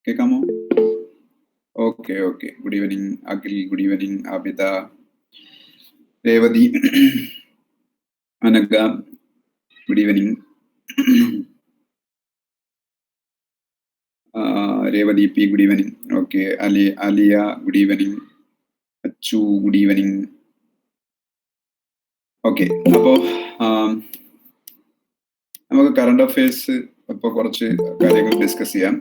കേൾക്കാമോ? Okay okay. Good evening Akhil, good evening Abitha, Revathi, Anagha, good evening. Revathi P, good evening. Okay. Aliya, good evening. Achu, good evening. Okay, അപ്പോ നമുക്ക് current affairs ഇപ്പൊ കുറച്ച് കാര്യങ്ങൾ discuss ചെയ്യാം.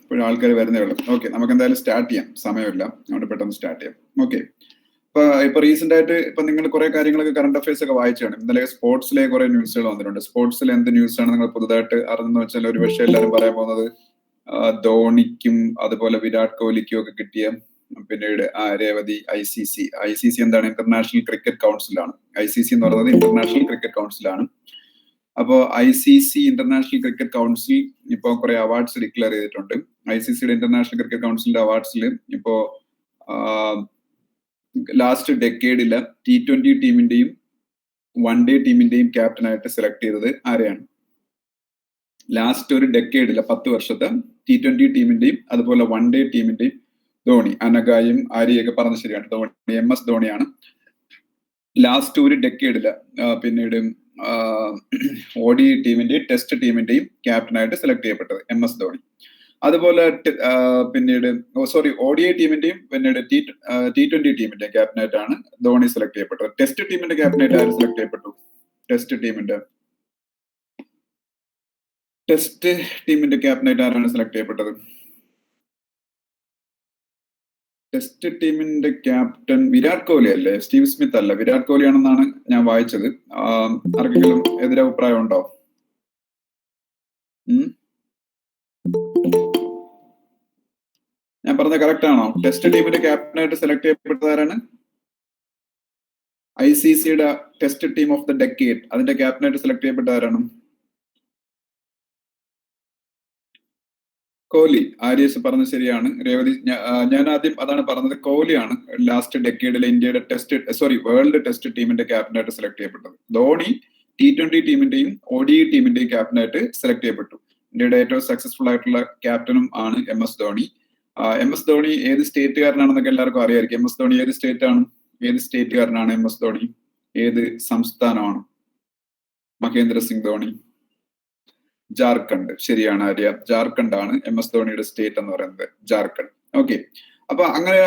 ഇപ്പോഴും ആൾക്കാർ വരുന്നേ ഉള്ളൂ. ഓക്കെ, നമുക്ക് എന്തായാലും സ്റ്റാർട്ട് ചെയ്യാം. സമയമില്ല, അതുകൊണ്ട് പെട്ടെന്ന് സ്റ്റാർട്ട് ചെയ്യാം. ഓക്കെ, ഇപ്പൊ റീസെന്റ് ആയിട്ട് ഇപ്പൊ നിങ്ങൾ കുറെ കാര്യങ്ങളൊക്കെ കറണ്ട് അഫയേഴ്സ് ഒക്കെ വായിച്ചാണ്. ഇന്നലെ സ്പോർട്സിലെ കുറെ ന്യൂസുകൾ വന്നിട്ടുണ്ട്. സ്പോർട്സിൽ എന്ത് ന്യൂസാണ് നിങ്ങൾ പുതുതായിട്ട് അറിഞ്ഞെന്ന് വെച്ചാൽ, ഒരു പക്ഷേ എല്ലാവരും പറയാൻ പോകുന്നത് ധോണിക്കും അതുപോലെ വിരാട് കോഹ്ലിക്കും ഒക്കെ കിട്ടിയ, പിന്നീട് രേവതി ICC എന്താണ്? ഇന്റർനാഷണൽ ക്രിക്കറ്റ് കൗൺസിലാണ്. ICC എന്ന് പറയുന്നത് ഇന്റർനാഷണൽ ക്രിക്കറ്റ് കൗൺസിലാണ്. അപ്പോ ICC ഇന്റർനാഷണൽ ക്രിക്കറ്റ് കൗൺസിൽ ഇപ്പോ കുറെ അവാർഡ്സ് ഡിക്ലെയർ ചെയ്തിട്ടുണ്ട്. ICCയുടെ ഇന്റർനാഷണൽ ക്രിക്കറ്റ് കൗൺസിലിന്റെ അവാർഡ്സിൽ ഇപ്പോ ലാസ്റ്റ് ഡെക്കേഡില് T20 ടീമിന്റെയും 1 ഡേ ടീമിന്റെയും ക്യാപ്റ്റനായിട്ട് സെലക്ട് ചെയ്തത് ആരെയാണ്? ലാസ്റ്റ് ഒരു ഡെക്കേഡില് 10 വർഷത്തെ T20 ടീമിന്റെയും അതുപോലെ 1 ഡേ ടീമിന്റെയും ധോണി, അനഘയും ആര്യയൊക്കെ പറഞ്ഞ ശരിയാണ്. ധോണി, MS ധോണിയാണ് ലാസ്റ്റ് ഒരു ഡെക്കേഡില് പിന്നീട് ODI ടീമിന്റെയും ടെസ്റ്റ് ടീമിന്റെയും ക്യാപ്റ്റനായിട്ട് സെലക്ട് ചെയ്യപ്പെട്ടത് MS ധോണി. അതുപോലെ പിന്നീട് ODI ടീമിന്റെയും പിന്നീട് T20 ടീമിന്റെയും ക്യാപ്റ്റനായിട്ടാണ് ധോണി സെലക്ട് ചെയ്യപ്പെട്ടത്. ടെസ്റ്റ് ടീമിന്റെ ക്യാപ്റ്റനായിട്ട് ആര് സെലക്ട് ചെയ്യപ്പെട്ടു? ടെസ്റ്റ് ടീമിന്റെ ക്യാപ്റ്റനായിട്ട് ആരാണ് സെലക്ട് ചെയ്യപ്പെട്ടത്? ടെസ്റ്റ് ടീമിന്റെ ക്യാപ്റ്റൻ വിരാട് കോഹ്ലി അല്ലേ? സ്റ്റീവ് സ്മിത്ത് അല്ല, വിരാട് കോഹ്ലി ആണെന്നാണ് ഞാൻ വായിച്ചത്. ആർക്കെങ്കിലും എതിരഭിപ്രായം ഉണ്ടോ? ഞാൻ പറഞ്ഞത് കറക്റ്റ് ആണോ? ടെസ്റ്റ് ടീമിന്റെ ക്യാപ്റ്റനായിട്ട് സെലക്ട് ചെയ്യപ്പെട്ടത് ആരാണ്? ICCയുടെ test team of the decade, അതിന്റെ ക്യാപ്റ്റനായിട്ട് സെലക്ട് ചെയ്യപ്പെട്ടത് ആരാണ്? കോഹ്ലി. ആര്യസ് പറഞ്ഞത് ശരിയാണ്. രേവതി, ഞാൻ ആദ്യം അതാണ് പറഞ്ഞത്, കോഹ്ലിയാണ് ലാസ്റ്റ് ഡെക്കേഡിലെ ഇന്ത്യയുടെ വേൾഡ് ടെസ്റ്റ് ടീമിന്റെ ക്യാപ്റ്റനായിട്ട് സെലക്ട് ചെയ്യപ്പെട്ടത്. ധോണി T20 ടീമിന്റെയും ODI ടീമിന്റെയും ക്യാപ്റ്റനായിട്ട് സെലക്ട് ചെയ്യപ്പെട്ടു. ഇന്ത്യയുടെ ഏറ്റവും സക്സസ്ഫുൾ ആയിട്ടുള്ള ക്യാപ്റ്റനും ആണ് MS ധോണി. MS ധോണി ഏത് സ്റ്റേറ്റുകാരനാണെന്നൊക്കെ എല്ലാവർക്കും അറിയാമായിരിക്കും. MS ധോണി ഏത് സ്റ്റേറ്റുകാരനാണ്? MS ധോണി ഏത് സംസ്ഥാനമാണ്? മഹേന്ദ്ര സിംഗ് ധോണി, ജാർഖണ്ഡ്. ശരിയാണ് ആര്യ, ജാർഖണ്ഡ് ആണ് MS ധോണിയുടെ സ്റ്റേറ്റ് എന്ന് പറയുന്നത്, ജാർഖണ്ഡ്. ഓക്കെ, അപ്പൊ അങ്ങനെ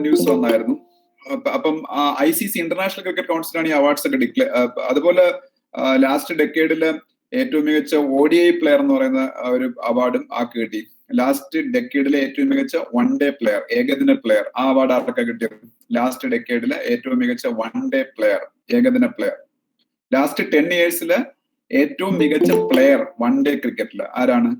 ന്യൂസ് വന്നായിരുന്നു. അപ്പം ICC ഇന്റർനാഷണൽ ക്രിക്കറ്റ് കൗൺസിലാണ് ഈ അവാർഡ്സ് ഒക്കെ അതുപോലെ ലാസ്റ്റ് ഡെക്കേഡില് ഏറ്റവും മികച്ച ODI പ്ലെയർ എന്ന് പറയുന്ന ഒരു അവാർഡും കിട്ടി. ലാസ്റ്റ് ഡെക്കേഡിലെ ഏറ്റവും മികച്ച 1 ഡേ പ്ലെയർ, ഏകദിന പ്ലെയർ, ആ അവാർഡ് ആർക്കൊക്കെ കിട്ടിയത്? ലാസ്റ്റ് ഡെക്കേഡിലെ ഏറ്റവും മികച്ച 1 ഡേ പ്ലെയർ, ഏകദിന പ്ലെയർ. ലാസ്റ്റ് 10 ഇയേഴ്സില് ഏറ്റവും മികച്ച പ്ലെയർ 1 ഡേ ക്രിക്കറ്റില് ആരാണ്?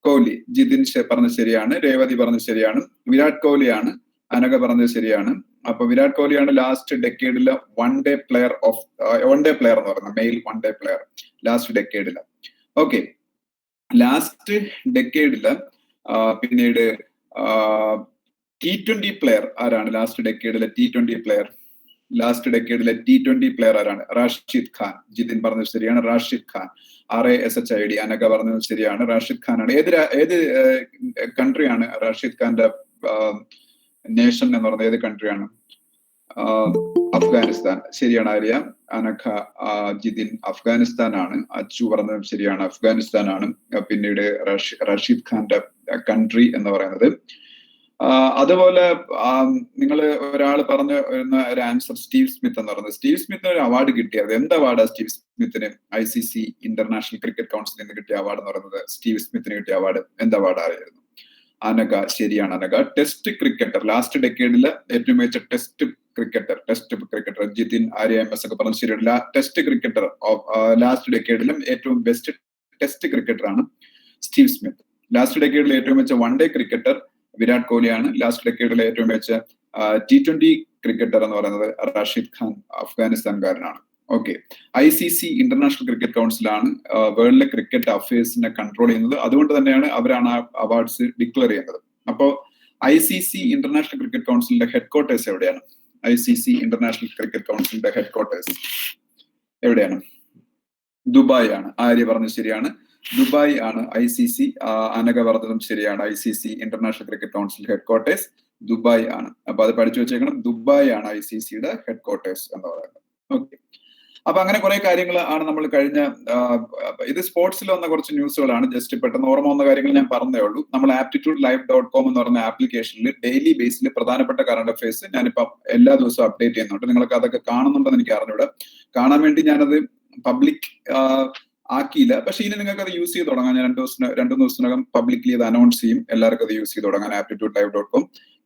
കോഹ്ലി. ജിതിൻ പറഞ്ഞത് ശരിയാണ്. രേവതി പറഞ്ഞത് ശരിയാണ്. വിരാട് കോഹ്ലിയാണ്. അനഘ പറഞ്ഞത് ശരിയാണ്. അപ്പൊ വിരാട് കോഹ്ലിയാണ് ലാസ്റ്റ് ഡെക്കേഡില് 1 ഡേ പ്ലെയർ എന്ന് പറയുന്നത്, മെയിൽ 1 ഡേ പ്ലെയർ ലാസ്റ്റ് ഡെക്കേഡില്. ഓക്കെ, ലാസ്റ്റ് ഡെക്കേഡില് പിന്നീട് T20 പ്ലെയർ ആരാണ്? ലാസ്റ്റ് ഡെക്കേഡിലെ T20 പ്ലെയർ, ആരാണ്? റാഷിദ് ഖാൻ. ജിതിൻ പറഞ്ഞത് ശരിയാണ്, റാഷിദ് ഖാൻ. RASHID. അനഘ പറഞ്ഞത് ശരിയാണ്, റാഷിദ് ഖാൻ ആണ്. ഏത് കൺട്രിയാണ് റാഷിദ് ഖാന്റെ നേഷൻ എന്ന് പറയുന്നത്? ഏത് കൺട്രിയാണ്? അഫ്ഗാനിസ്ഥാൻ. ശരിയാണ് ആര്യ, അനഘ, ജിതിൻ. അഫ്ഗാനിസ്ഥാൻ ആണ്. അച്ചു പറഞ്ഞത് ശരിയാണ്, അഫ്ഗാനിസ്ഥാൻ ആണ്. പിന്നീട് റഷീദ് ഖാന്റെ കൺട്രി എന്ന് പറയുന്നത്. അതുപോലെ നിങ്ങൾ ഒരാൾ പറഞ്ഞ ഒരു ആൻസർ സ്റ്റീവ് സ്മിത്ത് എന്ന് പറയുന്നത്. സ്റ്റീവ് സ്മിത്തിന് ഒരു അവാർഡ് കിട്ടിയത് എന്ത് അവാർഡാണ് സ്റ്റീവ് സ്മിത്തിന്? ICC ഇന്റർനാഷണൽ ക്രിക്കറ്റ് കൗൺസിലിൽ നിന്ന് കിട്ടിയ അവാർഡ് എന്ന് പറയുന്നത്, സ്റ്റീവ് സ്മിത്തിന് കിട്ടിയ അവാർഡ് എന്ത് അവാർഡായിരുന്നു? അനഘ. ശരിയാണ് അനഘ. ടെസ്റ്റ് ക്രിക്കറ്റർ, ലാസ്റ്റ് ഡെക്കേഡില് ഏറ്റവും മികച്ച test cricketer. Jithin, Arya, MS ഒക്കെ പറഞ്ഞത് ശരിയാണ്. ടെസ്റ്റ് ക്രിക്കറ്റർ ലാസ്റ്റ് ഡെക്കേഡിലും ഏറ്റവും ബെസ്റ്റ് ടെസ്റ്റ് ക്രിക്കറ്റർ ആണ് സ്റ്റീവ് സ്മിത്ത്. ലാസ്റ്റ് ഡെക്കേഡിലെ ഏറ്റവും മികച്ച 1 ഡേ ക്രിക്കറ്റർ വിരാട് കോഹ്ലിയാണ്. ലാസ്റ്റ് ഡെക്കേഡിലെ ഏറ്റവും മികച്ച T20 ക്രിക്കറ്റർ എന്ന് പറയുന്നത് റാഷിദ് ഖാൻ, അഫ്ഗാനിസ്ഥാൻകാരനാണ്. ഓക്കെ, ICC ഇന്റർനാഷണൽ ക്രിക്കറ്റ് കൗൺസിലാണ് വേൾഡിലെ ക്രിക്കറ്റ് അഫയേഴ്സിനെ കൺട്രോൾ ചെയ്യുന്നത്. അതുകൊണ്ട് തന്നെയാണ് അവരാണ് ആ അവാർഡ്സ് ഡിക്ലെയർ ചെയ്യുന്നത്. അപ്പോ ICC ഇന്റർനാഷണൽ ക്രിക്കറ്റ് കൗൺസിലിന്റെ ഹെഡ്ക്വാർട്ടേഴ്സ് എവിടെയാണ്? ICC ഇന്റർനാഷണൽ ക്രിക്കറ്റ് കൗൺസിലിന്റെ ഹെഡ്ക്വാർട്ടേഴ്സ് എവിടെയാണ്? ദുബായ് ആണ്. ആര്യ പറഞ്ഞത് ശരിയാണ്. ദുബായ് ആണ് ICC. അനഘ പറഞ്ഞതും ശരിയാണ്. ICC international cricket council head quarters Dubai ആണ്. അപ്പൊ അത് പഠിച്ചു വെച്ചേക്കണം. ദുബായ് ആണ് ICCയുടെ ഹെഡ് ക്വാർട്ടേഴ്സ് എന്ന് പറയുന്നത്. ഓക്കെ. അപ്പൊ അങ്ങനെ കുറെ കാര്യങ്ങൾ ആണ് നമ്മൾ കഴിഞ്ഞ ഇത് സ്പോർട്സിൽ വന്ന കുറച്ച് ന്യൂസുകളാണ്. ജസ്റ്റ് പെട്ടെന്ന് ഓർമ്മ വന്ന കാര്യങ്ങൾ ഞാൻ പറഞ്ഞേ ഉള്ളൂ. നമ്മൾ aptitudelive.com എന്ന് പറയുന്ന ആപ്ലിക്കേഷനിൽ ഡെയിലി ബേസിൽ പ്രധാനപ്പെട്ട കറണ്ട് അഫയേഴ്സ് ഞാനിപ്പം എല്ലാ ദിവസവും അപ്ഡേറ്റ് ചെയ്യുന്നുണ്ട്. നിങ്ങൾക്ക് അതൊക്കെ കാണുന്നുണ്ടെന്ന് എനിക്ക് അറിഞ്ഞൂടെ. കാണാൻ വേണ്ടി ഞാനത് പബ്ലിക് ആക്കിയില്ല. പക്ഷെ ഇനി നിങ്ങൾക്ക് അത് യൂസ് ചെയ്ത് തുടങ്ങാം. ഞാൻ രണ്ടു ദിവസത്തിനകം പബ്ലിക്ലി അത് അനൗൺസ് ചെയ്യും. എല്ലാവർക്കും അത് യൂസ് ചെയ്ത് തുടങ്ങാൻ aptitudelive.com.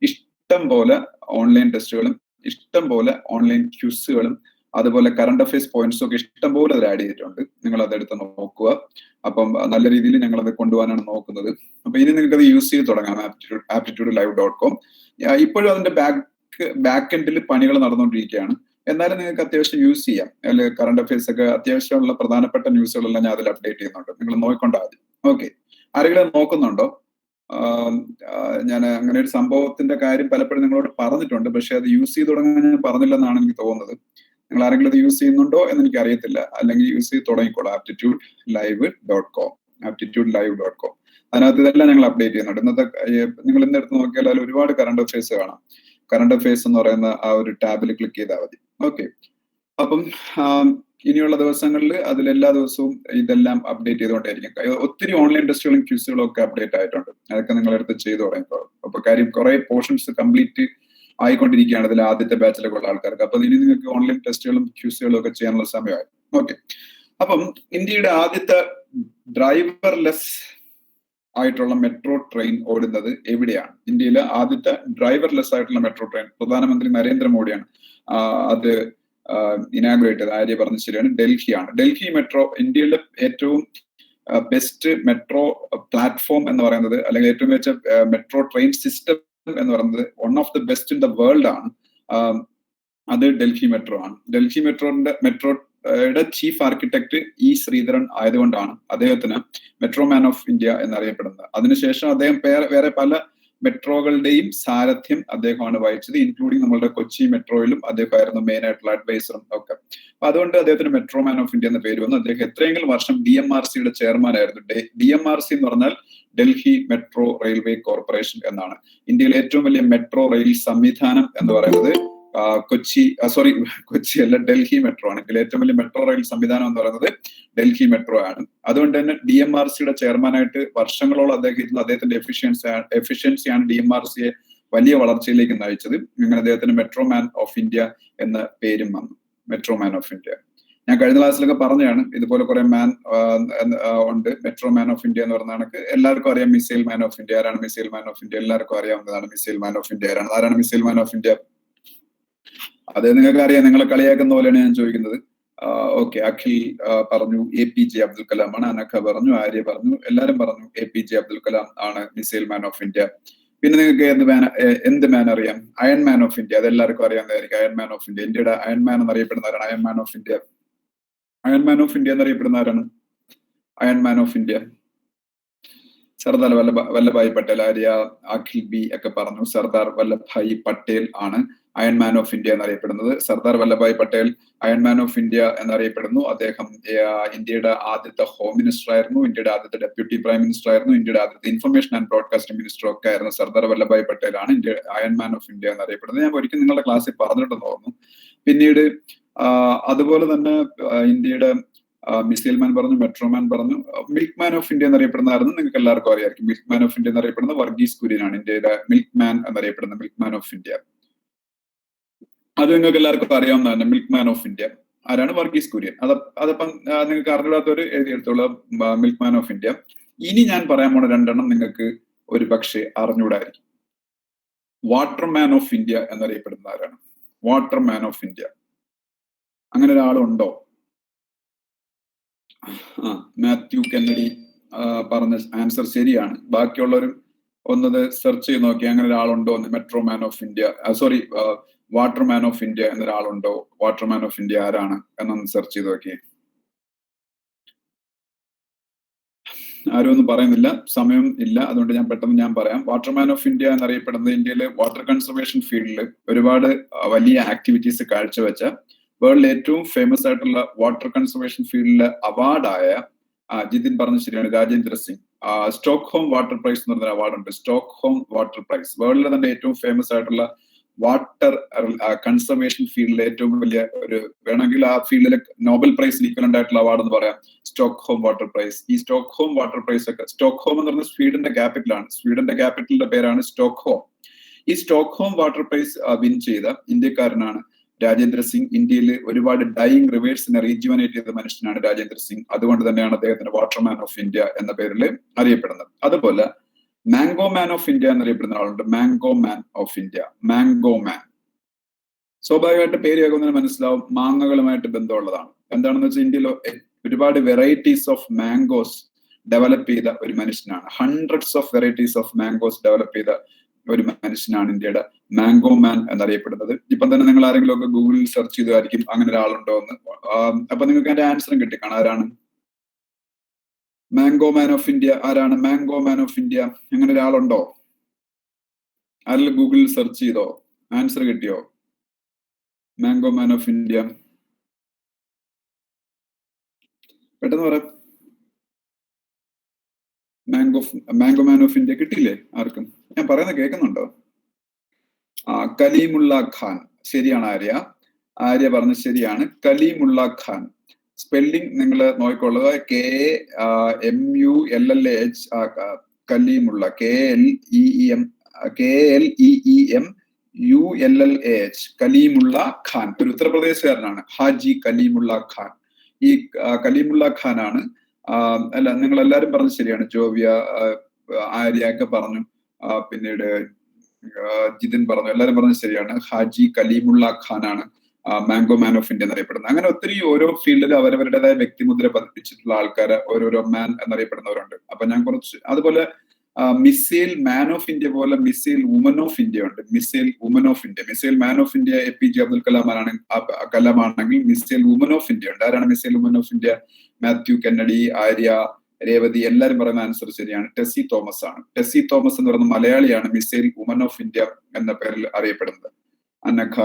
ഇഷ്ടം പോലെ ഓൺലൈൻ ടെസ്റ്റുകളും ഇഷ്ടം പോലെ ഓൺലൈൻ ക്യൂസുകളും അതുപോലെ കറണ്ട് അഫയേഴ്സ് പോയിന്റ്സും ഒക്കെ ഇഷ്ടം പോലെ അതിൽ ആഡ് ചെയ്തിട്ടുണ്ട്. നിങ്ങൾ അതെടുത്ത് നോക്കുക. അപ്പം നല്ല രീതിയിൽ ഞങ്ങൾ അത് കൊണ്ടുപോകാനാണ് നോക്കുന്നത്. അപ്പൊ ഇനി നിങ്ങൾക്ക് അത് യൂസ് ചെയ്ത് തുടങ്ങാം aptitudelive.com. ഇപ്പോഴും അതിന്റെ ബാക്ക് എൻഡിൽ പണികൾ നടന്നുകൊണ്ടിരിക്കുകയാണ്. എന്നാലും നിങ്ങൾക്ക് അത്യാവശ്യം യൂസ് ചെയ്യാം. അതിൽ കറണ്ട് അഫയേഴ്സ് ഒക്കെ അത്യാവശ്യമുള്ള പ്രധാനപ്പെട്ട ന്യൂസുകളെല്ലാം ഞാൻ അതിൽ അപ്ഡേറ്റ് ചെയ്യുന്നുണ്ട്. നിങ്ങൾ നോക്കിക്കൊണ്ടാൽ മതി. ഓക്കെ. ആരെങ്കിലും നോക്കുന്നുണ്ടോ? ഞാൻ അങ്ങനെ ഒരു സംഭവത്തിന്റെ കാര്യം പലപ്പോഴും നിങ്ങളോട് പറഞ്ഞിട്ടുണ്ട്. പക്ഷെ അത് യൂസ് ചെയ്ത് തുടങ്ങാൻ ഞാൻ പറഞ്ഞില്ലെന്നാണ് എനിക്ക് തോന്നുന്നത്. നിങ്ങൾ ആരെങ്കിലും അത് യൂസ് ചെയ്യുന്നുണ്ടോ എന്ന് എനിക്ക് അറിയത്തില്ല. അല്ലെങ്കിൽ യൂസ് ചെയ്ത് തുടങ്ങിക്കോളൂ. aptitudelive.com. അതിനകത്ത് ഇതെല്ലാം ഞങ്ങൾ അപ്ഡേറ്റ് ചെയ്യുന്നുണ്ട്. നിങ്ങൾ ഇന്നെടുത്ത് നോക്കിയാൽ അതിൽ ഒരുപാട് കറണ്ട് അഫയേഴ്സ് കാണാം. കറണ്ട് അഫയേഴ്സ് എന്ന് പറയുന്ന ആ ഒരു ടാബിൽ ക്ലിക്ക് ചെയ്താൽ മതി. ഓക്കെ. അപ്പം ഇനിയുള്ള ദിവസങ്ങളിൽ അതിലെല്ലാ ദിവസവും ഇതെല്ലാം അപ്ഡേറ്റ് ചെയ്തുകൊണ്ടേയിരിക്കും. ഒത്തിരി ഓൺലൈൻ ടെസ്റ്റുകളും ക്യൂസുകളും ഒക്കെ അപ്ഡേറ്റ് ആയിട്ടുണ്ട്. അതൊക്കെ നിങ്ങളെടുത്ത് ചെയ്തു തുടങ്ങിക്കോളും. അപ്പൊ കാര്യം കുറെ പോർഷൻസ് കംപ്ലീറ്റ് ആയിക്കൊണ്ടിരിക്കുകയാണ് ഇതിൽ ആദ്യത്തെ ബാച്ചിലൊക്കെ ഉള്ള ആൾക്കാർക്ക്. അപ്പൊ ഇനി നിങ്ങൾക്ക് ഓൺലൈൻ ടെസ്റ്റുകളും ക്യൂസുകളും ഒക്കെ ചെയ്യാനുള്ള സമയമായി. ഓക്കെ. അപ്പം ഇന്ത്യയുടെ ആദ്യത്തെ ഡ്രൈവർലെസ് ആയിട്ടുള്ള മെട്രോ ട്രെയിൻ ഓടുന്നത് എവിടെയാണ്? ഇന്ത്യയിലെ ആദ്യത്തെ ഡ്രൈവർലെസ് ആയിട്ടുള്ള മെട്രോ ട്രെയിൻ പ്രധാനമന്ത്രി നരേന്ദ്രമോദിയാണ് അത് ഇനാഗുറേറ്റ് ചെയ്തത്. ആര്യ പറഞ്ഞത് ശരിയാണ്. ഡൽഹിയാണ്. ഡൽഹി മെട്രോ ഇന്ത്യയിലെ ഏറ്റവും ബെസ്റ്റ് മെട്രോ പ്ലാറ്റ്ഫോം എന്ന് പറയുന്നത്, അല്ലെങ്കിൽ ഏറ്റവും മികച്ച മെട്രോ ട്രെയിൻ സിസ്റ്റം എന്ന് പറയുന്നത് one of the best in the world ആണ്. അത് ഡൽഹി മെട്രോ ആണ്. ഡൽഹി മെട്രോയുടെ ചീഫ് ആർക്കിടെക്ട് ശ്രീധരൻ ആയതുകൊണ്ടാണ് അദ്ദേഹത്തിന് മെട്രോ മാൻ ഓഫ് ഇന്ത്യ എന്നറിയപ്പെടുന്നത്. അതിനുശേഷം അദ്ദേഹം വേറെ പല മെട്രോകളുടെയും സാരഥ്യം അദ്ദേഹമാണ് വഹിച്ചത്. ഇൻക്ലൂഡിങ് നമ്മളുടെ കൊച്ചി മെട്രോയിലും അദ്ദേഹമായിരുന്നു മെയിൻ ആയിട്ടുള്ള അഡ്വൈസറും ഒക്കെ. അപ്പൊ അതുകൊണ്ട് അദ്ദേഹത്തിന് മെട്രോ മാൻ ഓഫ് ഇന്ത്യ എന്ന പേര് വന്നു. അദ്ദേഹം എത്രയെങ്കിലും വർഷം DMRCയുടെ ചെയർമാൻ ആയിരുന്നു. DMRC എന്ന് പറഞ്ഞാൽ ഡൽഹി മെട്രോ റെയിൽവേ കോർപ്പറേഷൻ എന്നാണ്. ഇന്ത്യയിലെ ഏറ്റവും വലിയ മെട്രോ റെയിൽ സംവിധാനം എന്ന് പറയുന്നത് ഡൽഹി മെട്രോ ആണ്. ഇതിൽ ഏറ്റവും വലിയ മെട്രോ റെയിൽ സംവിധാനം എന്ന് പറയുന്നത് ഡൽഹി മെട്രോ ആണ്. അതുകൊണ്ട് തന്നെ DMRCയുടെ ചെയർമാനായിട്ട് വർഷങ്ങളോളം അദ്ദേഹത്തിന്റെ എഫിഷ്യൻസിയാണ് DMRCയെ വലിയ വളർച്ചയിലേക്ക് നയിച്ചത്. അങ്ങനെ അദ്ദേഹത്തിന് മെട്രോ മാൻ ഓഫ് ഇന്ത്യ എന്ന പേരും വന്നു. മെട്രോ മാൻ ഓഫ് ഇന്ത്യ ഞാൻ കഴിഞ്ഞ ക്ലാസ്സിലൊക്കെ പറഞ്ഞതാണ്. ഇതുപോലെ കുറെ മാൻ ഉണ്ട്. മെട്രോ മാൻ ഓഫ് ഇന്ത്യ എന്ന് പറഞ്ഞ കണക്ക് എല്ലാവർക്കും അറിയാം മിസൈൽ മാൻ ഓഫ് ഇന്ത്യ. ആരാണ് മിസൈൽ മാൻ ഓഫ് ഇന്ത്യ? എല്ലാവർക്കും അറിയാവുന്നതാണ് മിസൈൽ മാൻ ഓഫ് ഇന്ത്യ ആരാണ്. ആരാണ് മിസൈൽ മാൻ ഓഫ് ഇന്ത്യ? അത് നിങ്ങൾക്ക് അറിയാം. നിങ്ങളെ കളിയാക്കുന്ന പോലെയാണ് ഞാൻ ചോദിക്കുന്നത്. ഓക്കെ. അഖിൽ പറഞ്ഞു APJ അബ്ദുൽ കലാം ആണ്. അനഘ പറഞ്ഞു, ആര്യ പറഞ്ഞു, എല്ലാരും പറഞ്ഞു APJ അബ്ദുൽ കലാം ആണ് മിസൈൽ മാൻ ഓഫ് ഇന്ത്യ. പിന്നെ നിങ്ങൾക്ക് എന്ത് മാൻ അറിയാം? Iron man of India. അതെല്ലാവർക്കും അറിയാവുന്നതായിരിക്കും. Iron man of India. ഇന്ത്യയുടെ അയൺ മാൻ എന്നറിയപ്പെടുന്ന ആരാണ്? Iron man of India. Iron man of India എന്നറിയപ്പെടുന്ന ആരാണ്? Iron man of India Sardar Vallabhbhai Patel. Arya, Akhil B ഒക്കെ പറഞ്ഞു സർദാർ വല്ലഭായ് പട്ടേൽ ആണ് അയൺ മാൻ ഓഫ് ഇന്ത്യ എന്നറിയപ്പെടുന്നത്. Sardar Vallabhbhai Patel iron man of India എന്നറിയപ്പെടുന്നു. അദ്ദേഹം ഇന്ത്യയുടെ ആദ്യത്തെ ഹോം മിനിസ്റ്റർ ആയിരുന്നു. ഇന്ത്യയുടെ ആദ്യത്തെ ഡെപ്യൂട്ടി പ്രൈം മിനിസ്റ്റർ ആയിരുന്നു. ഇന്ത്യയുടെ ആദ്യത്തെ ഇൻഫർമേഷൻ ആൻഡ് ബ്രോഡ്കാസ്റ്റിംഗ് മിനിസ്റ്റർ ഒക്കെ ആയിരുന്നു. സർദാർ വല്ലഭായ് പട്ടേൽ ആണ് India iron man of India എന്നറിയപ്പെടുന്നത്. ഞാൻ ഒരിക്കലും നിങ്ങളുടെ ക്ലാസ്സിൽ പറഞ്ഞിട്ടുണ്ടെന്ന് തോന്നുന്നു. പിന്നീട് അതുപോലെ തന്നെ ഇന്ത്യയുടെ മിസൈൽ മാൻ പറഞ്ഞു, മെട്രോ മാൻ പറഞ്ഞു. മിൽക്ക് മാൻ ഓഫ് ഇന്ത്യ എന്നറിയപ്പെടുന്നതായിരുന്നു. നിങ്ങൾക്ക് എല്ലാവർക്കും അറിയാമായിരിക്കും. മിൽക്ക് മാൻ ഓഫ് ഇന്ത്യ എന്നറിയപ്പെടുന്നത് വർഗീസ് കുര്യനാണ്. ഇന്ത്യയുടെ മിൽക്ക് മാൻ എന്നറിയപ്പെടുന്ന മിൽക്ക് മാൻ ഓഫ് ഇന്ത്യ. അത് നിങ്ങൾക്ക് എല്ലാവർക്കും അറിയാവുന്നതാണ്. മിൽക്ക് മാൻ ഓഫ് ഇന്ത്യ ആരാണ്? വർഗീസ് കുര്യൻ. അതപ്പം നിങ്ങൾക്ക് അറിഞ്ഞിടാത്തവർ എഴുതിയെടുത്തോളൂ. Milk man of India. ഇനി ഞാൻ പറയാൻ പോണ രണ്ടെണ്ണം നിങ്ങൾക്ക് ഒരു പക്ഷേ അറിഞ്ഞുകൂടായിരിക്കും. വാട്ടർ മാൻ ഓഫ് ഇന്ത്യ എന്നറിയപ്പെടുന്ന ആരാണ്? Water man of India. അങ്ങനെ ഒരാളുണ്ടോ? മാത്യു കെന്നഡി പറഞ്ഞ ആൻസർ ശരിയാണ്. ബാക്കിയുള്ളവരും ഒന്നത് സെർച്ച് ചെയ്ത് നോക്കി അങ്ങനെ ഒരാളുണ്ടോ എന്ന്. Metro man of India water man of India എന്നൊരാളുണ്ടോ? വാട്ടർ മാൻ ഓഫ് ഇന്ത്യ ആരാണ് എന്നൊന്ന് സെർച്ച് ചെയ്ത് നോക്കി. ആരും ഒന്നും പറയുന്നില്ല. സമയം ഇല്ല. അതുകൊണ്ട് പെട്ടെന്ന് ഞാൻ പറയാം. വാട്ടർ മാൻ ഓഫ് ഇന്ത്യ എന്നറിയപ്പെടുന്നത് ഇന്ത്യയിലെ വാട്ടർ കൺസർവേഷൻ ഫീൽഡിൽ ഒരുപാട് വലിയ ആക്ടിവിറ്റീസ് കാഴ്ചവെച്ച വേൾഡിലെ ഏറ്റവും ഫേമസ് ആയിട്ടുള്ള വാട്ടർ കൺസർവേഷൻ ഫീൽഡിലെ അവാർഡായ ജിതിൻ പറഞ്ഞ ശരിയാണ്, Rajendra Singh Stockholm water prize എന്ന് പറഞ്ഞ അവാർഡുണ്ട്. സ്റ്റോക്ക്ഹോം വാട്ടർ പ്രൈസ് വേൾഡിലെ തന്നെ ഏറ്റവും ഫേമസ് ആയിട്ടുള്ള വാട്ടർ കൺസർവേഷൻ ഫീൽഡിലെ ഏറ്റവും വലിയ ഒരു, വേണമെങ്കിൽ ആ ഫീൽഡിലെ നോബൽ പ്രൈസ് ഈക്വലന്റ് ആയിട്ടുള്ള അവാർഡ് എന്ന് പറയാം, സ്റ്റോക്ക്ഹോം വാട്ടർ പ്രൈസ്. ഈ സ്റ്റോക്ക്ഹോം വാട്ടർ പ്രൈസ് ഒക്കെ, സ്റ്റോക്ക്ഹോം എന്ന് പറഞ്ഞ സ്വീഡന്റെ ക്യാപിറ്റലാണ്, സ്വീഡന്റെ ക്യാപിറ്റലിന്റെ പേരാണ് സ്റ്റോക്ക്ഹോം. ഈ സ്റ്റോക്ക്ഹോം വാട്ടർ പ്രൈസ് വിൻ ചെയ്ത ഇന്ത്യക്കാരനാണ് രാജേന്ദ്ര സിംഗ്. ഇന്ത്യയിൽ ഒരുപാട് ഡൈയിങ് റിവേഴ്സിനെ റീജുവനേറ്റ് ചെയ്ത മനുഷ്യനാണ് രാജേന്ദ്ര സിംഗ്. അതുകൊണ്ട് തന്നെയാണ് അദ്ദേഹത്തിന് വാട്ടർമാൻ ഓഫ് ഇന്ത്യ എന്ന പേരിൽ അറിയപ്പെടുന്നത്. അതുപോലെ മാംഗോ മാൻ ഓഫ് ഇന്ത്യ എന്നറിയപ്പെടുന്ന ആളുണ്ട്, mango man of India. Mango man സ്വാഭാവികമായിട്ട് പേര് കേൾക്കുന്നതിന് മനസ്സിലാവും, മാങ്ങകളുമായിട്ട് ബന്ധമുള്ളതാണ്. എന്താണെന്ന് വെച്ചാൽ ഇന്ത്യയിൽ ഒരുപാട് വെറൈറ്റീസ് ഓഫ് മാംഗോസ് ഡെവലപ്പ് ചെയ്ത ഒരു മനുഷ്യനാണ്. Hundreds of varieties of mangoes develop ചെയ്ത ഒരു മനുഷ്യനാണ് ഇന്ത്യയുടെ മാംഗോ മാൻ എന്നറിയപ്പെടുന്നത്. ഇപ്പം തന്നെ നിങ്ങൾ ആരെങ്കിലും ഒക്കെ ഗൂഗിളിൽ സെർച്ച് ചെയ്തായിരിക്കും അങ്ങനെ ഒരാളുണ്ടോ എന്ന്. അപ്പൊ നിങ്ങൾക്ക് അതിന്റെ ആൻസറും കിട്ടിക്കാണാം. ആരാണ് മാംഗോ മാൻ ഓഫ് ഇന്ത്യ? ആരാണ് മാംഗോ മാൻ ഓഫ് ഇന്ത്യ? അങ്ങനെ ഒരാളുണ്ടോ? ആരെങ്കിലും ഗൂഗിളിൽ സെർച്ച് ചെയ്തോ? ആൻസർ കിട്ടിയോ? മാംഗോ മാൻ ഓഫ് ഇന്ത്യ പെട്ടെന്ന് പറ. മാംഗോ മാൻ ഓഫ് ഇന്ത്യ കിട്ടിയില്ലേ ആർക്കും? ഞാൻ പറയുന്നത് കേൾക്കുന്നുണ്ടോ? കലീമുള്ള ഖാൻ. ശരിയാണ് ആര്യ. ആര്യ പറഞ്ഞത് ശരിയാണ്, കലീമുള്ള ഖാൻ. സ്പെല്ലിംഗ് നിങ്ങൾ നോക്കിക്കൊള്ളുക. KAMULLAH കലീമുള്ള, KLEEMULLAH കലീമുള്ള ഖാൻ ഒരു ഉത്തർപ്രദേശുകാരനാണ്, ഹാജി കലീമുള്ള ഖാൻ. ഈ കലീമുള്ള ഖാനാണ്, അല്ല നിങ്ങൾ എല്ലാരും പറഞ്ഞത് ശരിയാണ്, ജോവിയ, ആര്യ ഒക്കെ പറഞ്ഞു, പിന്നീട് ജിതിൻ പറഞ്ഞു, എല്ലാരും പറഞ്ഞത് ശരിയാണ്. ഹാജി കലീമുള്ള ഖാനാണ് മാംഗോ മാൻ ഓഫ് ഇന്ത്യ എന്നറിയപ്പെടുന്നത്. അങ്ങനെ ഒത്തിരി ഓരോ ഫീൽഡിൽ അവരവരുടേതായ വ്യക്തിമുദ്ര പതിപ്പിച്ചിട്ടുള്ള ആൾക്കാര് ഓരോരോ മാൻ എന്നറിയപ്പെടുന്നവരുണ്ട്. അപ്പൊ ഞാൻ കുറച്ച്, അതുപോലെ മിസൈൽ മാൻ ഓഫ് ഇന്ത്യ പോലെ മിസൈൽ വുമൻ ഓഫ് ഇന്ത്യ ഉണ്ട്. Missile woman of India, missile man of India APJ Abdul കലാമാണെങ്കിൽ മിസൈൽ വുമൻ ഓഫ് ഇന്ത്യ ഉണ്ട്. ആരാണ് missile woman of India? Mathew Kennedy, Arya, Revathi, എല്ലാരും പറയുന്ന ആൻസർ ശരിയാണ്. ടെസ്സി തോമസ് ആണ്. ടെസ്സി തോമസ് എന്ന് പറയുന്ന മലയാളിയാണ് മിസൈൽ വുമൻ ഓഫ് ഇന്ത്യ എന്ന പേരിൽ അറിയപ്പെടുന്നത്. അനഘ,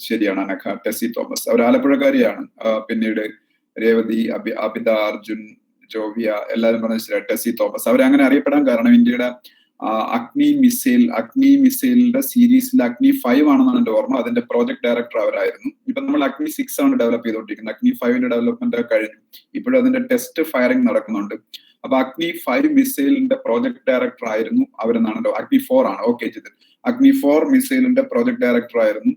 ശരിയാണ് അനഘ, ടെസ്സി തോമസ്. അവർ ആലപ്പുഴക്കാരിയാണ്. പിന്നീട് രേവതി, അബിത, അർജുൻ, ജോവിയ, എല്ലാവരും പറഞ്ഞ ശരിയാണ്, ടെസ്സി തോമസ്. അവരങ്ങനെ അറിയപ്പെടാൻ കാരണം ഇന്ത്യയുടെ അഗ്നി മിസൈലിന്റെ സീരീസിൽ അഗ്നി 5 ആണെന്നാണ് എന്റെ ഓർമ്മ. അതിന്റെ പ്രോജക്ട് ഡയറക്ടർ അവരായിരുന്നു. ഇപ്പൊ നമ്മൾ അഗ്നി 6 ആണ് ഡെവലപ്പ് ചെയ്തുകൊണ്ടിരിക്കുന്നത്. അഗ്നി 5ന്റെ ഡെവലപ്മെന്റ് കഴിഞ്ഞു, ഇപ്പോഴും അതിന്റെ ടെസ്റ്റ് ഫയറിംഗ് നടക്കുന്നുണ്ട്. അപ്പൊ അഗ്നി 5 മിസൈലിന്റെ പ്രോജക്ട് ഡയറക്ടർ ആയിരുന്നു അവരെന്നാണല്ലോ. അഗ്നി 4 ആണ്, ഓക്കെ ജിതിൻ. അഗ്നി 4 മിസൈലിന്റെ പ്രോജക്ട് ഡയറക്ടർ ആയിരുന്നു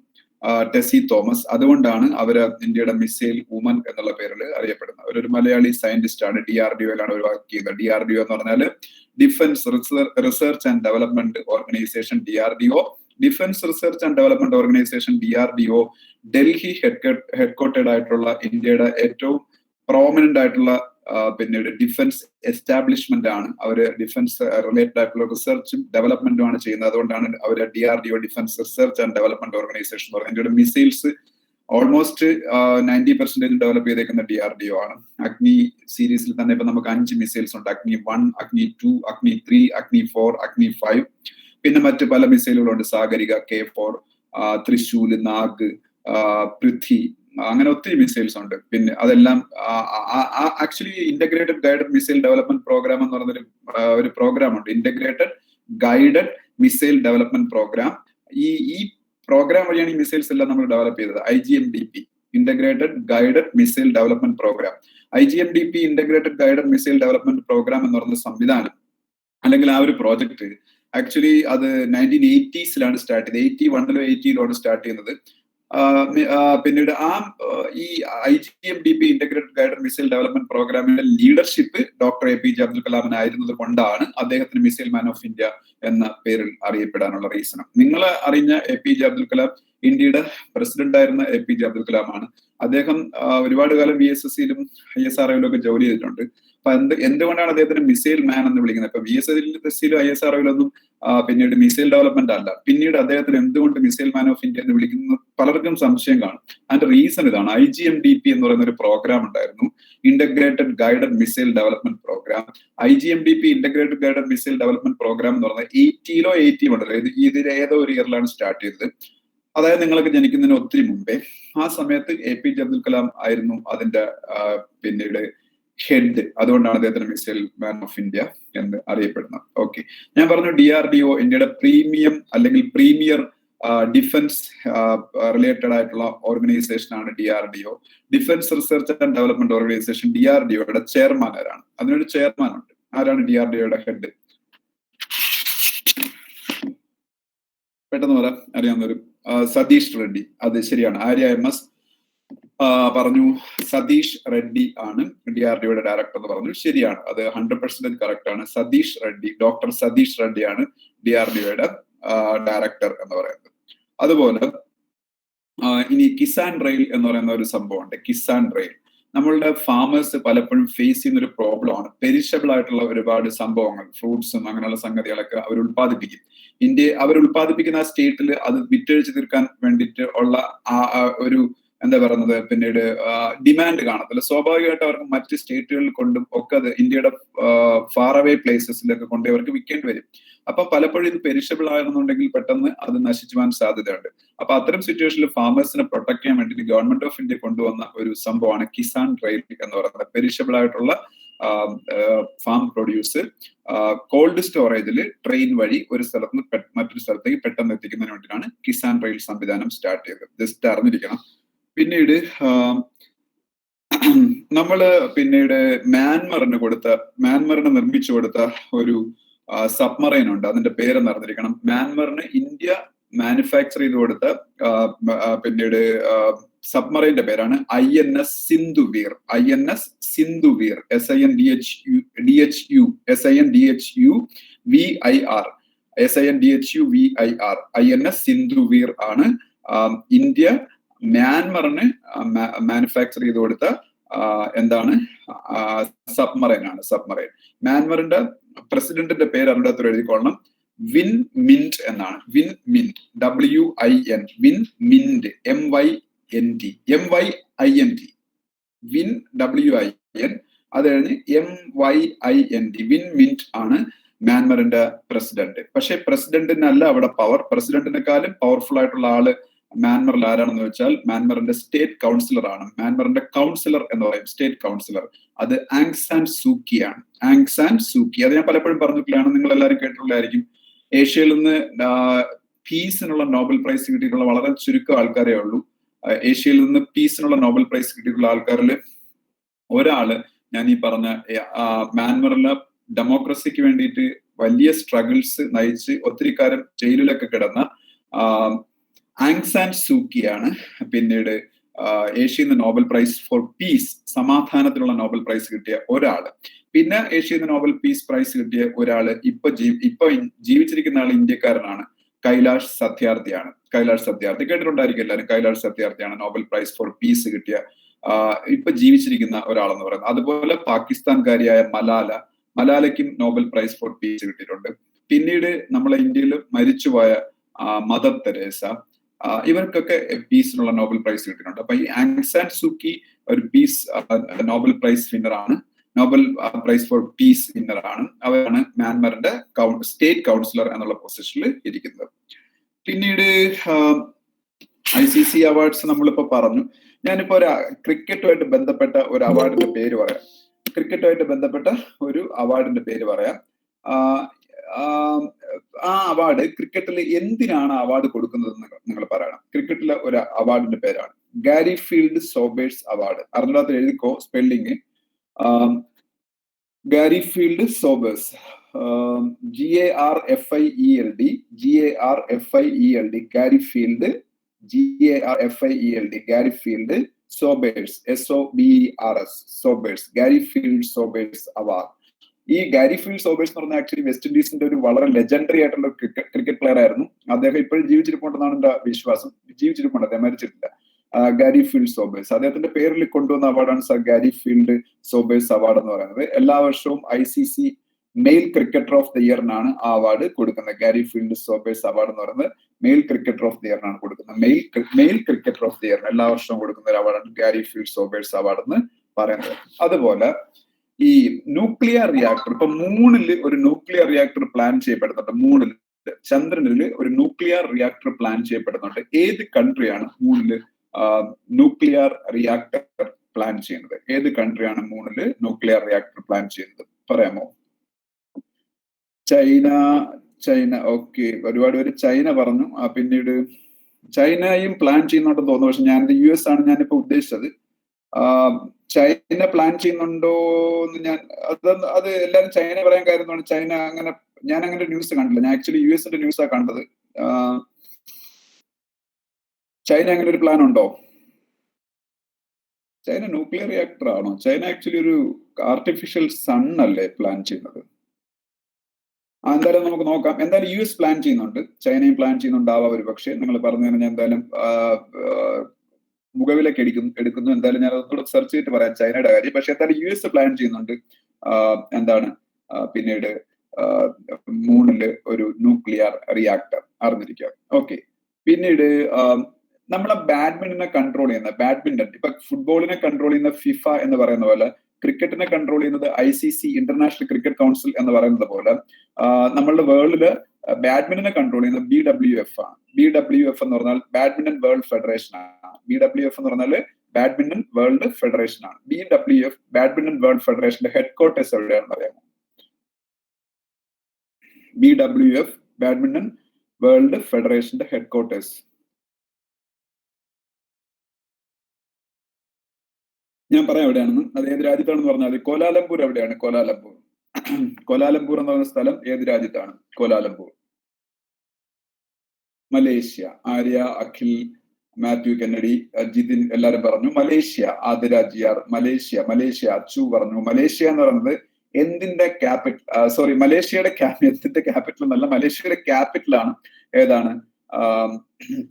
ടെസ്സി തോമസ്. അതുകൊണ്ടാണ് അവര് ഇന്ത്യയുടെ മിസൈൽ വുമൻ എന്നുള്ള പേരിൽ അറിയപ്പെടുന്നത്. അവരൊരു മലയാളി സയന്റിസ്റ്റ് ആണ്. DRDOയിലാണ് അവർ വർക്ക് ചെയ്യുന്നത്. DRDO എന്ന് പറഞ്ഞാൽ defence research and development organisation. Defence research and development organisation DRDO Delhi headquartered ആയിട്ടുള്ള ഇന്ത്യയുടെ ഏറ്റവും പ്രോമിനന്റ് ആയിട്ടുള്ള പിന്നീട് ഡിഫൻസ് എസ്റ്റാബ്ലിഷ്മെന്റ് ആണ്. അവര് ഡിഫൻസ് റിലേറ്റഡ് ആയിട്ടുള്ള റിസർച്ചും ഡെവലപ്മെന്റും ആണ് ചെയ്യുന്നത്. അതുകൊണ്ടാണ് അവര് DRDO defence research and development organisation എന്ന് പറയുന്നത്. ഇന്ത്യയുടെ മിസൈൽസ് ഓൾമോസ്റ്റ് 90% ഡെവലപ്പ് ചെയ്തേക്കുന്ന DRDO ആണ്. അഗ്നി സീരീസിൽ തന്നെ ഇപ്പൊ നമുക്ക് 5 മിസൈൽസ് ഉണ്ട്. അഗ്നി 1, അഗ്നി 2, അഗ്നി 3, അഗ്നി 4, അഗ്നി 5. പിന്നെ മറ്റ് പല മിസൈലുകളുണ്ട്, സാഗരിക, K4, ത്രിശൂല്, നാഗ്, പൃഥ്വി, അങ്ങനെ ഒത്തിരി മിസൈൽസ് ഉണ്ട്. പിന്നെ അതെല്ലാം actually integrated guided missile development program എന്ന് പറഞ്ഞൊരു ഒരു പ്രോഗ്രാം ഉണ്ട്. Integrated guided missile development program. ഈ പ്രോഗ്രാം വഴിയാണ് ഈ മിസൈൽസ് എല്ലാം നമ്മൾ ഡെവലപ്പ് ചെയ്തത്. IGMDP, integrated guided missile development program. IGMDP integrated guided missile development program എന്ന് പറയുന്ന സംവിധാനം അല്ലെങ്കിൽ ആ ഒരു പ്രോജക്ട് ആക്ച്വലി അത് 1980s സ്റ്റാർട്ട് ചെയ്തത്. 81-ലോ 80-ലോ ആണ് സ്റ്റാർട്ട് ചെയ്യുന്നത്. പിന്നീട് ഈ IGMDP integrated guided missile development പ്രോഗ്രാമിന്റെ ലീഡർഷിപ്പ് ഡോക്ടർ APJ അബ്ദുൽ കലാമിനായിരുന്നത് കൊണ്ടാണ് അദ്ദേഹത്തിന് മിസൈൽ മാൻ ഓഫ് ഇന്ത്യ എന്ന പേരിൽ അറിയപ്പെടാനുള്ള റീസൺ. നിങ്ങൾ അറിഞ്ഞ APJ അബ്ദുൽ കലാം ഇന്ത്യയുടെ പ്രസിഡന്റ് ആയിരുന്ന APJ അബ്ദുൽ കലാമാണ്. അദ്ദേഹം ഒരുപാട് കാലം VSSCയിലും ISROയിലും ഒക്കെ ജോലി ചെയ്തിട്ടുണ്ട്. അപ്പൊ എന്തുകൊണ്ടാണ് അദ്ദേഹത്തിന് മിസൈൽ മാൻ എന്ന് വിളിക്കുന്നത്? ഇപ്പൊ VSSCയിലും ISROയിലൊന്നും പിന്നീട് മിസൈൽ ഡെവലപ്മെന്റ് അല്ല. പിന്നീട് അദ്ദേഹത്തിന് എന്തുകൊണ്ട് മിസൈൽ മാൻ ഓഫ് ഇന്ത്യ എന്ന് വിളിക്കുന്നത് പലർക്കും സംശയം കാണും. അതിന്റെ റീസൺ ഇതാണ്. IGMDP എന്ന് പറയുന്ന ഒരു പ്രോഗ്രാം ഉണ്ടായിരുന്നു, integrated guided missile development program. IGMDP integrated guided missile development program എന്ന് പറയുന്നത് 80-ലോ 81-ലോ ഇതിൽ ഏതോ ഒരു ഇയറിലാണ് സ്റ്റാർട്ട് ചെയ്തത്. അതായത് നിങ്ങളൊക്കെ ജനിക്കുന്നതിന് ഒത്തിരി മുമ്പേ. ആ സമയത്ത് APJ അബ്ദുൽ കലാം ആയിരുന്നു അതിന്റെ പിന്നീട് ഹെഡ്. അതുകൊണ്ടാണ് അദ്ദേഹത്തിന് മിസൈൽ മാൻ ഓഫ് ഇന്ത്യ എന്ന് അറിയപ്പെടുന്നത്. ഓക്കെ, ഞാൻ പറഞ്ഞു DRDO ഇന്ത്യയുടെ പ്രീമിയം അല്ലെങ്കിൽ പ്രീമിയർ ഡിഫൻസ് റിലേറ്റഡ് ആയിട്ടുള്ള ഓർഗനൈസേഷൻ ആണ് DRDO. Defence research and development organisation DRDOയുടെ ചെയർമാൻ ആരാണ്? അതിനൊരു ചെയർമാൻ ഉണ്ട്. ആരാണ് DRDOയുടെ ഹെഡ്? പെട്ടെന്ന് പറയാം, അറിയാവുന്നൊരു. സതീഷ് റെഡ്ഡി. അത് ശരിയാണ്. ആര്യ MS പറഞ്ഞു സതീഷ് റെഡ്ഡി ആണ് DRDOയുടെ ഡയറക്ടർ എന്ന് പറഞ്ഞു. ശരിയാണ്, അത് 100% കറക്റ്റ് ആണ്. സതീഷ് റെഡ്ഡി, ഡോക്ടർ സതീഷ് റെഡ്ഡിയാണ് DRDOയുടെ ഡയറക്ടർ എന്ന് പറയുന്നത്. അതുപോലെ ഇനി കിസാൻ റെയിൽ എന്ന് പറയുന്ന ഒരു സംഭവമുണ്ട്. കിസാൻ റെയിൽ നമ്മളുടെ ഫാമേഴ്സ് പലപ്പോഴും ഫേസ് ചെയ്യുന്ന ഒരു പ്രോബ്ലം ആണ്. പെരിഷബിൾ ആയിട്ടുള്ള ഒരുപാട് സംഭവങ്ങൾ, ഫ്രൂട്ട്സും അങ്ങനെയുള്ള സംഗതികളൊക്കെ അവർ ഉത്പാദിപ്പിക്കും. അവർ ഉത്പാദിപ്പിക്കുന്ന ആ സ്റ്റേറ്റിൽ അത് വിറ്റഴിച്ച് തീർക്കാൻ വേണ്ടിയിട്ട് ഉള്ള ഒരു എന്താ പറയുന്നത് പിന്നീട് ഡിമാൻഡ് കാണത്തില്ല. സ്വാഭാവികമായിട്ട് അവർക്ക് മറ്റ് സ്റ്റേറ്റുകളിൽ കൊണ്ടും ഒക്കെ അത് ഇന്ത്യയുടെ ഫാർ അവേ പ്ലേസസിലൊക്കെ കൊണ്ട് അവർക്ക് വിൽക്കേണ്ടി വരും. അപ്പൊ പലപ്പോഴും ഇത് പെരിഷബിൾ ആയിരുന്നുണ്ടെങ്കിൽ പെട്ടെന്ന് അത് നശിച്ചു പോകാൻ സാധ്യതയുണ്ട്. അപ്പൊ അത്തരം സിറ്റുവേഷനിൽ ഫാമേഴ്സിനെ പ്രൊട്ടക്ട് ചെയ്യാൻ വേണ്ടിയിട്ട് ഗവൺമെന്റ് ഓഫ് ഇന്ത്യ കൊണ്ടുവന്ന ഒരു സംഭവമാണ് കിസാൻ റെയിൽ എന്ന് പറയുന്നത്. പെരിഷബിൾ ആയിട്ടുള്ള ഫാം പ്രൊഡ്യൂസ് കോൾഡ് സ്റ്റോറേജിൽ ട്രെയിൻ വഴി ഒരു സ്ഥലത്ത് നിന്ന് മറ്റൊരു സ്ഥലത്തേക്ക് പെട്ടെന്ന് എത്തിക്കുന്നതിന് വേണ്ടിയിട്ടാണ് കിസാൻ റെയിൽ സംവിധാനം സ്റ്റാർട്ട് ചെയ്തത്. ജസ്റ്റ് അറിഞ്ഞിരിക്കണം. പിന്നീട് നമ്മള് പിന്നീട് മ്യാൻമറിന് നിർമ്മിച്ചു കൊടുത്ത ഒരു സബ്മറൈൻ ഉണ്ട്. അതിന്റെ പേരെന്ന് അറിഞ്ഞിരിക്കണം. മ്യാൻമറിന് ഇന്ത്യ മാനുഫാക്ചർ ചെയ്ത് കൊടുത്ത പിന്നീട് സബ്മറൈന്റെ പേരാണ് INS Sindhuvir. INS Sindhuvir, SINDHUVIR. INS Sindhuvir ആണ് ഇന്ത്യ മ്യാൻമറിന് മാനുഫാക്ചർ ചെയ്ത് കൊടുത്ത എന്താണ് സബ്മറൈൻ ആണ്. സബ്മറൈൻ. മ്യാൻമറിന്റെ പ്രസിഡന്റിന്റെ പേര് അതിനകത്ത് എഴുതിക്കൊള്ളണം. വിൻ മിന്റ് എന്നാണ്. Win Myint, WIN, Win Myint, MYNT, win WIN, അത് കഴിഞ്ഞ് MYINT, വിൻ മിന്റ് ആണ് മ്യാൻമറിന്റെ പ്രസിഡന്റ്. പക്ഷെ പ്രസിഡന്റിനല്ല അവിടെ പവർ. പ്രസിഡന്റിനെക്കാളും പവർഫുൾ ആയിട്ടുള്ള ആള് മ്യാൻമറിൽ ആരാണെന്ന് വെച്ചാൽ മ്യാൻമറിന്റെ സ്റ്റേറ്റ് കൗൺസിലർ ആണ്. മ്യാൻമറിന്റെ കൗൺസിലർ എന്ന് പറയും, സ്റ്റേറ്റ് കൗൺസിലർ. അത് ആങ് സാൻ സൂക്കി ആണ്. ആങ് സാൻ സൂക്കി, അത് ഞാൻ പലപ്പോഴും പറഞ്ഞിട്ടുള്ളതാണ്, നിങ്ങൾ എല്ലാവരും കേട്ടിട്ടുള്ളതായിരിക്കും. ഏഷ്യയിൽ നിന്ന് പീസിനുള്ള നോബൽ പ്രൈസ് കിട്ടിയിട്ടുള്ള വളരെ ചുരുക്കം ആൾക്കാരേ ഉള്ളൂ. ഏഷ്യയിൽ നിന്ന് പീസിനുള്ള നോബൽ പ്രൈസ് കിട്ടിയിട്ടുള്ള ആൾക്കാരിൽ ഒരാള് ഞാൻ ഈ പറഞ്ഞ മ്യാൻമറിലെ ഡെമോക്രസിക്ക് വേണ്ടിയിട്ട് വലിയ സ്ട്രഗിൾസ് നയിച്ച് ഒത്തിരി കാലം ജയിലിലൊക്കെ കിടന്ന ആങ് സാൻ സൂക്കിയാണ് പിന്നീട് ഏഷ്യയിൽ നിന്ന് നോബൽ പ്രൈസ് ഫോർ പീസ്, സമാധാനത്തിനുള്ള നോബൽ പ്രൈസ് കിട്ടിയ ഒരാള്. പിന്നെ ഏഷ്യയിൽ നിന്ന് നോബൽ പീസ് പ്രൈസ് കിട്ടിയ ഒരാള് ഇപ്പൊ ജീവിച്ചിരിക്കുന്ന ആൾ ഇന്ത്യക്കാരനാണ്. കൈലാഷ് സത്യാർത്ഥിയാണ്. കൈലാഷ് സത്യാർത്ഥി കേട്ടിട്ടുണ്ടായിരിക്കും എല്ലാവരും. കൈലാഷ് സത്യാർത്ഥിയാണ് നോബൽ പ്രൈസ് ഫോർ പീസ് കിട്ടിയ ഇപ്പൊ ജീവിച്ചിരിക്കുന്ന ഒരാളെന്ന് പറയുന്നത്. അതുപോലെ പാകിസ്ഥാൻകാരിയായ മലാലയ്ക്കും നോബൽ പ്രൈസ് ഫോർ പീസ് കിട്ടിയിട്ടുണ്ട്. പിന്നീട് നമ്മളെ ഇന്ത്യയിൽ മരിച്ചുപോയ മദർ തെരേസ, ഇവർക്കൊക്കെ പീസിനുള്ള നോബൽ പ്രൈസ് കിട്ടിയിട്ടുണ്ട്. അപ്പൊ ഈ Aung San Suu Kyi peace Nobel prize winner ആണ്, Nobel prize for peace winner ആണ്. അവരാണ് മ്യാൻമറിന്റെ സ്റ്റേറ്റ് കൗൺസിലർ എന്നുള്ള പൊസിഷനിൽ ഇരിക്കുന്നത്. പിന്നീട് ICC അവാർഡ്സ് നമ്മളിപ്പോ പറഞ്ഞു. ഞാനിപ്പോ ഒരു ക്രിക്കറ്റുമായിട്ട് ബന്ധപ്പെട്ട ഒരു അവാർഡിന്റെ പേര് പറയാം. ക്രിക്കറ്റുമായിട്ട് ബന്ധപ്പെട്ട ഒരു അവാർഡിന്റെ പേര് പറയാം. ആ അവാർഡ് ക്രിക്കറ്റിൽ എന്തിനാണ് അവാർഡ് കൊടുക്കുന്നതെന്ന് നിങ്ങൾ പറയണം. ക്രിക്കറ്റിലെ ഒരു അവാർഡിന്റെ പേരാണ് ഗാരി ഫീൽഡ് സോബേഴ്സ് അവാർഡ്. അറിഞ്ഞാത്ത എഴുതിക്കോ spelling. Garfield Sobers, GARFIELD, Garfield, GARFIELD, Garfield Sobers, SOBERS, Sobers, Garfield Sobers award. ഈ ഗാരി ഫീൽഡ് സോബേഴ്സ് എന്ന് പറഞ്ഞാൽ ആക്ച്വലി വെസ്റ്റ് ഇൻഡീസിന്റെ ഒരു വളരെ ലെജൻഡറി ആയിട്ടുള്ള ക്രിക്കറ്റ് പ്ലെയർ ആയിരുന്നു. അദ്ദേഹം ഇപ്പോഴും ജീവിച്ചിരിപ്പുണ്ടെന്നാണ് എന്റെ വിശ്വാസം. ജീവിച്ചിരിപ്പുണ്ട്, അദ്ദേഹം മരിച്ചിട്ടില്ല. ഗാരി ഫീൽഡ് സോബേഴ്സ് അദ്ദേഹത്തിന്റെ പേരിൽ കൊണ്ടുവന്ന അവാർഡാണ് sir Garfield Sobers award എന്ന് പറയുന്നത്. എല്ലാ വർഷവും ICC male cricketer of the ഇയറിനാണ് ആ അവാർഡ് കൊടുക്കുന്നത്. ഗാരി ഫീൽഡ് സോബേഴ്സ് അവാർഡ് എന്ന് പറയുന്നത് മെയിൽ ക്രിക്കറ്റർ ഓഫ് ദി ഇയറിനാണ് കൊടുക്കുന്നത്. മെയിൽ ക്രിക്കറ്റർ ഓഫ് ദി ഇയറിന് എല്ലാ വർഷവും കൊടുക്കുന്ന ഒരു അവാർഡാണ് ഗാരി ഫീൽഡ് സോബേഴ്സ് അവാർഡ് എന്ന് പറയുന്നത്. അതുപോലെ ഈ ന്യൂക്ലിയർ റിയാക്ടർ, ഇപ്പൊ മൂണില് ഒരു ന്യൂക്ലിയർ റിയാക്ടർ പ്ലാൻ ചെയ്യപ്പെടുന്നുണ്ട്. മൂണിൽ ചന്ദ്രനിൽ ഒരു ന്യൂക്ലിയർ റിയാക്ടർ പ്ലാൻ ചെയ്യപ്പെടുന്നുണ്ട്. ഏത് കൺട്രിയാണ് മൂണില് ന്യൂക്ലിയർ റിയാക്ടർ പ്ലാൻ ചെയ്യുന്നത്? ഏത് കൺട്രിയാണ് മൂണില് ന്യൂക്ലിയർ റിയാക്ടർ പ്ലാൻ ചെയ്യുന്നത്? പറയാമോ? ചൈന. ഓക്കെ, ഒരുപാട് പേര് ചൈന പറഞ്ഞു. പിന്നീട് ചൈനയും പ്ലാൻ ചെയ്യുന്നുണ്ടെന്ന് തോന്നുന്നു. പക്ഷെ ഞാനിത് US ആണ് ഞാനിപ്പോ ഉദ്ദേശിച്ചത്. ചൈന പ്ലാൻ ചെയ്യുന്നുണ്ടോ എന്ന് അത് എല്ലാവരും ചൈന പറയാൻ കാര്യമാണ്. ചൈന അങ്ങനെ, ഞാൻ അങ്ങനെ ന്യൂസ് കണ്ടില്ല. ഞാൻ ആക്ച്വലി US ന്യൂസാ കണ്ടത്. ചൈന അങ്ങനെ ഒരു പ്ലാൻ ഉണ്ടോ? ചൈന ന്യൂക്ലിയർ റിയാക്ടർ ആണോ? ചൈന ആക്ച്വലി ഒരു ആർട്ടിഫിഷ്യൽ സൺ അല്ലേ പ്ലാൻ ചെയ്യുന്നത്? എന്തായാലും നമുക്ക് നോക്കാം. എന്തായാലും US പ്ലാൻ ചെയ്യുന്നുണ്ട്, ചൈനയും പ്ലാൻ ചെയ്യുന്നുണ്ടാവാം ഒരു പക്ഷേ. നിങ്ങൾ പറഞ്ഞതിന് ഞാൻ എന്തായാലും മുഖവിലേക്ക് എടുക്കുന്നു. എന്തായാലും ഞാൻ അതൊന്നുകൂടെ സെർച്ച് ചെയ്തിട്ട് പറയാം ചൈനയുടെ കാര്യം. പക്ഷെ എന്തായാലും US പ്ലാൻ ചെയ്യുന്നുണ്ട് എന്താണ് പിന്നീട് മൂണില് ഒരു ന്യൂക്ലിയർ റിയാക്ടർ, അറിഞ്ഞിരിക്കുക. ഓക്കെ, പിന്നീട് നമ്മളെ ബാഡ്മിന്റനെ കൺട്രോൾ ചെയ്യുന്ന ഇപ്പൊ ഫുട്ബോളിനെ കൺട്രോൾ ചെയ്യുന്ന ഫിഫ എന്ന് പറയുന്ന പോലെ ക്രിക്കറ്റിനെ കൺട്രോൾ ചെയ്യുന്നത് ICC, ഇന്റർനാഷണൽ ക്രിക്കറ്റ് കൗൺസിൽ എന്ന് പറയുന്നത് പോലെ നമ്മളുടെ വേൾഡില് ബാഡ്മിന്റനെ കൺട്രോൾ ചെയ്യുന്നത് BWF ആണ്. BWF എന്ന് പറഞ്ഞാൽ ബാഡ്മിന്റൺ വേൾഡ് ഫെഡറേഷൻ ആണ്. BWF എന്ന് പറഞ്ഞാൽ ബാഡ്മിന്റൺ വേൾഡ് ഫെഡറേഷൻ ആണ്. BWF ബാഡ്മിന്റൺ വേൾഡ് ഫെഡറേഷന്റെ ഹെഡ് ക്വാർട്ടേഴ്സ് എവിടെയാണെന്ന് അറിയാമോ? BWF ബാഡ്മിന്റൺ വേൾഡ് ഫെഡറേഷന്റെ ഹെഡ് ക്വാർട്ടേഴ്സ് ഞാൻ പറയാം എവിടെയാണെന്ന്. അത് ഏത് രാജ്യത്താണെന്ന് പറഞ്ഞാൽ കോലാലംപൂർ എവിടെയാണ്? കോലാലംപൂർ എന്ന് പറയുന്ന സ്ഥലം ഏത് രാജ്യത്താണ്? കോലാലംപൂർ, മലേഷ്യ. ആര്യ, അഖിൽ, മാത്യു, കെന്നഡി, ജിതിൻ എല്ലാരും പറഞ്ഞു Malaysia. Athira GR Malaysia. Achu പറഞ്ഞു മലേഷ്യ എന്ന് പറയുന്നത് എന്തിന്റെ ക്യാപിറ്റൽ? മലേഷ്യയുടെ എന്തിന്റെ ക്യാപിറ്റൽ എന്നല്ല, മലേഷ്യയുടെ ക്യാപിറ്റലാണ് ഏതാണ്?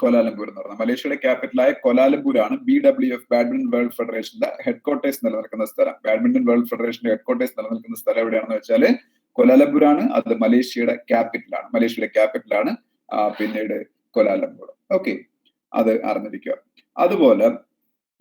കോലാലംപൂർ എന്ന് പറയുന്നത്. മലേഷ്യയുടെ ക്യാപിറ്റലായ കോലാലംപൂരാണ് BWF ബാഡ്മിന്റൺ വേൾഡ് ഫെഡറേഷന്റെ ഹെഡ് ക്വാർട്ടേഴ്സ് നിലനിൽക്കുന്ന സ്ഥലം. ബാഡ്മിന്റൺ വേൾഡ് ഫെഡറേഷന്റെ ഹെഡ് ക്വാർട്ടേഴ്സ് നിലനിൽക്കുന്ന സ്ഥലം എവിടെയാണെന്ന് വെച്ചാൽ കോലാലംപൂരാണ്. അത് മലേഷ്യയുടെ ക്യാപിറ്റലാണ്. പിന്നീട് കോലാലംപൂർ. ഓക്കെ, അത് അറിഞ്ഞിരിക്കുക. അതുപോലെ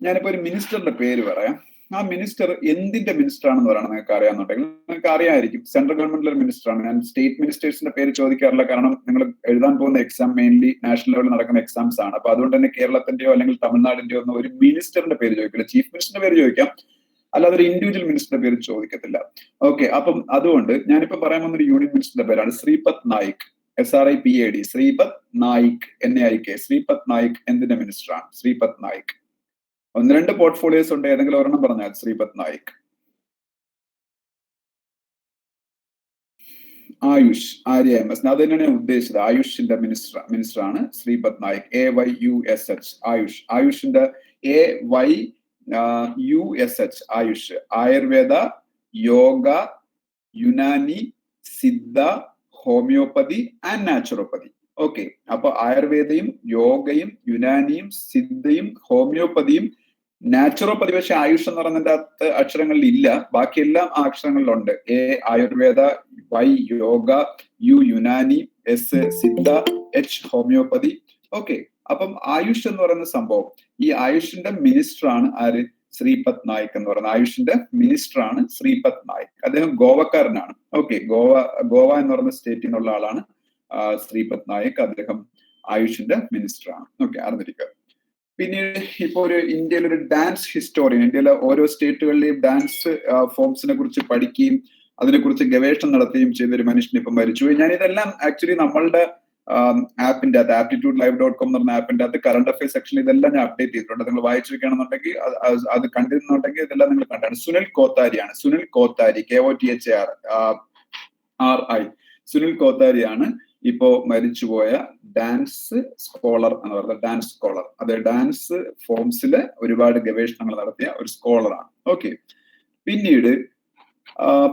ഞാനിപ്പോ ഒരു മിനിസ്റ്ററിന്റെ പേര് പറയാം. ആ മിനിസ്റ്റർ എന്തിന്റെ മിനിസ്റ്റർ ആണെന്ന് പറയണം. നിങ്ങൾക്ക് അറിയാമെന്നുണ്ടെങ്കിൽ നിങ്ങൾക്ക് അറിയാമായിരിക്കും. സെൻട്രൽ ഗവൺമെന്റിലെ ഒരു മിനിസ്റ്ററാണ്. ഞാൻ സ്റ്റേറ്റ് മിനിസ്റ്റേഴ്സിന്റെ പേര് ചോദിക്കാറില്ല, കാരണം നിങ്ങൾ എഴുതാൻ പോകുന്ന എക്സാം മെയിൻലി നാഷണൽ ലെവലിൽ നടക്കുന്ന എക്സാംസ് ആണ്. അപ്പൊ അതുകൊണ്ട് തന്നെ കേരളത്തിന്റെയോ അല്ലെങ്കിൽ തമിഴ്നാടിന്റെയോ ഒന്നും ഒരു മിനിസ്റ്ററിന്റെ പേര് ചോദിക്കില്ല. ചീഫ് മിനിസ്റ്ററിന്റെ പേര് ചോദിക്കാം, അല്ലാതെ ഒരു ഇൻഡിവിജ്വൽ മിനിസ്റ്ററിന്റെ പേര് ചോദിക്കത്തില്ല. ഓക്കെ, അപ്പം അതുകൊണ്ട് ഞാനിപ്പോ പറയാൻ പോകുന്ന ഒരു യൂണിയൻ മിനിസ്റ്ററിന്റെ പേരാണ് ശ്രീപദ് നായിക്. SRIPAD, Shripad Naik, NAIK. ശ്രീപദ് നായിക് എന്തിന്റെ മിനിസ്റ്ററാണ്? ശ്രീപദ് നായിക്. 1-2 പോർട്ട്ഫോളിയോസ് ഉണ്ട്, ഏതെങ്കിലും ഒരെണ്ണം പറഞ്ഞാൽ. ശ്രീപദ് നായിക്. ആയുഷ്, ആര്യ MS. അത് തന്നെയാണ് ഞാൻ ഉദ്ദേശിച്ചത്. ആയുഷിന്റെ മിനിസ്റ്ററാണ് ശ്രീപദ് നായിക്. AYUSH, ആയുഷ്. ആയുഷിന്റെ AYUSH, Ayush. Ayurveda, yoga, Unani, Siddha, homeopathy and naturopathy. Okay, അപ്പൊ ആയുർവേദയും യോഗയും യുനാനിയും സിദ്ധയും ഹോമിയോപ്പതിയും നാച്ചുറോപ്പതി. പക്ഷെ ആയുഷ് എന്ന് പറയുന്നതിന്റെ അകത്ത് അക്ഷരങ്ങളിൽ ഇല്ല, ബാക്കിയെല്ലാം ആ അക്ഷരങ്ങളിലുണ്ട്. A Ayurveda, Y yoga, U Unani, S Siddha, H homeopathy. Okay, അപ്പം ആയുഷ് എന്ന് പറയുന്ന സംഭവം, ഈ ആയുഷിന്റെ മിനിസ്റ്ററാണ് ആര്? ശ്രീപദ് നായിക് എന്ന് പറയുന്നത്. ആയുഷിന്റെ മിനിസ്റ്ററാണ് ശ്രീപദ് നായിക്. അദ്ദേഹം ഗോവക്കാരനാണ്. ഓക്കെ, ഗോവ എന്ന് പറയുന്ന സ്റ്റേറ്റിൽ നിന്നുള്ള ആളാണ് ശ്രീപദ് നായിക്. അദ്ദേഹം ആയുഷിന്റെ മിനിസ്റ്ററാണ്. ഓക്കെ, അറിഞ്ഞിരിക്കുക. പിന്നീട് ഇപ്പൊ ഇന്ത്യയിൽ ഒരു ഡാൻസ് ഹിസ്റ്റോറിയൻ, ഇന്ത്യയിലെ ഓരോ സ്റ്റേറ്റുകളിലെയും ഡാൻസ് ഫോംസിനെ കുറിച്ച് പഠിക്കുകയും അതിനെക്കുറിച്ച് ഗവേഷണം നടത്തുകയും ചെയ്തൊരു മനുഷ്യൻ ഇപ്പം മരിച്ചുപോയി. ഞാൻ ഇതെല്ലാം ആക്ച്വലി നമ്മളുടെ ആപ്പിന്റെ അകത്ത് aptitudelive.com എന്ന് പറഞ്ഞ ആപ്പിന്റെ അകത്ത് കറണ്ട് അഫയേഴ്സ് സെക്ഷനിൽ ഇതെല്ലാം ഞാൻ അപ്ഡേറ്റ് ചെയ്തിട്ടുണ്ട്. നിങ്ങൾ വായിച്ചു വെക്കുകയാണെന്നുണ്ടെങ്കിൽ അത് കണ്ടിരുന്നുണ്ടെങ്കിൽ ഇതെല്ലാം നിങ്ങൾ കണ്ടാണ്. സുനിൽ കോത്താരിയാണ്. സുനിൽ കോത്താരി, KOTHARI. സുനിൽ കോത്താരിയാണ് ഇപ്പോ മരിച്ചുപോയ ഡാൻസ് സ്കോളർ എന്ന് പറയുന്നത്. ഡാൻസ് സ്കോളർ, അത് ഡാൻസ് ഫോംസില് ഒരുപാട് ഗവേഷണങ്ങൾ നടത്തിയ ഒരു സ്കോളറാണ്. ഓക്കെ, പിന്നീട്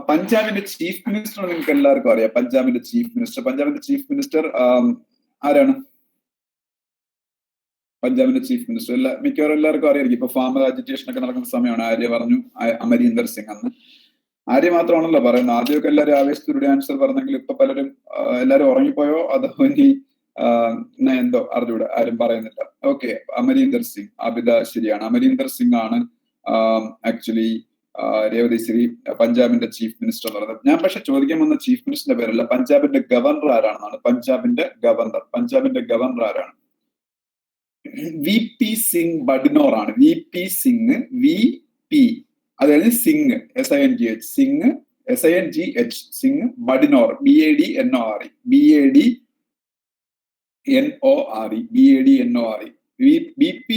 പഞ്ചാബിന്റെ ചീഫ് മിനിസ്റ്റർ നിങ്ങൾക്ക് എല്ലാവർക്കും അറിയാം. പഞ്ചാബിന്റെ ചീഫ് മിനിസ്റ്റർ ആരാണ്? പഞ്ചാബിന്റെ ചീഫ് മിനിസ്റ്റർ മിക്കവാറും എല്ലാവർക്കും അറിയായിരിക്കും. ഇപ്പൊ ഫാമർ അജിറ്റേഷൻ ഒക്കെ നടക്കുന്ന സമയമാണ്. ആര്യ പറഞ്ഞു അമരീന്ദർ സിംഗ് എന്ന്. ആര്യ മാത്രമാണല്ലോ പറയുന്നത്. ആദ്യമൊക്കെ എല്ലാവരും ആവേശത്തിലൂടെ ആൻസർ പറഞ്ഞെങ്കിൽ ഇപ്പൊ പലരും എല്ലാവരും ഉറങ്ങിപ്പോയോ അതോ ഇനി എന്തോ അറിഞ്ഞൂടെ, ആരും പറയുന്നില്ല. ഓക്കെ, അമരീന്ദർ സിംഗ്. ആബിദ ശരിയാണ്, അമരീന്ദർ സിംഗ് ആണ് ആക്ച്വലി രേവതി ശ്രീ പഞ്ചാബിന്റെ ചീഫ് മിനിസ്റ്റർ എന്ന് പറയുന്നത്. ഞാൻ പക്ഷെ ചോദിക്കാൻ വന്ന ചീഫ് മിനിസ്റ്ററിന്റെ പേരല്ല, പഞ്ചാബിന്റെ ഗവർണർ ആരാണെന്നാണ്. പഞ്ചാബിന്റെ ഗവർണർ ആരാണ്? VP സിംഗ് ബഡ്നോർ ആണ്. VP സിംഗ്, VP അതായത് Singh, SINGH, Singh SINGH, Singh ബഡ്നോർ, BADNORE, VP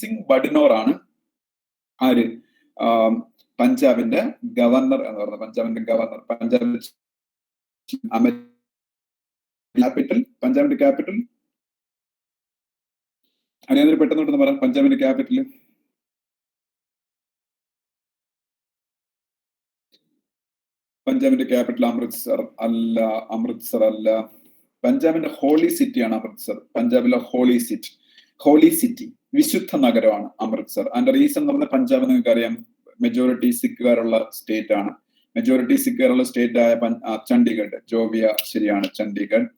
Singh Badnore ആണ് ആര്? പഞ്ചാബിന്റെ ഗവർണർ എന്ന് പറയുന്നത്. പഞ്ചാബിന്റെ ക്യാപിറ്റൽ അറിയാതെ പെട്ടെന്ന് പറയാം. പഞ്ചാബിന്റെ ക്യാപിറ്റൽ അമൃത്സർ അല്ല. പഞ്ചാബിന്റെ ഹോളി സിറ്റിയാണ് അമൃത്സർ. പഞ്ചാബിലെ ഹോളി സിറ്റി വിശുദ്ധ നഗരമാണ് അമൃത്സർ. അതിന്റെ റീസൺ എന്ന് പറഞ്ഞാൽ പഞ്ചാബ് നിങ്ങൾക്ക് അറിയാം മെജോറിറ്റി സിഖുകാരുള്ള സ്റ്റേറ്റ് ആണ്. ആയ ചണ്ഡീഗഡ്, ജോവിയ ശരിയാണ്, ചണ്ഡീഗഡ്.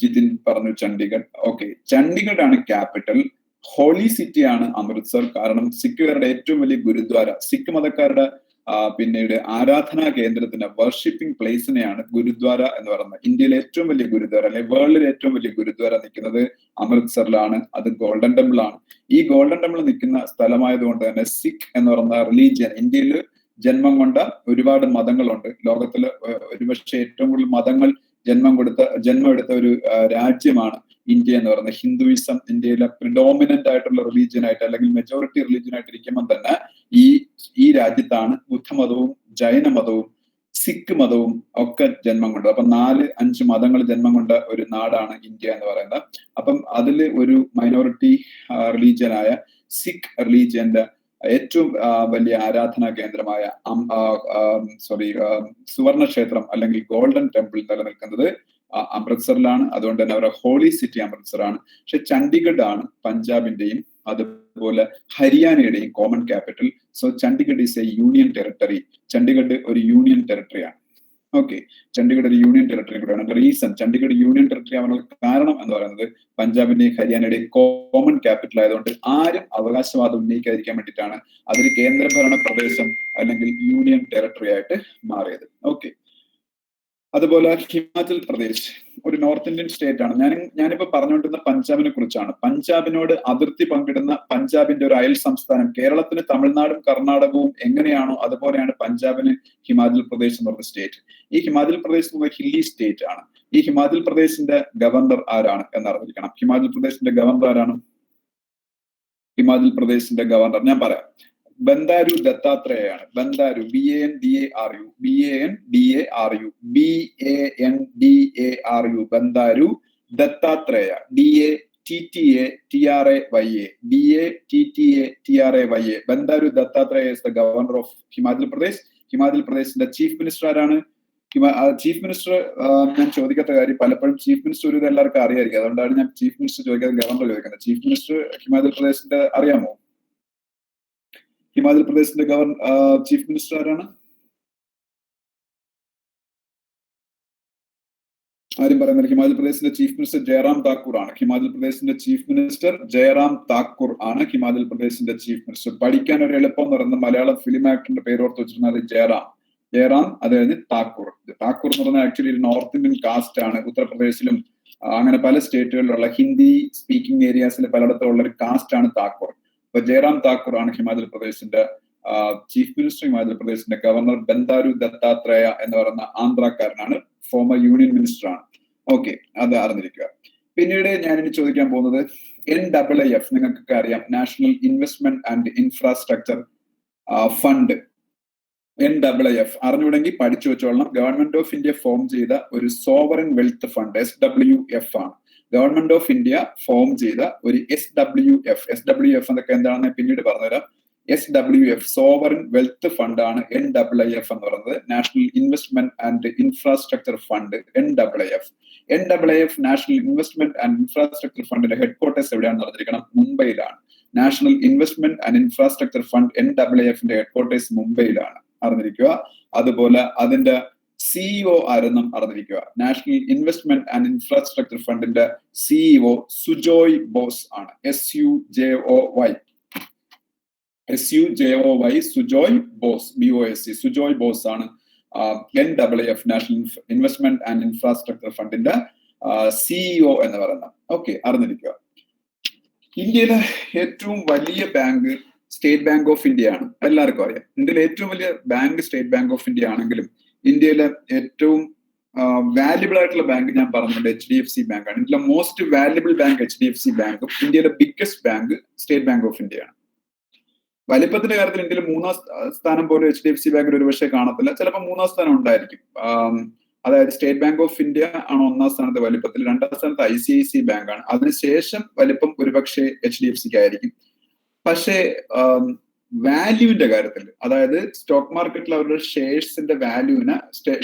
ജിതിൻ പറഞ്ഞു ചണ്ഡീഗഡ്. ഓക്കെ, ചണ്ഡീഗഡ് ആണ് ക്യാപിറ്റൽ. ഹോളി സിറ്റി ആണ് അമൃത്സർ. കാരണം സിഖുകാരുടെ ഏറ്റവും വലിയ ഗുരുദ്വാര, സിഖ് മതക്കാരുടെ പിന്നീട് ആരാധനാ കേന്ദ്രത്തിന്, വർഷിപ്പിംഗ് പ്ലേസിനെയാണ് ഗുരുദ്വാര എന്ന് പറയുന്നത്. ഇന്ത്യയിലെ ഏറ്റവും വലിയ ഗുരുദ്വാര അല്ലെ വേൾഡിലെ ഏറ്റവും വലിയ ഗുരുദ്വാര നിൽക്കുന്നത് അമൃത്സറിലാണ്. അത് ഗോൾഡൻ ടെമ്പിൾ ആണ്. ഈ ഗോൾഡൻ ടെമ്പിൾ നിൽക്കുന്ന സ്ഥലമായതുകൊണ്ട് തന്നെ സിഖ് എന്ന് പറയുന്ന റിലീജിയൻ, ഇന്ത്യയിൽ ജന്മം കൊണ്ട ഒരുപാട് മതങ്ങളുണ്ട്. ലോകത്തില് ഒരുപക്ഷെ ഏറ്റവും കൂടുതൽ മതങ്ങൾ ജന്മം എടുത്ത ഒരു രാജ്യമാണ് ഇന്ത്യ എന്ന് പറയുന്നത്. ഹിന്ദുയിസം ഇന്ത്യയിലെ പ്രിഡോമിനന്റ് ആയിട്ടുള്ള റിലീജിയൻ ആയിട്ട് അല്ലെങ്കിൽ മെജോറിറ്റി റിലീജിയൻ ആയിട്ട് ഇരിക്കുമ്പോൾ തന്നെ ഈ രാജ്യത്താണ് ബുദ്ധമതവും ജൈനമതവും സിഖ് മതവും ഒക്കെ ജന്മം കൊണ്ടത്. അപ്പൊ 4-5 മതങ്ങൾ ജന്മം കൊണ്ട ഒരു നാടാണ് ഇന്ത്യ എന്ന് പറയുന്നത്. അപ്പം അതിൽ ഒരു മൈനോറിറ്റി റിലീജിയനായ സിഖ് റിലീജിയന്റെ ഏറ്റവും വലിയ ആരാധനാ കേന്ദ്രമായ സുവർണ ക്ഷേത്രം അല്ലെങ്കിൽ ഗോൾഡൻ ടെമ്പിൾ നിലനിൽക്കുന്നത് അമൃത്സറിലാണ്. അതുകൊണ്ട് തന്നെ അവരുടെ ഹോളി സിറ്റി അമൃത്സർ ആണ്. പക്ഷെ ചണ്ഡീഗഡ് ആണ് പഞ്ചാബിന്റെയും അതുപോലെ ഹരിയാനയുടെയും common capital. So Chandigarh is a union territory. Chandigarh ഒരു യൂണിയൻ ടെറിട്ടറിയാണ്. ഓക്കെ, ചണ്ഡീഗഡ് ഒരു യൂണിയൻ ടെറിട്ടറി കൂടെയാണ്. റീസൺ ചണ്ഡീഗഡ് യൂണിയൻ ടെറിട്ടറി ആവാനുള്ള കാരണം എന്ന് പറയുന്നത് പഞ്ചാബിന്റെയും ഹരിയാനയുടെയും കോമൺ ക്യാപിറ്റൽ ആയതുകൊണ്ട് ആരും അവകാശവാദം ഉന്നയിക്കാതിരിക്കാൻ വേണ്ടിയിട്ടാണ് അതൊരു കേന്ദ്രഭരണ പ്രദേശം അല്ലെങ്കിൽ യൂണിയൻ ടെറിട്ടറി ആയിട്ട് മാറിയത്. ഓക്കെ, അതുപോലെ ഹിമാചൽ പ്രദേശ് ഒരു നോർത്ത് ഇന്ത്യൻ സ്റ്റേറ്റ് ആണ്. ഞാനിപ്പോ പറഞ്ഞുകൊണ്ടിരുന്ന പഞ്ചാബിനെ കുറിച്ചാണ്. പഞ്ചാബിനോട് അതിർത്തി പങ്കിടുന്ന പഞ്ചാബിന്റെ ഒരു അയൽ സംസ്ഥാനം, കേരളത്തിന് തമിഴ്നാടും കർണാടകവും എങ്ങനെയാണോ അതുപോലെയാണ് പഞ്ചാബിന് ഹിമാചൽ പ്രദേശ് എന്ന് പറഞ്ഞ സ്റ്റേറ്റ്. ഈ ഹിമാചൽ പ്രദേശ് എന്ന് പറഞ്ഞ ഹില്ലി സ്റ്റേറ്റ് ആണ്. ഈ ഹിമാചൽ പ്രദേശിന്റെ ഗവർണർ ആരാണ് എന്നറിഞ്ഞിരിക്കണം. ഹിമാചൽ പ്രദേശിന്റെ ഗവർണർ ആരാണ്? ഹിമാചൽ പ്രദേശിന്റെ ഗവർണർ ഞാൻ പറയാം, ബന്ദാരു ദത്താത്രേയാണ്. Bandaru BANDARU Bandaru Dattatreya. DATTATRAYA Bandaru Dattatreya is the governor of Himachal Pradesh. Himachal പ്രദേശിന്റെ ചീഫ് മിനിസ്റ്റർ ആരാണ്? ചീഫ് മിനിസ്റ്റർ ഞാൻ ചോദിക്കാത്ത കാര്യം, പലപ്പോഴും ചീഫ് മിനിസ്റ്റർ ഒരു എല്ലാവർക്കും അറിയായിരിക്കും. അതുകൊണ്ടാണ് ഞാൻ ചീഫ് മിനിസ്റ്റർ ചോദിക്കാതെ ഗവർണർ ചോദിക്കുന്നത്. ചീഫ് മിനിസ്റ്റർ ഹിമാചൽ പ്രദേശിന്റെ അറിയാമോ? ഹിമാചൽ പ്രദേശിന്റെ ചീഫ് മിനിസ്റ്റർ ആരാണ്? ആരും പറയുന്നില്ല. ഹിമാചൽ പ്രദേശിന്റെ ചീഫ് മിനിസ്റ്റർ ജയറാം താക്കൂർ ആണ്. ഹിമാചൽ പ്രദേശിന്റെ ചീഫ് മിനിസ്റ്റർ ജയറാം താക്കൂർ ആണ് ഹിമാചൽ പ്രദേശിന്റെ ചീഫ് മിനിസ്റ്റർ. പഠിക്കാൻ ഒരു എളുപ്പം എന്ന് പറയുന്നത് മലയാളം ഫിലിം ആക്ടറിന്റെ പേര് ഓർത്ത് വെച്ചിരുന്നത് ജയറാം അത് കഴിഞ്ഞ് താക്കൂർ എന്ന് പറഞ്ഞാൽ ആക്ച്വലി ഒരു നോർത്ത് ഇന്ത്യൻ കാസ്റ്റ് ആണ്. ഉത്തർപ്രദേശിലും അങ്ങനെ പല സ്റ്റേറ്റുകളിലുള്ള ഹിന്ദി സ്പീക്കിംഗ് ഏരിയാസിൽ പലയിടത്തും ഉള്ള ഒരു കാസ്റ്റ് ആണ് താക്കൂർ. അപ്പൊ ജയറാം താക്കൂർ ആണ് ഹിമാചൽ പ്രദേശിന്റെ ചീഫ് മിനിസ്റ്റർ. ഹിമാചൽ പ്രദേശിന്റെ ഗവർണർ ബന്ദാരു ദത്താത്രേയ എന്ന് പറയുന്ന ആന്ധ്രാക്കാരനാണ്, ഫോമർ യൂണിയൻ മിനിസ്റ്റർ ആണ്. ഓക്കെ, അത് അറിഞ്ഞിരിക്കുക. പിന്നീട് ഞാനിനി ചോദിക്കാൻ പോകുന്നത് NIIF, നിങ്ങൾക്കൊക്കെ അറിയാം, national investment and infrastructure fund. NIIF അറിഞ്ഞുകൂടെങ്കിൽ പഠിച്ചു വെച്ചോളണം. ഗവൺമെന്റ് ഓഫ് ഇന്ത്യ ഫോം ചെയ്ത ഒരു സോവറിൻ വെൽത്ത് ഫണ്ട്, SWF ആണ്. ഗവൺമെന്റ് ഓഫ് ഇന്ത്യ ഫോം ചെയ്ത ഒരു SWF എന്നൊക്കെ എന്താണെന്ന് പിന്നീട് പറഞ്ഞുതരാം. SWF സോവറിൻ വെൽത്ത് ഫണ്ട് ആണ് NIIF എന്ന് പറയുന്നത്. National investment and infrastructure fund NIIF national investment and infrastructure ഫണ്ടിന്റെ ഹെഡ്ക്വാർട്ടേഴ്സ് എവിടെയാണെന്ന് അറിഞ്ഞിരിക്കണം? മുംബൈയിലാണ്. National investment and infrastructure fund NIIFന്റെ ഹെഡ്ക്വാർട്ടേഴ്സ് മുംബൈയിലാണ്, അറിഞ്ഞിരിക്കുക. അതുപോലെ അതിന്റെ CEO ആരെന്നും അറിഞ്ഞിരിക്കുക. നാഷണൽ ഇൻവെസ്റ്റ്മെന്റ് ആൻഡ് ഇൻഫ്രാസ്ട്രക്ചർ ഫണ്ടിന്റെ CEO സുജോയ് ബോസ് ആണ്, SUJOY. SUJOY, Sujoy Bose, BOSC, Sujoy Bose ആണ് NAAF national investment and infrastructure ഫണ്ടിന്റെ CEO എന്ന് പറയുന്നത്. ഓക്കെ, അറിഞ്ഞിരിക്കുക. ഇന്ത്യയിലെ ഏറ്റവും വലിയ bank state bank of India ആണ്, എല്ലാവർക്കും അറിയാം. ഇന്ത്യയിലെ ഏറ്റവും വലിയ bank state bank of India ആണെങ്കിലും ഇന്ത്യയിലെ ഏറ്റവും വാല്യുബിൾ ആയിട്ടുള്ള ബാങ്ക് ഞാൻ പറഞ്ഞത് HDFC ബാങ്ക് ആണ്. ഇന്ത്യയിലെ മോസ്റ്റ് വാല്യുബിൾ ബാങ്ക് HDFC ബാങ്കും ഇന്ത്യയിലെ biggest bank state bank of India ആണ്. വലിപ്പത്തിന്റെ കാര്യത്തിൽ ഇന്ത്യയിൽ 3-ാം സ്ഥാനം പോലും HDFC ബാങ്കിന് ഒരുപക്ഷെ കാണത്തില്ല, ചിലപ്പോൾ 3-ാം സ്ഥാനം ഉണ്ടായിരിക്കും. അതായത് സ്റ്റേറ്റ് ബാങ്ക് ഓഫ് ഇന്ത്യ ആണ് 1-ാം സ്ഥാനത്ത് വലിപ്പത്തിൽ, 2-ാം സ്ഥാനത്ത് ICICI ബാങ്ക് ആണ്, അതിനുശേഷം വലിപ്പം ഒരുപക്ഷെ HDFCക്ക് ആയിരിക്കും. പക്ഷേ വാല്യൂവിന്റെ കാര്യത്തിൽ, അതായത് സ്റ്റോക്ക് മാർക്കറ്റിൽ അവരുടെ ഷെയർസിന്റെ വാല്യൂവിന്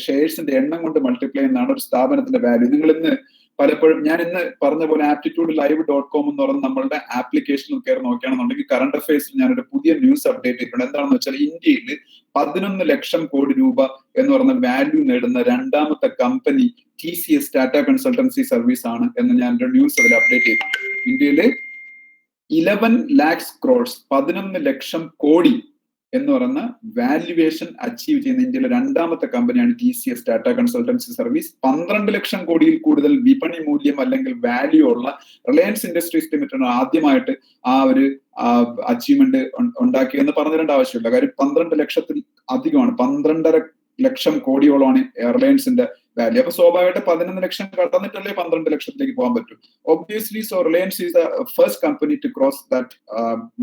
ഷെയർസിന്റെ എണ്ണം കൊണ്ട് മൾട്ടിപ്ലൈ ചെയ്യുന്നതാണ് ഒരു സ്ഥാപനത്തിന്റെ വാല്യൂ. നിങ്ങൾ ഇന്ന് പലപ്പോഴും ഞാൻ ഇന്ന് പറഞ്ഞ പോലെ aptitudelive.com എന്ന് പറയുന്ന നമ്മളുടെ ആപ്ലിക്കേഷനിൽ കയറി നോക്കുകയാണെന്നുണ്ടെങ്കിൽ കറണ്ട് അഫയേഴ്സിൽ ഞാനൊരു പുതിയ ന്യൂസ് അപ്ഡേറ്റ് ചെയ്തിട്ടുണ്ട്. എന്താണെന്ന് വെച്ചാൽ ഇന്ത്യയിൽ 11 ലക്ഷം കോടി രൂപ എന്ന് പറയുന്ന വാല്യൂ നേടുന്ന 2ാമത്തെ company TCS, Tata consultancy service ആണ് എന്ന് ഞാൻ ഒരു ന്യൂസ് അതിൽ അപ്ഡേറ്റ് ചെയ്തിട്ടുണ്ട്. ഇന്ത്യയില് 11 lakhs crores, 11 ലക്ഷം കോടി എന്ന് പറയുന്ന വാല്യുവേഷൻ അച്ചീവ് ചെയ്യുന്ന ഇന്ത്യയിലെ 2ാമത്തെ കമ്പനിയാണ് TCS, ടാറ്റ കൺസൾട്ടൻസി സർവീസ്. 12 ലക്ഷം കോടിയിൽ കൂടുതൽ വിപണി മൂല്യം അല്ലെങ്കിൽ വാല്യൂ ഉള്ള റിലയൻസ് ഇൻഡസ്ട്രീസ് ലിമിറ്റഡ് ആദ്യമായിട്ട് ആ ഒരു അച്ചീവ്മെന്റ് ഉണ്ടാക്കിയെന്ന് പറഞ്ഞിരേണ്ട ആവശ്യമില്ല. കാര്യം 12 ലക്ഷത്തിൽ അധികമാണ്, 12.5 ലക്ഷം കോടിയോളമാണ് റിലയൻസിന്റെ വാല്യൂ. അപ്പൊ സ്വാഭാവികമായിട്ട് 11 ലക്ഷം കടന്നിട്ടല്ലേ 12 ലക്ഷത്തിലേക്ക് പോകാൻ പറ്റും. Obviously, so Reliance is the first company to cross that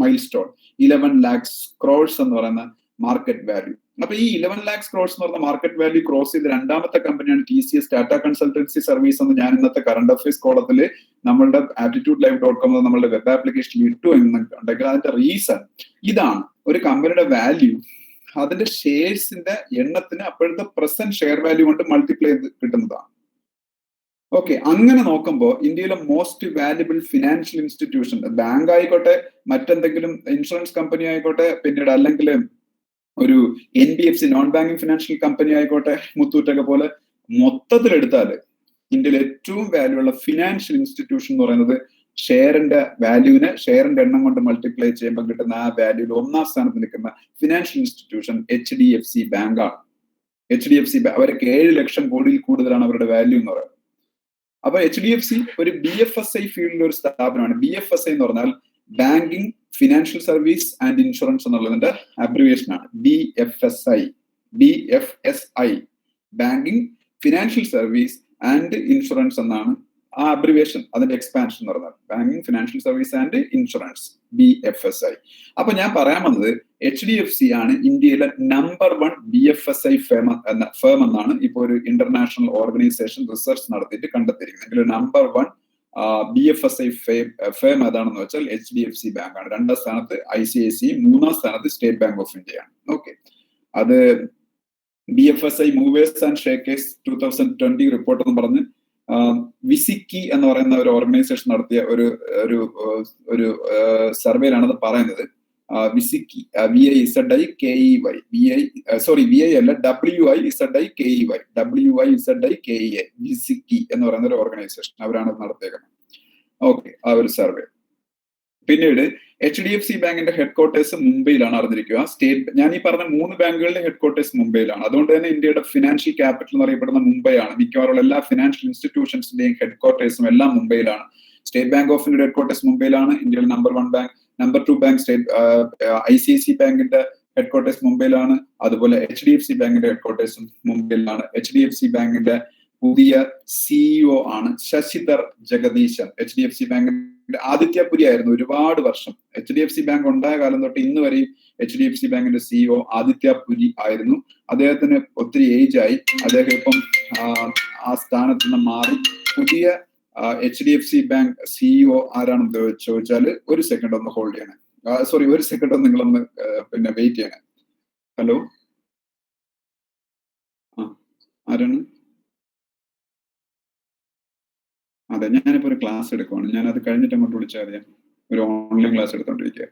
milestone, 11 lakhs crores എന്ന് പറയുന്ന മാർക്കറ്റ് വാല്യൂ. അപ്പൊ ഈ 11 lakhs crores എന്ന് പറയുന്ന മാർക്കറ്റ് വാല്യൂ ക്രോസ് ചെയ്ത് 2ാമത്തെ കമ്പനിയാണ് TCS, ടാറ്റ കൺസൾട്ടൻസി സർവീസ് എന്ന് ഞാൻ ഇന്നത്തെ കറണ്ട് അഫയേഴ്സ് കോളത്തിൽ നമ്മളുടെ aptitudelive.com നമ്മളുടെ വെബ് ആപ്ലിക്കേഷനിൽ ഇട്ടു എന്നുണ്ടെങ്കിൽ അതിന്റെ റീസൺ ഇതാണ്. ഒരു കമ്പനിയുടെ വാല്യൂ അതിന്റെ ഷെയർസിന്റെ എണ്ണത്തിന് അപ്പോഴത്തെ പ്രസന്റ് ഷെയർ വാല്യൂ കൊണ്ട് മൾട്ടിപ്ലൈ ചെയ്ത് കിട്ടുന്നതാണ്. ഓക്കെ, അങ്ങനെ നോക്കുമ്പോൾ ഇന്ത്യയിലെ most valuable financial institution, bank ആയിക്കോട്ടെ, മറ്റെന്തെങ്കിലും ഇൻഷുറൻസ് കമ്പനി ആയിക്കോട്ടെ, പിന്നീട് അല്ലെങ്കിൽ ഒരു NBFC, non banking financial company ആയിക്കോട്ടെ, മുത്തൂറ്റൊക്കെ പോലെ മൊത്തത്തിലെടുത്താൽ ഇന്ത്യയിലെ ഏറ്റവും വാല്യൂ ഉള്ള ഫിനാൻഷ്യൽ ഇൻസ്റ്റിറ്റ്യൂഷൻ എന്ന് പറയുന്നത് ഷെയറിന്റെ വാല്യൂവിനെ ഷെയറിന്റെ എണ്ണം കൊണ്ട് മൾട്ടിപ്ലൈ ചെയ്യുമ്പോൾ കിട്ടുന്ന ആ വാല്യൂവിൽ 1-ാം സ്ഥാനത്ത് നിൽക്കുന്ന ഫിനാൻഷ്യൽ ഇൻസ്റ്റിറ്റ്യൂഷൻ HDFC ബാങ്ക് ആണ്. HDFC അവർക്ക് 7 ലക്ഷം കോടിയിൽ കൂടുതലാണ് അവരുടെ വാല്യൂ എന്ന് പറയുന്നത്. അപ്പൊ HDFC ഒരു BFSI ഫീൽഡിലെ ഒരു സ്ഥാപനമാണ്. BFSI എന്ന് പറഞ്ഞാൽ banking, financial service and insurance എന്നുള്ളതിന്റെ അബ്രിവിയേഷൻ ആണ്. BFSI, banking, financial service and insurance എന്നാണ് ആ അബ്രിവിയേഷൻ, അതിന്റെ എക്സ്പാൻഷൻ എന്ന് പറഞ്ഞാൽ banking, financial service and insurance, BFSI. അപ്പൊ ഞാൻ പറയാൻ വന്നത് HDFC ആണ് ഇന്ത്യയിലെ നമ്പർ 1 BFSI ഫേം എന്നാണ് ഇപ്പോൾ ഒരു ഇന്റർനാഷണൽ ഓർഗനൈസേഷൻ റിസർച്ച് നടത്തിയിട്ട് കണ്ടെത്തിയിരിക്കുന്നത്. നമ്പർ 1 BFSI ഫേം ഏതാണെന്ന് വെച്ചാൽ HDFC ബാങ്ക് ആണ്. 2-ാം സ്ഥാനത്ത് ICICI, 3-ാം സ്ഥാനത്ത് സ്റ്റേറ്റ് ബാങ്ക് ഓഫ് ഇന്ത്യ ആണ്. ഓക്കെ, അത് BFSI movers and shakers 2020 report എന്ന് പറഞ്ഞ് വിസിക്കി എന്ന് പറയുന്ന ഒരു ഓർഗനൈസേഷൻ നടത്തിയ ഒരു സർവേയിലാണ് അത് പറയുന്നത്. വിസിക്കി, VIZIKEY, VI അല്ല, WIZIKEY, വിസിക്കി എന്ന് പറയുന്ന ഒരു ഓർഗനൈസേഷൻ, അവരാണ് നടത്തിയേക്കുന്നത്. ഓക്കെ, ആ ഒരു സർവേ. പിന്നീട് HDFC ബാങ്കിന്റെ ഹെഡ്ക്വാർട്ടേഴ്സ് മുംബൈയിലാണ്, അറിഞ്ഞിരിക്കുക. ഞാൻ ഈ പറഞ്ഞ 3 ബാങ്കുകളുടെ ഹെഡ്ക്വാർട്ടേഴ്സ് മുംബൈയിലാണ്. അതുകൊണ്ട് തന്നെ ഇന്ത്യയുടെ ഫിനാൻഷ്യൽ ക്യാപിറ്റൽ എന്നറിയപ്പെടുന്ന മുംബൈ ആണ്. മിക്കവാറും എല്ലാ ഫിനാൻഷ്യൽ ഇൻസ്റ്റിറ്റ്യൂഷൻസിന്റെയും ഹെഡ്ക്വാർട്ടേഴ്സും എല്ലാം മുംബൈയിലാണ്. സ്റ്റേറ്റ് ബാങ്ക് ഓഫ് ഇന്ത്യയുടെ ഹെഡ്ക്വാർട്ടേഴ്സ് മുംബൈയിലാണ്. ഇന്ത്യയിലെ number 1 bank, number 2 bank ICICI ബാങ്കിന്റെ ഹെഡ്ക്വാർട്ടേഴ്സ് മുംബൈയിലാണ്. അതുപോലെ HDFC ബാങ്കിന്റെ ഹെഡ്ക്വാർട്ടേഴ്സും മുംബൈയിലാണ്. HDFC ബാങ്കിന്റെ പുതിയ CEO ആണ് ശശിധർ ജഗദീശൻ. HDFC ബാങ്കിന്റെ ആദിത്യപുരി ആയിരുന്നു ഒരുപാട് വർഷം. HDFC ബാങ്ക് ഉണ്ടായ കാലം തൊട്ട് ഇന്ന് വരെയും HDFC ബാങ്കിന്റെ CEO ആദിത്യപുരി ആയിരുന്നു. അദ്ദേഹത്തിന് ഒത്തിരി ഏജ് ആയി. അദ്ദേഹം ഇപ്പം ആ സ്ഥാനത്ത് നിന്ന് മാറി പുതിയ HDFC ബാങ്ക് CEO ആരാണെന്ന് ചോദിച്ചാൽ ഒരു സെക്കൻഡ് ഒന്ന് ഹോൾഡ് ചെയ്യണേ. ഒരു സെക്കൻഡ് ഒന്ന് നിങ്ങളൊന്ന് പിന്നെ വെയിറ്റ് ചെയ്യണേ. ഹലോ, ആരാണ്? അതെ, ഞാനിപ്പോ ഒരു ക്ലാസ് എടുക്കുവാണ്. ഞാൻ അത് കഴിഞ്ഞിട്ട് അങ്ങോട്ട് വിളിച്ചാൽ മതിയാ. ഒരു ഓൺലൈൻ ക്ലാസ് എടുത്തോണ്ടിരിക്കുക.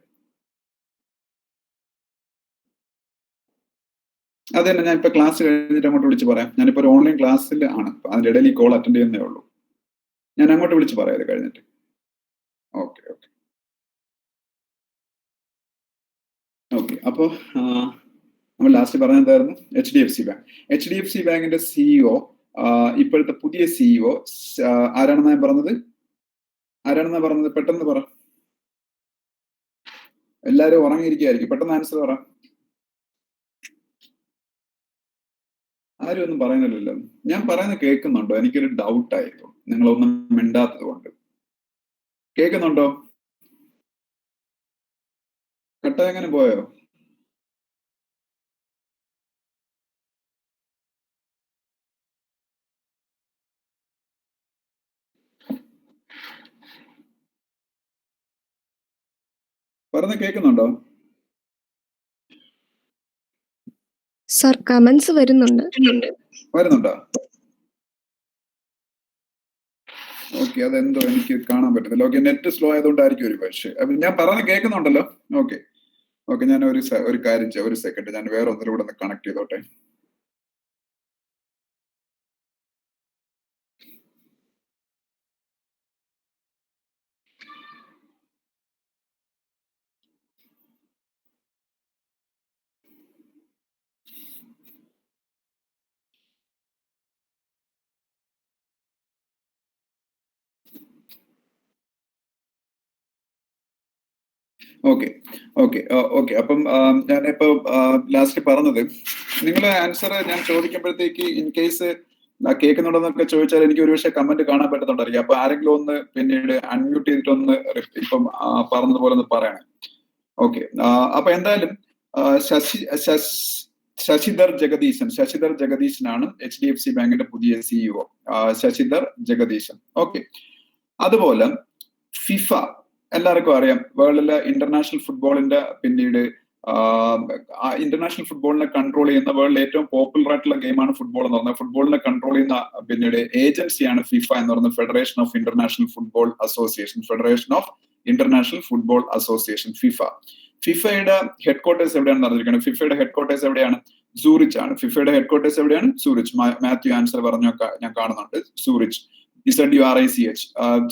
അതെ, ഞാൻ ഇപ്പൊ ക്ലാസ് കഴിഞ്ഞിട്ട് അങ്ങോട്ട് വിളിച്ച് പറയാം. ഞാനിപ്പോ ഒരു ഓൺലൈൻ ക്ലാസ്സിൽ ആണ്, അതിന്റെ ഇടയിൽ ഈ കോൾ അറ്റൻഡ് ചെയ്യുന്നേ ഉള്ളൂ. ഞാൻ അങ്ങോട്ട് വിളിച്ച് പറയാം അത് കഴിഞ്ഞിട്ട്. ഓക്കെ. ഓക്കെ, അപ്പോൾ നമ്മൾ ലാസ്റ്റ് പറഞ്ഞ എന്തായിരുന്നു? HDFC bank. HDFC ബാങ്കിന്റെ CEO, ഇപ്പോഴത്തെ പുതിയ CEO ആരാണെന്നാ ഞാൻ പറഞ്ഞത്? ആരാണെന്നാ പറഞ്ഞത്? പെട്ടെന്ന് പറ. എല്ലാരും ഉറങ്ങിയിരിക്കുകയായിരിക്കും, പെട്ടെന്ന് ആൻസർ പറ. ആരും ഒന്നും പറയുന്നില്ലല്ലോ. ഞാൻ പറയുന്നത് കേൾക്കുന്നുണ്ടോ? എനിക്കൊരു ഡൗട്ട് ആയിരുന്നു, നിങ്ങളൊന്നും മിണ്ടാത്തത് കൊണ്ട്. കേൾക്കുന്നുണ്ടോ? കട്ടായങ്ങനെ പോയോ? പറഞ്ഞ കേൾക്കുന്നുണ്ടോ? സർ, കമന്റ്സ് വരുന്നുണ്ടോ? ഓക്കെ, അതെന്തോ എനിക്ക് കാണാൻ പറ്റുന്നില്ല. ഓക്കെ, നെറ്റ് സ്ലോ ആയതുകൊണ്ടായിരിക്കും ഒരു പക്ഷേ. ഞാൻ പറഞ്ഞ് കേൾക്കുന്നുണ്ടല്ലോ. ഓക്കെ ഓക്കെ, ഞാൻ ഒരു കാര്യം ചെയ്യാം, ഒരു സെക്കൻഡ്, ഞാൻ വേറെ ഒന്നിലൂടെ ഒന്ന് കണക്ട് ചെയ്തോട്ടെ. ഓക്കെ ഓക്കെ ഓക്കെ, അപ്പം ഞാനിപ്പോ ലാസ്റ്റ് പറഞ്ഞത്, നിങ്ങളെ ആൻസർ ഞാൻ ചോദിക്കുമ്പോഴത്തേക്ക് ഇൻ കേസ് കേൾക്കുന്നുണ്ടെന്നൊക്കെ ചോദിച്ചാൽ എനിക്ക് ഒരുപക്ഷെ കമന്റ് കാണാൻ പറ്റുന്നുണ്ടായിരിക്കും. അപ്പൊ ആരെങ്കിലും ഒന്ന് പിന്നീട് അൺമ്യൂട്ട് ചെയ്തിട്ടൊന്ന് ഇപ്പം പറഞ്ഞതുപോലെ ഒന്ന് പറയണം. ഓക്കെ, അപ്പൊ എന്തായാലും ശശിധർ ജഗദീശനാണ് HDFC ബാങ്കിന്റെ പുതിയ CEO, ശശിധർ ജഗദീശൻ. ഓക്കെ, അതുപോലെ ഫിഫ എല്ലാവർക്കും അറിയാം, വേൾഡിലെ ഇന്റർനാഷണൽ ഫുട്ബോളിന്റെ പിന്നീട് ഇന്റർനാഷണൽ ഫുട്ബോളിനെ കൺട്രോൾ ചെയ്യുന്ന, വേൾഡിൽ ഏറ്റവും പോപ്പുലർ ആയിട്ടുള്ള ഗെയിമാണ് ഫുട്ബോൾ എന്ന് പറഞ്ഞാൽ, ഫുട്ബോളിനെ കൺട്രോൾ ചെയ്യുന്ന പിന്നീട് ഏജൻസിയാണ് ഫിഫ എന്ന് പറയുന്നത്, federation of international football association, FIFA. ഫിഫയുടെ ഹെഡ് ക്വാർട്ടേഴ്സ് എവിടെയാണെന്ന് അറിഞ്ഞിരിക്കണം. ഫിഫയുടെ ഹെഡ് ക്വാർട്ടേഴ്സ് എവിടെയാണ്? സൂറിച്ച് ആണ്. ഫിഫയുടെ ഹെഡ് ക്വാർട്ടേഴ്സ് എവിടെയാണ്? സൂറിച്ച്. മാത്യു ആൻസർ പറഞ്ഞു ഞാൻ കാണുന്നുണ്ട്. സൂറിച്ച്, ZURICH,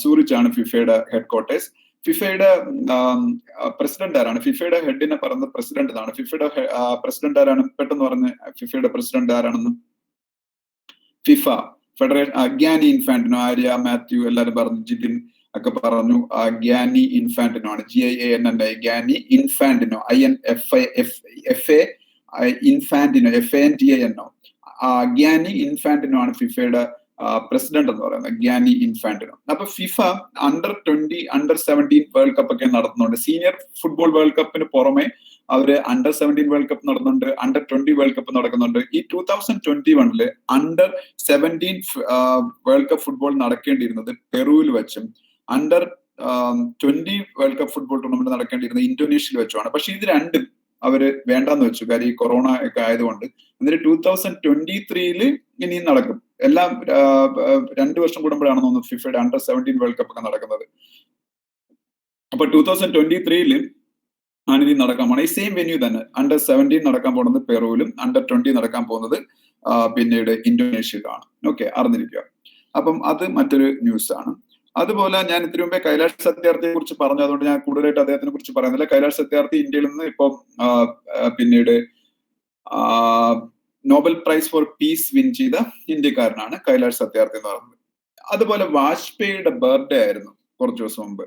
സൂറിച്ച് ആണ് ഫിഫയുടെ ഹെഡ് ക്വാർട്ടേഴ്സ്. ഫിഫയുടെ പ്രസിഡന്റ് ആരാണ്? ഫിഫയുടെ ഹെഡിനെ പറയുന്നത് പ്രസിഡന്റ് എന്നാണ്. ഫിഫയുടെ പ്രസിഡന്റ് ആരാണ്? പെട്ടെന്ന് പറഞ്ഞ് ഫിഫയുടെ പ്രസിഡന്റ് ആരാണെന്ന്. FIFA federation Giani Infantino. Arya, Mathew എല്ലാരും പറഞ്ഞു, ജിതിൻ ഒക്കെ പറഞ്ഞു. ഗ്യാനി ഇൻഫാന്റിനോ ആണ്. GIANN, Giani Infantino, INFA Infantino, FANTINO. Giani Infantino ആണ് ഫിഫയുടെ പ്രസിഡന്റ് എന്ന് പറയുന്നത്, ഗ്യാനി ഇൻഫാന്റിനോ. അപ്പൊ FIFA under-20, under-17 world cup ഒക്കെ നടത്തുന്നുണ്ട്. സീനിയർ ഫുട്ബോൾ വേൾഡ് കപ്പിന് പുറമെ അവര് under-17 വേൾഡ് കപ്പ് നടത്തുന്നുണ്ട്, under-20 വേൾഡ് കപ്പ് നടക്കുന്നുണ്ട്. ഈ 2021 under-17 വേൾഡ് കപ്പ് ഫുട്ബോൾ നടക്കേണ്ടിയിരുന്നത് പെറുവിൽ വെച്ചും, under-20 world cup football tournament നടക്കേണ്ടിയിരുന്നത് ഇന്തോനേഷ്യയിൽ വെച്ചുമാണ്. പക്ഷെ ഇത് രണ്ടും അവര് വേണ്ടാന്ന് വെച്ചു, കാര്യം ഈ കൊറോണ ഒക്കെ ആയതുകൊണ്ട്. എന്നിട്ട് 2023 ഇനിയും നടക്കും. എല്ലാം 2 വർഷം കൂടുമ്പോഴാണെന്ന് തോന്നുന്നു ഫിഫയുടെ under-17 വേൾഡ് കപ്പ് ഒക്കെ നടക്കുന്നത്. അപ്പൊ 2023 ആണ് ഇനി നടക്കാൻ പോണത്. ഈ സെയിം വെന്യൂ തന്നെ, under-17 നടക്കാൻ പോകുന്നത് പെറുവിലും, under-20 നടക്കാൻ പോകുന്നത് പിന്നീട് ഇന്തോനേഷ്യയിലാണ്. ഓക്കെ, അറിഞ്ഞിരിക്കുക. അപ്പം അത് മറ്റൊരു ന്യൂസ് ആണ്. അതുപോലെ ഞാൻ ഇതിനു മുമ്പേ കൈലാഷ് സത്യാർത്ഥിയെ കുറിച്ച് പറഞ്ഞു, അതുകൊണ്ട് ഞാൻ കൂടുതലായിട്ട് അദ്ദേഹത്തിനെ കുറിച്ച് പറയുന്നില്ല. കൈലാഷ് സത്യാർത്ഥി ഇന്ത്യയിൽ നിന്ന് ഇപ്പം പിന്നീട് Nobel prize for peace win ചെയ്ത ഇന്ത്യക്കാരനാണ് കൈലാഷ് സത്യാർത്ഥി എന്ന് പറയുന്നത്. അതുപോലെ വാജ്പേയിയുടെ ബർത്ത്ഡേ ആയിരുന്നു കുറച്ച് ദിവസം മുമ്പ്.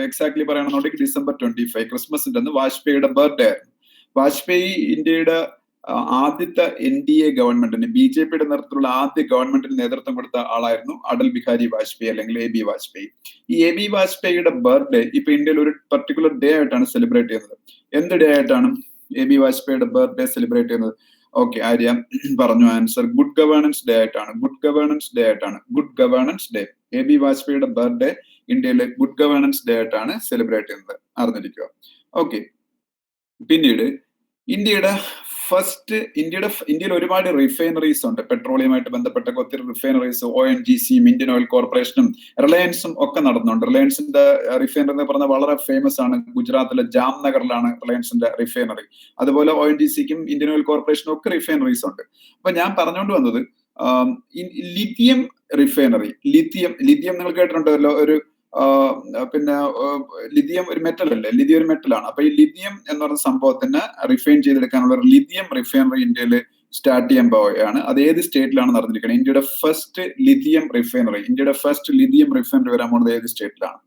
എക്സാക്ട്ലി പറയുകയാണെന്നുണ്ടെങ്കിൽ December 25, ക്രിസ്മസിന്റെ അന്ന് വാജ്പേയിയുടെ ബർത്ത്ഡേ ആയിരുന്നു. വാജ്പേയി ഇന്ത്യയുടെ ആദ്യത്തെ NDA ഗവൺമെന്റിന്, BJPയുടെ നേതൃത്വത്തിലുള്ള ആദ്യ ഗവൺമെന്റിന് നേതൃത്വം കൊടുത്ത ആളായിരുന്നു അടൽ ബിഹാരി വാജ്പേയി, അല്ലെങ്കിൽ AB വാജ്പേയി. ഈ AB വാജ്പേയിയുടെ ബർത്ത്ഡേ ഇപ്പൊ ഇന്ത്യയിൽ ഒരു പർട്ടിക്കുലർ ഡേ ആയിട്ടാണ് സെലിബ്രേറ്റ് ചെയ്യുന്നത്. എന്ത് ഡേ ആയിട്ടാണ് AB വാജ്പേയിയുടെ ബർത്ത്ഡേ സെലിബ്രേറ്റ് ചെയ്യുന്നത്? ഓക്കെ, ആര്യ പറഞ്ഞു ആൻസർ. ഗുഡ് ഗവേണൻസ് ഡേ ആയിട്ടാണ്. Good governance day. AB വാജ്പേയിയുടെ ബർത്ത്ഡേ ഇന്ത്യയിലെ ഗുഡ് ഗവേണൻസ് ഡേ ആയിട്ടാണ് സെലിബ്രേറ്റ് ചെയ്യുന്നത്, അറിഞ്ഞിരിക്കുക. ഓക്കെ, പിന്നീട് ഇന്ത്യയിൽ ഒരുപാട് റിഫൈനറീസ് ഉണ്ട്, പെട്രോളിയമായിട്ട് ബന്ധപ്പെട്ട ഒത്തിരി റിഫൈനറീസ്. ONGCയും ഇന്ത്യൻ ഓയിൽ കോർപ്പറേഷനും റിലയൻസും ഒക്കെ നടത്തുന്നുണ്ട്. റിലയൻസിന്റെ റിഫൈനറി എന്ന് പറഞ്ഞാൽ വളരെ ഫേമസ് ആണ്. ഗുജറാത്തിലെ ജാംനഗറിലാണ് റിലയൻസിന്റെ റിഫൈനറി. അതുപോലെ ONGCക്കും ഇന്ത്യൻ ഓയിൽ കോർപ്പറേഷനും ഒക്കെ റിഫൈനറീസ് ഉണ്ട്. അപ്പൊ ഞാൻ പറഞ്ഞുകൊണ്ട് വന്നത്, ലിഥിയം റിഫൈനറി. ലിഥിയം നിങ്ങൾ കേട്ടിട്ടുണ്ടല്ലോ, ഒരു പിന്നെ ലിഥിയം ഒരു മെറ്റൽ അല്ലേ, ലിഥിയം ഒരു മെറ്റലാണ്. അപ്പൊ ഈ ലിഥിയം എന്ന് പറയുന്ന സംഭവത്തിന് റിഫൈൻ ചെയ്തെടുക്കാനുള്ള ഒരു ലിഥിയം റിഫൈനറി ഇന്ത്യയിൽ സ്റ്റാർട്ട് ചെയ്യാൻ പോവുകയാണ്. അത് ഏത് സ്റ്റേറ്റിലാണ് നടന്നിരിക്കുന്നത്? ഇന്ത്യയുടെ ഫസ്റ്റ് ലിഥിയം റിഫൈനറി വരാൻ പോകുന്നത് ഏത് സ്റ്റേറ്റിലാണ്?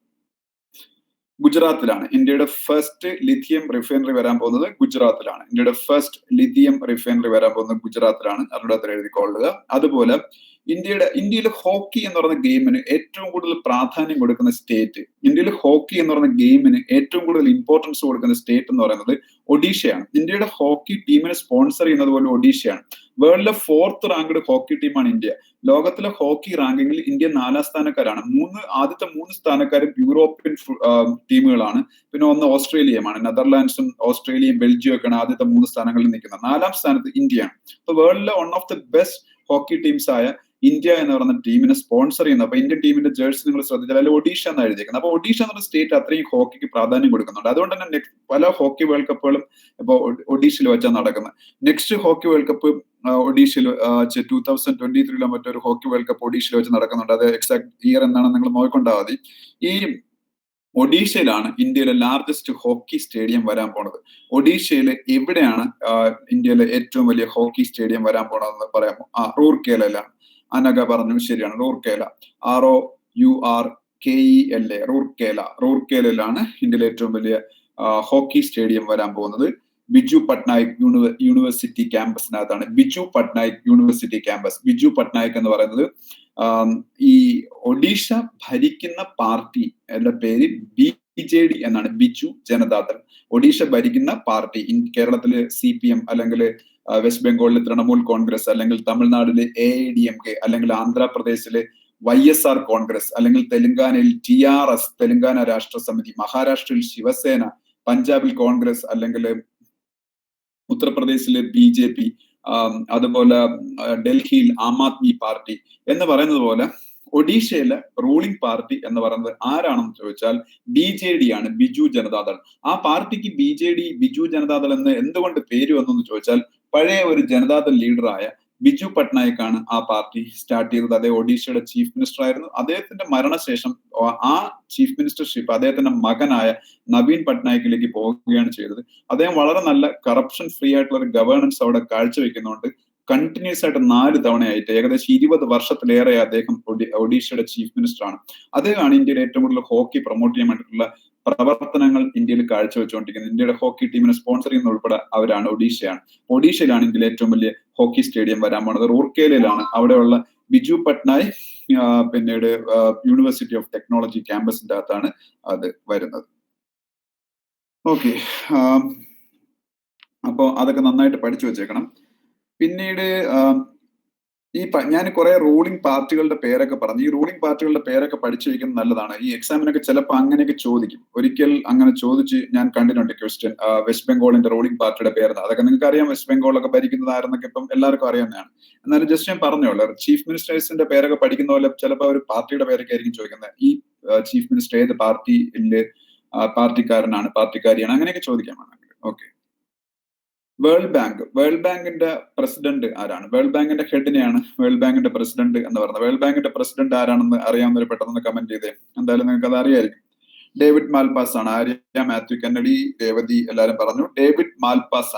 ഗുജറാത്തിലാണ്. ഇന്ത്യയുടെ ഫസ്റ്റ് ലിഥിയം റിഫൈനറി വരാൻ പോകുന്നത് ഗുജറാത്തിലാണ്. അതിലൂടെ എഴുതിക്കൊള്ളുക. അതുപോലെ ഇന്ത്യയിൽ ഹോക്കി എന്ന് പറയുന്ന ഗെയിമിന് ഏറ്റവും കൂടുതൽ പ്രാധാന്യം കൊടുക്കുന്ന സ്റ്റേറ്റ്, ഇന്ത്യയിൽ ഹോക്കി എന്ന് പറയുന്ന ഗെയിമിന് ഏറ്റവും കൂടുതൽ ഇമ്പോർട്ടൻസ് കൊടുക്കുന്ന സ്റ്റേറ്റ് എന്ന് പറയുന്നത് ഒഡീഷയാണ്. ഇന്ത്യയുടെ ഹോക്കി ടീമിനെ സ്പോൺസർ ചെയ്യുന്നത് പോലും ഒഡീഷയാണ്. വേൾഡിലെ 4th റാങ്ക്ഡ് ഹോക്കി ടീമാണ് ഇന്ത്യ. ലോകത്തിലെ ഹോക്കി റാങ്കിങ്ങിൽ ഇന്ത്യ 4ാം സ്ഥാനക്കാരാണ്. ആദ്യത്തെ 3 സ്ഥാനക്കാരും യൂറോപ്യൻ ടീമുകളാണ്. പിന്നെ ഒന്ന് ഓസ്ട്രേലിയയുമാണ്. നെതർലാൻഡ്സും ഓസ്ട്രേലിയയും ബെൽജിയം ഒക്കെയാണ് ആദ്യത്തെ 3 സ്ഥാനങ്ങളിൽ നിൽക്കുന്നത്. 4ാം സ്ഥാനത്ത് ഇന്ത്യയാണ്. അപ്പൊ വേൾഡിലെ one of the best hockey teams ആയ ഇന്ത്യ എന്ന് പറയുന്ന ടീമിനെ സ്പോൺസർ ചെയ്യുന്നത്. അപ്പൊ ഇന്ത്യൻ ടീമിന്റെ ജേഴ്സി നിങ്ങൾ ശ്രദ്ധിച്ചാൽ അതിൽ ഒഡീഷ എന്നാണ് എഴുതിയിരിക്കുന്നത്. അപ്പൊ ഒഡീഷ എന്ന് പറയുന്ന സ്റ്റേറ്റ് അത്രയും ഹോക്കിക്ക് പ്രാധാന്യം കൊടുക്കുന്നുണ്ട്. അതുകൊണ്ട് തന്നെ പല ഹോക്കി വേൾഡ് കപ്പുകളും ഇപ്പൊ ഒഡീഷയിൽ വെച്ചാണ് നടക്കുന്നത്. നെക്സ്റ്റ് ഹോക്കി വേൾഡ് കപ്പ് ഒഡീഷയിൽ 2023 മറ്റൊരു ഹോക്കി വേൾഡ് കപ്പ് ഒഡീഷയിൽ വെച്ച് നടക്കുന്നുണ്ട്. അത് എക്സാക്ട് ഇയർ എന്നാണ് നിങ്ങൾ നോക്കിക്കൊണ്ടാൽ മതി. ഈ ഒഡീഷയിലാണ് ഇന്ത്യയിലെ ലാർജസ്റ്റ് ഹോക്കി സ്റ്റേഡിയം വരാൻ പോണത്. ഒഡീഷയിൽ എവിടെയാണ് ഇന്ത്യയിലെ ഏറ്റവും വലിയ ഹോക്കി സ്റ്റേഡിയം വരാൻ പോണതെന്ന് പറയാമോ? റൂർക്കേലയിലാണ്. അനഘ പറഞ്ഞു, ശരിയാണ്, റൂർക്കേല. ROURKELA, റൂർക്കേലയിലാണ് ഇന്ത്യയിലെ ഏറ്റവും വലിയ ഹോക്കി സ്റ്റേഡിയം വരാൻ പോകുന്നത്. ബിജു പട്നായിക് യൂണിവേഴ്സിറ്റി ക്യാമ്പസിനകത്താണ്. ബിജു പട്നായിക് എന്ന് പറയുന്നത് ഈ ഒഡീഷ ഭരിക്കുന്ന പാർട്ടിയുടെ പേര് BJD എന്നാണ്, ബിജു ജനതാദൾ. ഒഡീഷ ഭരിക്കുന്ന പാർട്ടി കേരളത്തില് CPM, അല്ലെങ്കിൽ വെസ്റ്റ് ബംഗാളിലെ തൃണമൂൽ കോൺഗ്രസ്, അല്ലെങ്കിൽ തമിഴ്നാട്ടിലെ AIDMK, അല്ലെങ്കിൽ ആന്ധ്രാപ്രദേശിലെ YSR കോൺഗ്രസ്, അല്ലെങ്കിൽ തെലങ്കാനയിൽ TRS, തെലങ്കാന രാഷ്ട്ര സമിതി, മഹാരാഷ്ട്രയിൽ ശിവസേന, പഞ്ചാബിൽ കോൺഗ്രസ്, അല്ലെങ്കിൽ ഉത്തർപ്രദേശിലെ BJP, അതുപോലെ ഡൽഹിയിൽ ആം ആദ്മി പാർട്ടി എന്ന് പറയുന്നത് പോലെ ഒഡീഷയിലെ റൂളിംഗ് പാർട്ടി എന്ന് പറയുന്നത് ആരാണെന്ന് ചോദിച്ചാൽ BJD ആണ്, ബിജു ജനതാദൾ. ആ പാർട്ടിക്ക് ബിജു ജനതാദൾ എന്ന് എന്തുകൊണ്ട് പേര് വന്നു ചോദിച്ചാൽ പഴയ ഒരു ജനതാദൾ ലീഡറായ ബിജു പട്നായിക് ആണ് ആ പാർട്ടി സ്റ്റാർട്ട് ചെയ്തത്. അദ്ദേഹം ഒഡീഷയുടെ ചീഫ് മിനിസ്റ്റർ ആയിരുന്നു. അദ്ദേഹത്തിന്റെ മരണശേഷം ആ ചീഫ് മിനിസ്റ്റർഷിപ്പ് അദ്ദേഹത്തിന്റെ മകനായ നവീൻ പട്നായിക്കിലേക്ക് പോവുകയാണ് ചെയ്തത്. അദ്ദേഹം വളരെ നല്ല കറപ്ഷൻ ഫ്രീ ആയിട്ടുള്ള ഒരു ഗവേണൻസ് അവിടെ കാഴ്ചവെക്കുന്നുണ്ട്. കണ്ടിന്യൂസ് ആയിട്ട് 4 തവണയായിട്ട് ഏകദേശം 20 വർഷത്തിലേറെ അദ്ദേഹം ഒഡീഷയുടെ ചീഫ് മിനിസ്റ്റർ ആണ്. അദ്ദേഹമാണ് ഇന്ത്യയിൽ ഏറ്റവും കൂടുതൽ ഹോക്കി പ്രൊമോട്ട് ചെയ്യാൻ വേണ്ടിയിട്ടുള്ള പ്രവർത്തനങ്ങൾ ഇന്ത്യയിൽ കാഴ്ചവെച്ചുകൊണ്ടിരിക്കുന്നത്. ഇന്ത്യയുടെ ഹോക്കി ടീമിനെ സ്പോൺസർ ചെയ്യുന്ന ഉൾപ്പെടെ അവരാണ്, ഒഡീഷയിലാണ് ഇന്ത്യയിലെ ഏറ്റവും വലിയ ഹോക്കി സ്റ്റേഡിയം വരാൻ പോകുന്നത്. റൂർക്കേലയിലാണ്. അവിടെയുള്ള ബിജു പട്നായിക് പിന്നീട് യൂണിവേഴ്സിറ്റി ഓഫ് ടെക്നോളജി ക്യാമ്പസിന്റെ അകത്താണ് അത് വരുന്നത്. ഓക്കെ, അപ്പോ അതൊക്കെ നന്നായിട്ട് പഠിച്ചു വെച്ചേക്കണം. പിന്നീട് ഞാൻ കുറെ റൂളിംഗ് പാർട്ടികളുടെ പേരൊക്കെ പറഞ്ഞു. ഈ റൂളിംഗ് പാർട്ടികളുടെ പേരൊക്കെ പഠിച്ചു വയ്ക്കുന്നത് നല്ലതാണ്. ഈ എക്സാമിനൊക്കെ ചിലപ്പോൾ അങ്ങനെയൊക്കെ ചോദിക്കും. ഒരിക്കൽ അങ്ങനെ ചോദിച്ച് ഞാൻ കണ്ടിട്ടുണ്ട് ക്വസ്റ്റ്യൻ, വെസ്റ്റ് ബംഗാളിന്റെ റൂളിംഗ് പാർട്ടിയുടെ പേര്. അതൊക്കെ നിങ്ങൾക്ക് അറിയാം, വെസ്റ്റ് ബംഗാളൊക്കെ ഭരിക്കുന്നത് ആരെന്നൊക്കെ ഇപ്പം എല്ലാവർക്കും അറിയാവുന്നതാണ്. എന്നാലും ജസ്റ്റ് ഞാൻ പറഞ്ഞോളൂ, ചീഫ് മിനിസ്റ്റേഴ്സിന്റെ പേരൊക്കെ പഠിക്കുന്ന പോലെ ചിലപ്പോൾ ഒരു പാർട്ടിയുടെ പേരൊക്കെ ആയിരിക്കും ചോദിക്കുന്നത്. ഈ ചീഫ് മിനിസ്റ്റർ ഏത് പാർട്ടിക്കാരനാണ്, പാർട്ടിക്കാരിയാണ്, അങ്ങനെയൊക്കെ ചോദിക്കാൻ വേണമെങ്കിൽ. ഓക്കെ, വേൾഡ് ബാങ്കിന്റെ പ്രസിഡന്റ് ആരാണ്? വേൾഡ് ബാങ്കിന്റെ ഹെഡിനെയാണ് വേൾഡ് ബാങ്കിന്റെ പ്രസിഡന്റ് എന്ന് പറയുന്നത്. വേൾഡ് ബാങ്കിന്റെ പ്രസിഡന്റ് ആരാണെന്ന് അറിയാവുന്നവർ പെട്ടെന്ന് കമന്റ് ചെയ്തേ. എന്തായാലും നിങ്ങൾക്ക് അത് അറിയായിരിക്കും. ഡേവിഡ് മാൽപാസ് ആണ്. ആര്യ, മാത്യു കെന്നഡി, രേവതി എല്ലാവരും പറഞ്ഞു. ഡേവിഡ് മാൽപാസ്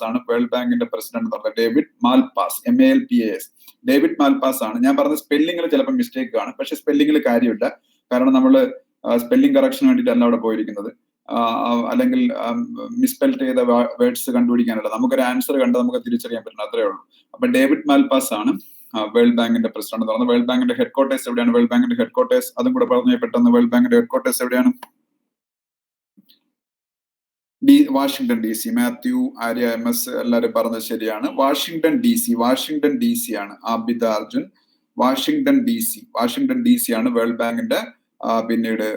ആണ് വേൾഡ് ബാങ്കിന്റെ പ്രസിഡന്റ് എന്ന് പറഞ്ഞത്. David Malpass, MALPAS. David Malpass ആണ്. ഞാൻ പറഞ്ഞ സ്പെല്ലിംഗിൽ ചിലപ്പോൾ മിസ്റ്റേക്ക് കാണും, പക്ഷെ സ്പെല്ലിംഗിൽ കാര്യമില്ല. കാരണം നമ്മൾ സ്പെല്ലിംഗ് കറക്ഷന് വേണ്ടിയിട്ടല്ല അവിടെ പോയിരിക്കുന്നത്. അല്ലെങ്കിൽ മിസ്പെൽ ചെയ്ത വേർഡ്സ് കണ്ടുപിടിക്കാനല്ല, നമുക്കൊരു ആൻസർ കണ്ട് നമുക്ക് തിരിച്ചറിയാൻ പറ്റണം, അത്രേ ഉള്ളൂ. അപ്പൊ ഡേവിഡ് മാൽപാസ് ആണ് വേൾഡ് ബാങ്കിന്റെ പ്രസിഡന്റ് എന്ന് പറയുന്നത്. വേൾഡ് ബാങ്കിന്റെ ഹെഡ് ക്വാർട്ടേഴ്സ് എവിടെയാണ്? വേൾഡ് ബാങ്കിന്റെ ഹെഡ് ക്വാർട്ടേഴ്സ് അതും കൂടെ പറഞ്ഞ പെട്ടെന്ന്. വേൾഡ് ബാങ്കിന്റെ ഹെഡ് ക്വാർട്ടേഴ്സ് എവിടെയാണ്? Washington DC. Mathew, Arya, MS എല്ലാവരും പറഞ്ഞത് ശരിയാണ്. വാഷിംഗ്ടൺ DC ആണ്. ആബിദ അർജുൻ, വാഷിംഗ്ടൺ DC ആണ് വേൾഡ് ബാങ്കിന്റെ പിന്നീട്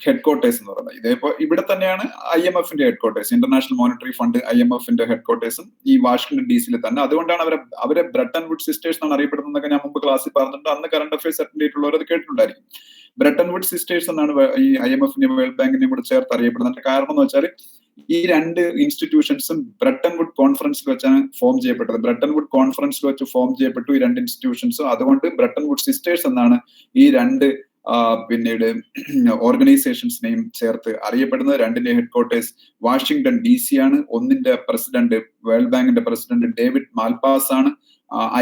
ഹെഡ് ക്വാർട്ടേഴ്സ് എന്ന് പറയുന്നത്. ഇതേപ്പോ ഇവിടെ തന്നെയാണ് IMFന്റെ headquarters, international monetary fund IMFന്റെ ഹെഡ് ക്വാർട്ടേഴ്സും ഈ വാഷിംഗ്ടൺ DC തന്നെ. അതുകൊണ്ടാണ് അവരെ ബ്രട്ടൺ വുഡ് സിസ്റ്റേഴ്സ് എന്നാണ് അറിയപ്പെടുന്നതൊക്കെ ഞാൻ മുമ്പ് ക്ലാസ്സിൽ പറഞ്ഞിട്ടുണ്ട്. അന്ന് കറണ്ട് അഫയേഴ്സ് അറ്റൻഡ് ചെയ്തിട്ടുള്ളവർ അത് കേട്ടിട്ടുണ്ടായിരിക്കും. ബ്രട്ടൺ വുഡ് സിസ്റ്റേഴ്സ് എന്നാണ് ഈ IMFന്റെയും വേൾഡ് ബാങ്കിന്റെയും കൂടെ ചേർത്ത് അറിയപ്പെടുന്നത്. കാരണം എന്ന് വെച്ചാൽ ഈ 2 ഇൻസ്റ്റിറ്റ്യൂഷൻസും ബ്രട്ടൺ വുഡ് കോൺഫറൻസിൽ വെച്ചാണ് ഫോം ചെയ്യപ്പെട്ടത്. ബ്രട്ടൺ വുഡ് കോൺഫറൻസിൽ വെച്ച് ഫോം ചെയ്യപ്പെട്ടു ഈ 2 ഇൻസ്റ്റിറ്റ്യൂഷൻസും. അതുകൊണ്ട് ബ്രട്ടൺ വുഡ് സിസ്റ്റേഴ്സ് എന്നാണ് ഈ 2 പിന്നീട് ഓർഗനൈസേഷൻസിനെയും ചേർത്ത് അറിയപ്പെടുന്നത്. രണ്ടിന്റെ ഹെഡ്ക്വാർട്ടേഴ്സ് വാഷിംഗ്ടൺ DC ആണ്. ഒന്നിന്റെ പ്രസിഡന്റ്, വേൾഡ് ബാങ്കിന്റെ പ്രസിഡന്റ് ഡേവിഡ് മാൽപാസ് ആണ്.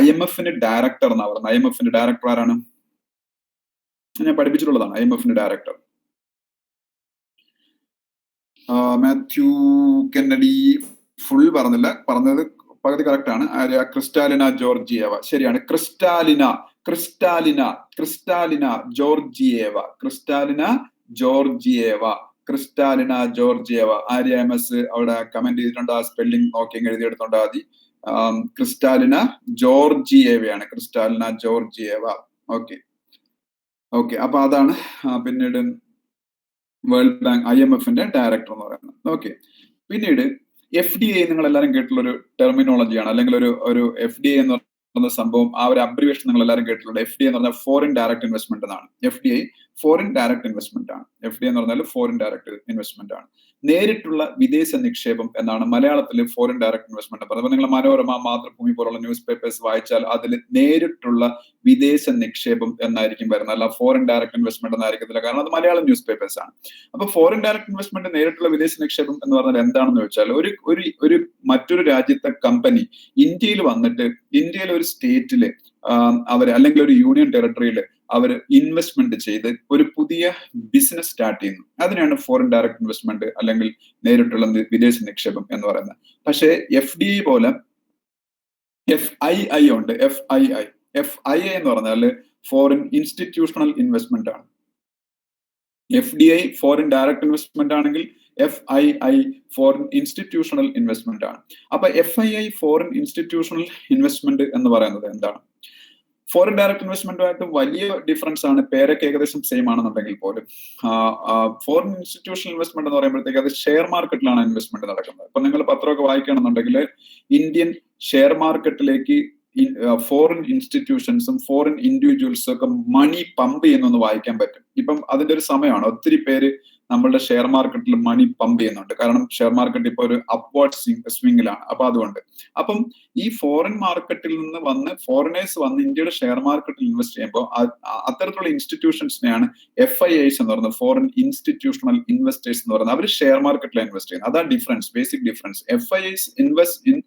IMF-ന്റെ ഡയറക്ടർ എന്നാ പറയുന്നത്. IMF-ന്റെ ഡയറക്ടർ ആരാണ്? ഞാൻ പഠിപ്പിച്ചിട്ടുള്ളതാണ്. IMF-ന്റെ ഡയറക്ടർ മാത്യു കെന്നഡി. ഫുൾ പറഞ്ഞില്ല, പറഞ്ഞത് പകുതി കറക്റ്റ് ആണ്. ക്രിസ്റ്റാലിന ജോർജിയേവ. ശരിയാണ്. ക്രിസ്റ്റാലിന ജോർജിയേവ. ആര്യ MS അവിടെ കമന്റ് ചെയ്തിട്ടുണ്ട്. ആ സ്പെല്ലിംഗ് നോക്കി എഴുതിയെടുത്തോണ്ട് മതി. ക്രിസ്റ്റാലിന ജോർജിയേവയാണ്. ഓക്കെ. അപ്പൊ അതാണ് പിന്നീട് വേൾഡ് ബാങ്ക് IMF-ന്റെ ഡയറക്ടർ എന്ന് പറയുന്നത്. ഓക്കെ. പിന്നീട് FDA നിങ്ങൾ എല്ലാവരും കേട്ടുള്ള ഒരു ടെർമിനോളജിയാണ്, അല്ലെങ്കിൽ ഒരു FDA എന്ന് പറയുന്ന സംഭവം, ആ ഒരു അബ്രിവേഷൻ നിങ്ങൾ എല്ലാവരും കേട്ടിട്ടുണ്ട്. FDA എന്ന് പറഞ്ഞാൽ ഫോറിൻ ഡയറക്ട് ഇൻവെസ്റ്റ്മെന്റ് എന്നാണ്. FDA ഫോറിൻ ഡയറക്ട് ഇൻവെസ്റ്റ്മെന്റ് ആണ്. FDA എന്ന് പറഞ്ഞാൽ ഫോറിൻ ഡയറക്ട് ഇൻവെസ്റ്റ്മെന്റ് ആണ്. നേരിട്ടുള്ള വിദേശ നിക്ഷേപം എന്നാണ് മലയാളത്തിൽ ഫോറിൻ ഡയറക്ട് ഇൻവെസ്റ്റ്മെന്റ് പറയുന്നത്. അപ്പൊ നിങ്ങൾ മനോരമ, മാതൃഭൂമി പോലുള്ള ന്യൂസ് പേപ്പേഴ്സ് വായിച്ചാൽ അതിൽ നേരിട്ടുള്ള വിദേശ നിക്ഷേപം എന്നായിരിക്കും വരുന്നത്, അല്ല ഫോറിൻ ഡയറക്ട് ഇൻവെസ്റ്റ്മെന്റ് എന്നായിരിക്കത്തില്ല. കാരണം അത് മലയാളം ന്യൂസ് പേപ്പേഴ്സ് ആണ്. അപ്പൊ ഫോറിൻ ഡയറക്ട് ഇൻവെസ്റ്റ്മെന്റ്, നേരിട്ടുള്ള വിദേശ നിക്ഷേപം എന്ന് പറഞ്ഞാൽ എന്താണെന്ന് വെച്ചാൽ, ഒരു മറ്റൊരു രാജ്യത്തെ കമ്പനി ഇന്ത്യയിൽ വന്നിട്ട്, ഇന്ത്യയിലെ ഒരു സ്റ്റേറ്റില് അവര്, അല്ലെങ്കിൽ ഒരു യൂണിയൻ ടെറിട്ടറിയില് അവർ ഇൻവെസ്റ്റ്മെന്റ് ചെയ്ത് ഒരു പുതിയ ബിസിനസ് സ്റ്റാർട്ട് ചെയ്യുന്നു. അതിനാണ് ഫോറിൻ ഡയറക്ട് ഇൻവെസ്റ്റ്മെന്റ് അല്ലെങ്കിൽ നേരിട്ടുള്ള വിദേശ നിക്ഷേപം എന്ന് പറയുന്നത്. പക്ഷേ FDA പോലെ FII ഉണ്ട്. FII എന്ന് പറഞ്ഞാൽ ഫോറിൻ ഇൻസ്റ്റിറ്റ്യൂഷണൽ ഇൻവെസ്റ്റ്മെന്റ് ആണ്. FDA ഫോറിൻ ഡയറക്ട് ഇൻവെസ്റ്റ്മെന്റ് ആണെങ്കിൽ FII ഫോറിൻ ഇൻസ്റ്റിറ്റ്യൂഷണൽ ഇൻവെസ്റ്റ്മെന്റ് ആണ്. അപ്പൊ FII ഫോറിൻ ഇൻസ്റ്റിറ്റ്യൂഷണൽ ഇൻവെസ്റ്റ്മെന്റ് എന്ന് പറയുന്നത് എന്താണ്? ഫോറിൻ ഡയറക്ട് ഇൻവെസ്റ്റ്മെന്റുമായിട്ട് വലിയ ഡിഫറൻസ് ആണ്. പേരൊക്കെ ഏകദേശം സെയിം ആണെന്നുണ്ടെങ്കിൽ പോലും ഫോറിൻ ഇൻസ്റ്റിറ്റ്യൂഷണൽ ഇൻവെസ്റ്റ്മെന്റ് എന്ന് പറയുമ്പോഴത്തേക്ക് അത് ഷെയർ മാർക്കറ്റിലാണ് ഇൻവെസ്റ്റ്മെന്റ് നടക്കുന്നത്. ഇപ്പൊ നിങ്ങൾ പത്രമൊക്കെ വായിക്കുകയാണെന്നുണ്ടെങ്കിൽ ഇന്ത്യൻ ഷെയർ മാർക്കറ്റിലേക്ക് ഫോറിൻ ഇൻസ്റ്റിറ്റ്യൂഷൻസും ഫോറിൻ ഇൻഡിവിജ്വൽസും ഒക്കെ മണി പമ്പ് ചെയ്യുന്നു വായിക്കാൻ പറ്റും. ഇപ്പം അതിന്റെ ഒരു സമയമാണ്. ഒത്തിരി പേര് നമ്മളുടെ ഷെയർ മാർക്കറ്റിൽ മണി പമ്പ് ചെയ്യുന്നുണ്ട്. കാരണം ഷെയർ മാർക്കറ്റ് ഇപ്പൊ ഒരു അപ്വേർഡ് സ്വിംഗിലാണ്. അപ്പൊ അതുകൊണ്ട് അപ്പം ഈ ഫോറിൻ മാർക്കറ്റിൽ നിന്ന് വന്ന് ഫോറിനേഴ്സ് വന്ന് ഇന്ത്യയുടെ ഷെയർ മാർക്കറ്റിൽ ഇൻവെസ്റ്റ് ചെയ്യുമ്പോൾ അത്തരത്തിലുള്ള ഇൻസ്റ്റിറ്റ്യൂഷൻസിനെയാണ് FIIs എന്ന് പറയുന്നത്, ഫോറിൻ ഇൻസ്റ്റിറ്റ്യൂഷണൽ ഇൻവെസ്റ്റേഴ്സ് എന്ന് പറയുന്നത്. അവർ ഷെയർ മാർക്കറ്റിൽ ഇൻവെസ്റ്റ് ചെയ്യുന്നത്. അതാണ് difference, basic difference. FIIs invest in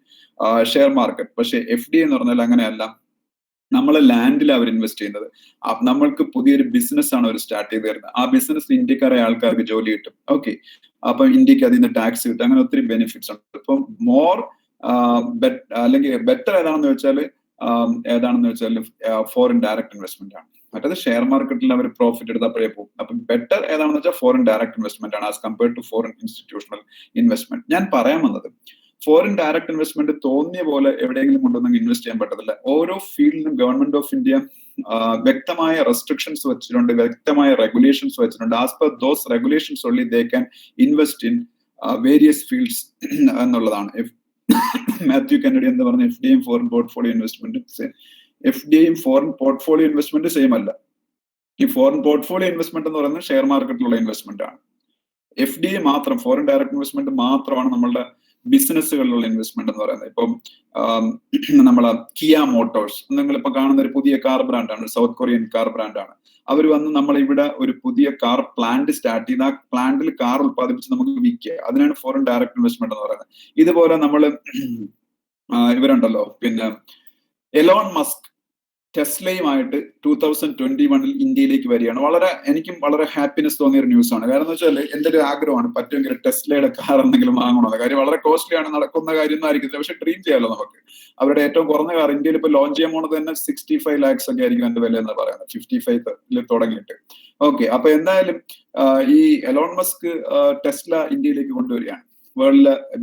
share market. പക്ഷേ FDA എന്ന് പറഞ്ഞാൽ അങ്ങനെയല്ല. നമ്മളെ ലാൻഡിൽ അവർ ഇൻവെസ്റ്റ് ചെയ്യുന്നത്. നമ്മൾക്ക് പുതിയൊരു ബിസിനസ് ആണ് അവർ സ്റ്റാർട്ട് ചെയ്ത് തരുന്നത്. ആ ബിസിനസ്സിൽ ഇന്ത്യക്കാരായ ആൾക്കാർക്ക് ജോലി കിട്ടും. ഓക്കെ. അപ്പൊ ഇന്ത്യക്ക് അതിൽ നിന്ന് ടാക്സ് കിട്ടും. അങ്ങനെ ഒത്തിരി ബെനിഫിറ്റ്സ് ഉണ്ട്. ഇപ്പം മോർ അല്ലെങ്കിൽ ബെറ്റർ ഏതാണെന്ന് വെച്ചാൽ ഫോറിൻ ഡയറക്ട് ഇൻവെസ്റ്റ്മെന്റ് ആണ്. മറ്റേത് ഷെയർ മാർക്കറ്റിൽ അവർ പ്രോഫിറ്റ് എടുത്തപ്പോഴേ പോകും. അപ്പൊ ബെറ്റർ ഏതാണെന്ന് വെച്ചാൽ ഫോറിൻ ഡയറക്ട് ഇൻവെസ്റ്റ്മെന്റ് ആണ് as compared to foreign institutional investment. ഞാൻ പറയാൻ വന്നത്, ഫോറിൻ ഡയറക്ട് ഇൻവെസ്റ്റ്മെന്റ് തോന്നിയ പോലെ എവിടെയെങ്കിലും കൊണ്ടുവന്നെങ്കിൽ ഇൻവെസ്റ്റ് ചെയ്യാൻ പറ്റത്തില്ല. ഓരോ ഫീൽഡിലും ഗവൺമെന്റ് ഓഫ് ഇന്ത്യ വ്യക്തമായ റെസ്ട്രിക്ഷൻസ് വെച്ചിട്ടുണ്ട്, വ്യക്തമായ റെഗുലേഷൻസ് വെച്ചിട്ടുണ്ട്. As per those regulations only they can invest in various fields എന്നുള്ളതാണ്. മാത്യു കെന്നഡി എന്ന് പറഞ്ഞ FDIയും ഫോറിൻ പോർട്ട്ഫോളിയോ ഇൻവെസ്റ്റ്മെന്റും FDIയും ഫോറിൻ പോർട്ട്ഫോളിയോ ഇൻവെസ്റ്റ്മെന്റ് സെയിം അല്ല. ഈ ഫോറിൻ പോർട്ട്ഫോളിയോ ഇൻവെസ്റ്റ്മെന്റ് എന്ന് പറയുന്നത് ഷെയർ മാർക്കറ്റിലുള്ള ഇൻവെസ്റ്റ്മെന്റ് ആണ്. FDI മാത്രം, ഫോറിൻ ഡയറക്ട് ഇൻവെസ്റ്റ്മെന്റ് മാത്രമാണ് നമ്മളുടെ ബിസിനസ്സുകളിലുള്ള ഇൻവെസ്റ്റ്മെന്റ് എന്ന് പറയുന്നത്. ഇപ്പം നമ്മളെ കിയ മോട്ടോഴ്സ് നിങ്ങളിപ്പോ കാണുന്ന ഒരു പുതിയ കാർ ബ്രാൻഡാണ്, സൗത്ത് കൊറിയൻ കാർ ബ്രാൻഡാണ്. അവർ വന്ന് നമ്മളിവിടെ ഒരു പുതിയ കാർ പ്ലാന്റ് സ്റ്റാർട്ട് ചെയ്ത് ആ പ്ലാന്റിൽ കാർ ഉത്പാദിപ്പിച്ച് നമുക്ക് വിൽക്കുക. അതിനാണ് ഫോറിൻ ഡയറക്ട് ഇൻവെസ്റ്റ്മെന്റ് എന്ന് പറയുന്നത്. ഇതുപോലെ നമ്മള് ഇവരുണ്ടല്ലോ, പിന്നെ എലോൺ മസ്ക് ടെസ്ലയുമായിട്ട് 2021 ഇന്ത്യയിലേക്ക് വരികയാണ്. എനിക്കും വളരെ ഹാപ്പിനെസ് തോന്നിയ ഒരു ന്യൂസ് ആണ്. കാരണം എന്ന് വെച്ചാൽ എന്റെ ഒരു ആഗ്രഹമാണ് പറ്റുമെങ്കിൽ ടെസ്ലയുടെ കാർ എന്തെങ്കിലും വാങ്ങണമെന്ന്. കാര്യം വളരെ കോസ്റ്റ്ലി ആണ്, നടക്കുന്ന കാര്യമൊന്നും ആയിരിക്കില്ല. പക്ഷെ ഡ്രീം ചെയ്യാമല്ലോ നമുക്ക്. അവരുടെ ഏറ്റവും കുറഞ്ഞ കാർ ഇന്ത്യയിൽ ഇപ്പൊ ലോഞ്ച് ചെയ്യാൻ പോണത് തന്നെ 65 lakhs ഒക്കെ ആയിരിക്കും എന്റെ വില എന്ന് പറയുന്നത്. 55 തുടങ്ങിയിട്ട്. ഓക്കെ. അപ്പൊ എന്തായാലും ഈ എലോൺ മസ്ക് ടെസ്ല ഇന്ത്യയിലേക്ക് കൊണ്ടുവരികയാണ്.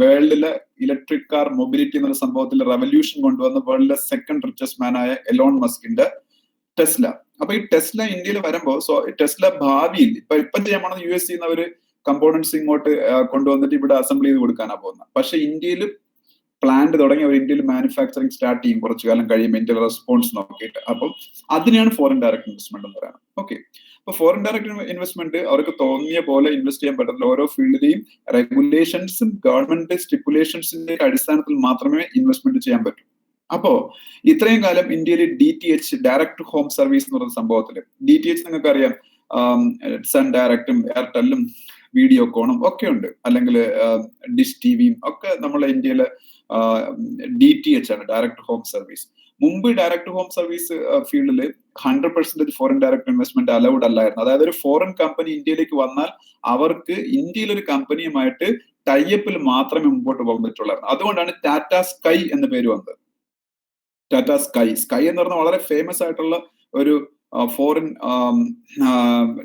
വേൾഡിലെ ഇലക്ട്രിക് കാർ മൊബിലിറ്റി എന്നുള്ള സംഭവത്തിൽ റെവല്യൂഷൻ കൊണ്ടുവന്ന വേൾഡിലെ സെക്കൻഡ് റിച്ചസ്റ്റ് മാൻ ആയ എലോൺ മസ്കിന്റെ ടെസ്ല. അപ്പൊ ഈ ടെസ്ല ഇന്ത്യയിൽ വരുമ്പോ ടെസ്ല ഭാവിയിൽ ഇപ്പൊ ചെയ്യാൻ പോണത് US ഒരു കമ്പോണൻസ് ഇങ്ങോട്ട് കൊണ്ടുവന്നിട്ട് ഇവിടെ അസംബിൾ ചെയ്ത് കൊടുക്കാനാ പോകുന്നത്. പക്ഷെ ഇന്ത്യയിൽ പ്ലാന്റ് തുടങ്ങി അവർ ഇന്ത്യയിൽ മാനുഫാക്ചറിങ് സ്റ്റാർട്ട് ചെയ്യും കുറച്ചു കാലം കഴിയുമ്പോൾ ഇന്ത്യയിൽ റെസ്പോൺസ് നോക്കിയിട്ട്. അപ്പം അതിനെയാണ് ഫോറിൻ ഡയറക്ട് ഇൻവെസ്റ്റ്മെന്റ് എന്ന് പറയുന്നത്. ഓക്കെ. അപ്പൊ ഫോറിൻ ഡയറക്ട് ഇൻവെസ്റ്റ്മെന്റ് അവർക്ക് തോന്നിയ പോലെ ഇൻവെസ്റ്റ് ചെയ്യാൻ പറ്റത്തില്ല. ഓരോ ഫീൽഡിലെയും റെഗുലേഷൻസും ഗവൺമെന്റ് സ്റ്റിപ്പുലേഷൻസിന്റെ അടിസ്ഥാനത്തിൽ മാത്രമേ ഇൻവെസ്റ്റ്മെന്റ് ചെയ്യാൻ പറ്റൂ. അപ്പോ ഇത്രയും കാലം ഇന്ത്യയിൽ DTH ഡയറക്ട് ഹോം സർവീസ് എന്ന് പറയുന്ന സംഭവത്തില് DTH നിങ്ങൾക്ക് അറിയാം, സൺ ഡയറക്റ്റും എയർടെല്ലും വീഡിയോകോണും ഒക്കെ ഉണ്ട്, അല്ലെങ്കിൽ ഡിഷ് ടിവിയും ഒക്കെ നമ്മളെ ഇന്ത്യയിലെ DTH ആണ്, ഡയറക്ട് ഹോം സർവീസ്. മുമ്പ് ഡയറക്ട് ഹോം സർവീസ് ഫീൽഡിൽ 100% ഫോറിൻ ഡയറക്ട് ഇൻവെസ്റ്റ്മെന്റ് അലൗഡ് അല്ലായിരുന്നു. അതായത് ഒരു ഫോറിൻ കമ്പനി ഇന്ത്യയിലേക്ക് വന്നാൽ അവർക്ക് ഇന്ത്യയിൽ ഒരു കമ്പനിയുമായിട്ട് ടൈപ്പിൽ മാത്രമേ മുമ്പോട്ട് പോകാൻ പറ്റുള്ളായിരുന്നു. അതുകൊണ്ടാണ് ടാറ്റ സ്കൈ എന്ന പേര് വന്നത്. ടാറ്റ സ്കൈ എന്ന് പറഞ്ഞാൽ വളരെ ഫേമസ് ആയിട്ടുള്ള ഒരു ഫോറിൻ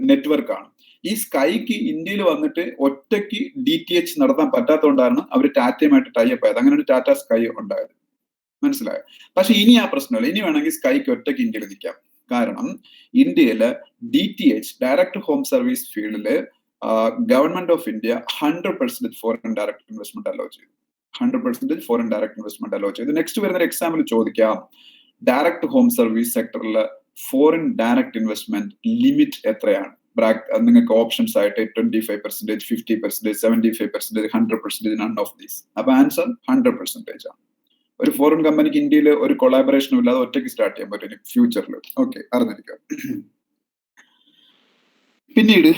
നെറ്റ്വർക്ക് ആണ്. ഈ സ്കൈക്ക് ഇന്ത്യയിൽ വന്നിട്ട് ഒറ്റയ്ക്ക് DTH നടത്താൻ പറ്റാത്തതുകൊണ്ടാണ് അവർ ടാറ്റയുമായിട്ട് ടൈപ്പ് ആയത്. അങ്ങനെയാണ് ടാറ്റ സ്കൈ ഉണ്ടായത്. മനസ്സിലായോ? പക്ഷെ ഇനി ആ പ്രശ്നമില്ല. ഇനി വേണമെങ്കിൽ സ്കൈക്ക് ഒറ്റയ്ക്ക് ഇന്ത്യയിൽ നിൽക്കാം. കാരണം ഇന്ത്യയില് DTH ഡയറക്ട് ഹോം സർവീസ് ഫീൽഡില് government of India 100% foreign direct investment allow ചെയ്തു. 100% ഫോറിൻ ഡയറക്ട് ഇൻവെസ്റ്റ്മെന്റ് അലോ ചെയ്തു. നെക്സ്റ്റ് വരുന്ന ഒരു എക്സാമ്പിൾ ചോദിക്കാം. ഡയറക്ട് ഹോം സർവീസ് സെക്ടറിൽ ഫോറിൻ ഡയറക്ട് ഇൻവെസ്റ്റ്മെന്റ് ലിമിറ്റ് എത്രയാണ്? നിങ്ങൾക്ക് ഓപ്ഷൻസ് ആയിട്ട് 25%, 50%, 75%, 100%, നൺ ഓഫ് ദീസ്. അപ്പൊ ആൻസർ 100% ആണ്. ഒരു ഫോറിൻ കമ്പനിക്ക് ഇന്ത്യയിൽ ഒരു കൊളാബറേഷനും ഇല്ലാതെ ഒറ്റയ്ക്ക് സ്റ്റാർട്ട് ചെയ്യാൻ പറ്റും ഫ്യൂച്ചറിൽ. ഓക്കെ, അറിഞ്ഞിരിക്കുക. പിന്നീട്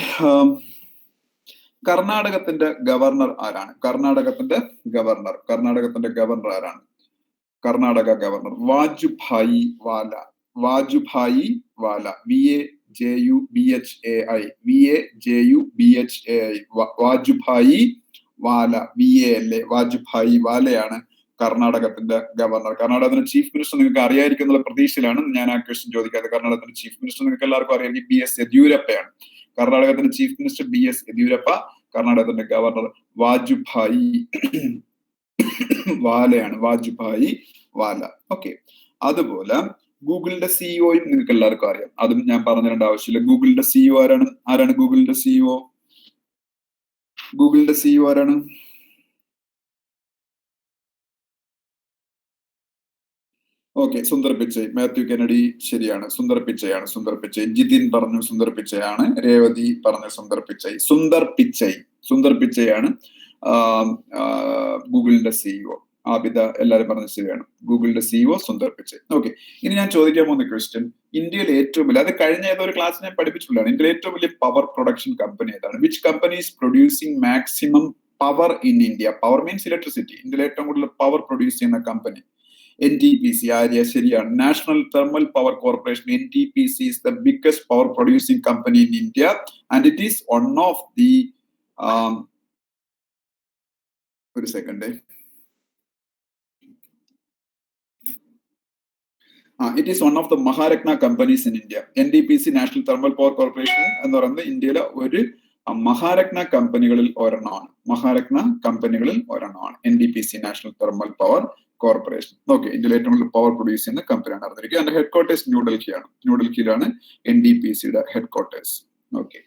കർണാടകത്തിന്റെ ഗവർണർ ആരാണ്? കർണാടകത്തിന്റെ ഗവർണർ ആരാണ്? Karnataka governor Vajubhai Vala. Vajubhai Vala, VAJUBHAI, Vajubhai Vala, VALA, Vajubhai വാലയാണ് കർണാടകത്തിന്റെ ഗവർണർ. കർണാടകത്തിന്റെ ചീഫ് മിനിസ്റ്റർ നിങ്ങൾക്ക് അറിയായിരിക്കും എന്നുള്ള പ്രതീക്ഷയിലാണ് ഞാൻ ആ ക്വസ്റ്റ്യൻ ചോദിക്കാത്തത്. കർണാടകത്തിന്റെ ചീഫ് മിനിസ്റ്റർ നിങ്ങൾക്ക് എല്ലാവർക്കും അറിയാമെങ്കിൽ BS യെദ്യൂരപ്പയാണ്. കർണാടകത്തിന്റെ ചീഫ് മിനിസ്റ്റർ BS യെദ്യൂരപ്പ, കർണാടകത്തിന്റെ ഗവർണർ വാജുഭായി വാലയാണ്. വാജുഭായി വാല. ഓക്കെ, അതുപോലെ ഗൂഗിളിന്റെ സിഇഒയും നിങ്ങൾക്ക് എല്ലാവർക്കും അറിയാം. അതും ഞാൻ പറഞ്ഞു തരേണ്ട ആവശ്യമില്ല. ഗൂഗിളിന്റെ സിഇഒ ആരാണ്? ഗൂഗിളിന്റെ സിഇഒ ആരാണ്? ഓക്കെ, സുന്ദർ പിച്ചൈ. മാത്യു കെനഡി ശരിയാണ്, സുന്ദർ പിച്ചൈ. ജിതിൻ പറഞ്ഞു സുന്ദർ പിച്ചൈയാണ്. രേവതി പറഞ്ഞു സുന്ദർ പിച്ചൈയാണ് ഗൂഗിളിന്റെ സിഇഒ. ആബിദ എല്ലാവരും പറഞ്ഞത് ശരിയാണ്. ഗൂഗിളിന്റെ സിഇഒ സുന്ദർ പിച്ചൈ. ഓക്കെ, ഇനി ഞാൻ ചോദിക്കാൻ പോകുന്ന ക്വസ്റ്റ്യൻ, ഇന്ത്യയിൽ ഏറ്റവും വലിയ, അത് കഴിഞ്ഞ ഏതൊരു ക്ലാസ് ഞാൻ പഠിപ്പിച്ചിട്ടുള്ളതാണ്, ഇന്ത്യയിൽ ഏറ്റവും വലിയ പവർ പ്രൊഡക്ഷൻ കമ്പനി ഏതാണ്? Which company is producing maximum power in India? Power means electricity. ഇന്ത്യയിൽ ഏറ്റവും കൂടുതൽ പവർ പ്രൊഡ്യൂസ് ചെയ്യുന്ന കമ്പനി NTPC. ആര്യ ശരിയാണ്. National thermal power corporation, NTPC is the biggest power producing company in India and it is one of the ഒരു second. It is one of the Maharatna companies in India. NTPC, national thermal power corporation എന്ന് പറയുന്നത് ഇന്ത്യയിലെ ഒരു മഹാരത്ന കമ്പനികളിൽ ഒരെണ്ണമാണ് NTPC, national thermal power corporation. Okay, ഇന്ത്യയിലെ ഏറ്റവും കൂടുതൽ പവർ പ്രൊഡ്യൂസ് ചെയ്യുന്ന കമ്പനിയാണ് അറിഞ്ഞിരിക്കുക. അതിന്റെ ഹെഡ് ക്വാർട്ടേഴ്സ് ന്യൂഡൽഹിയിലാണ് NTPCയുടെ ഹെഡ് ക്വാർട്ടേഴ്സ്. ഓക്കെ,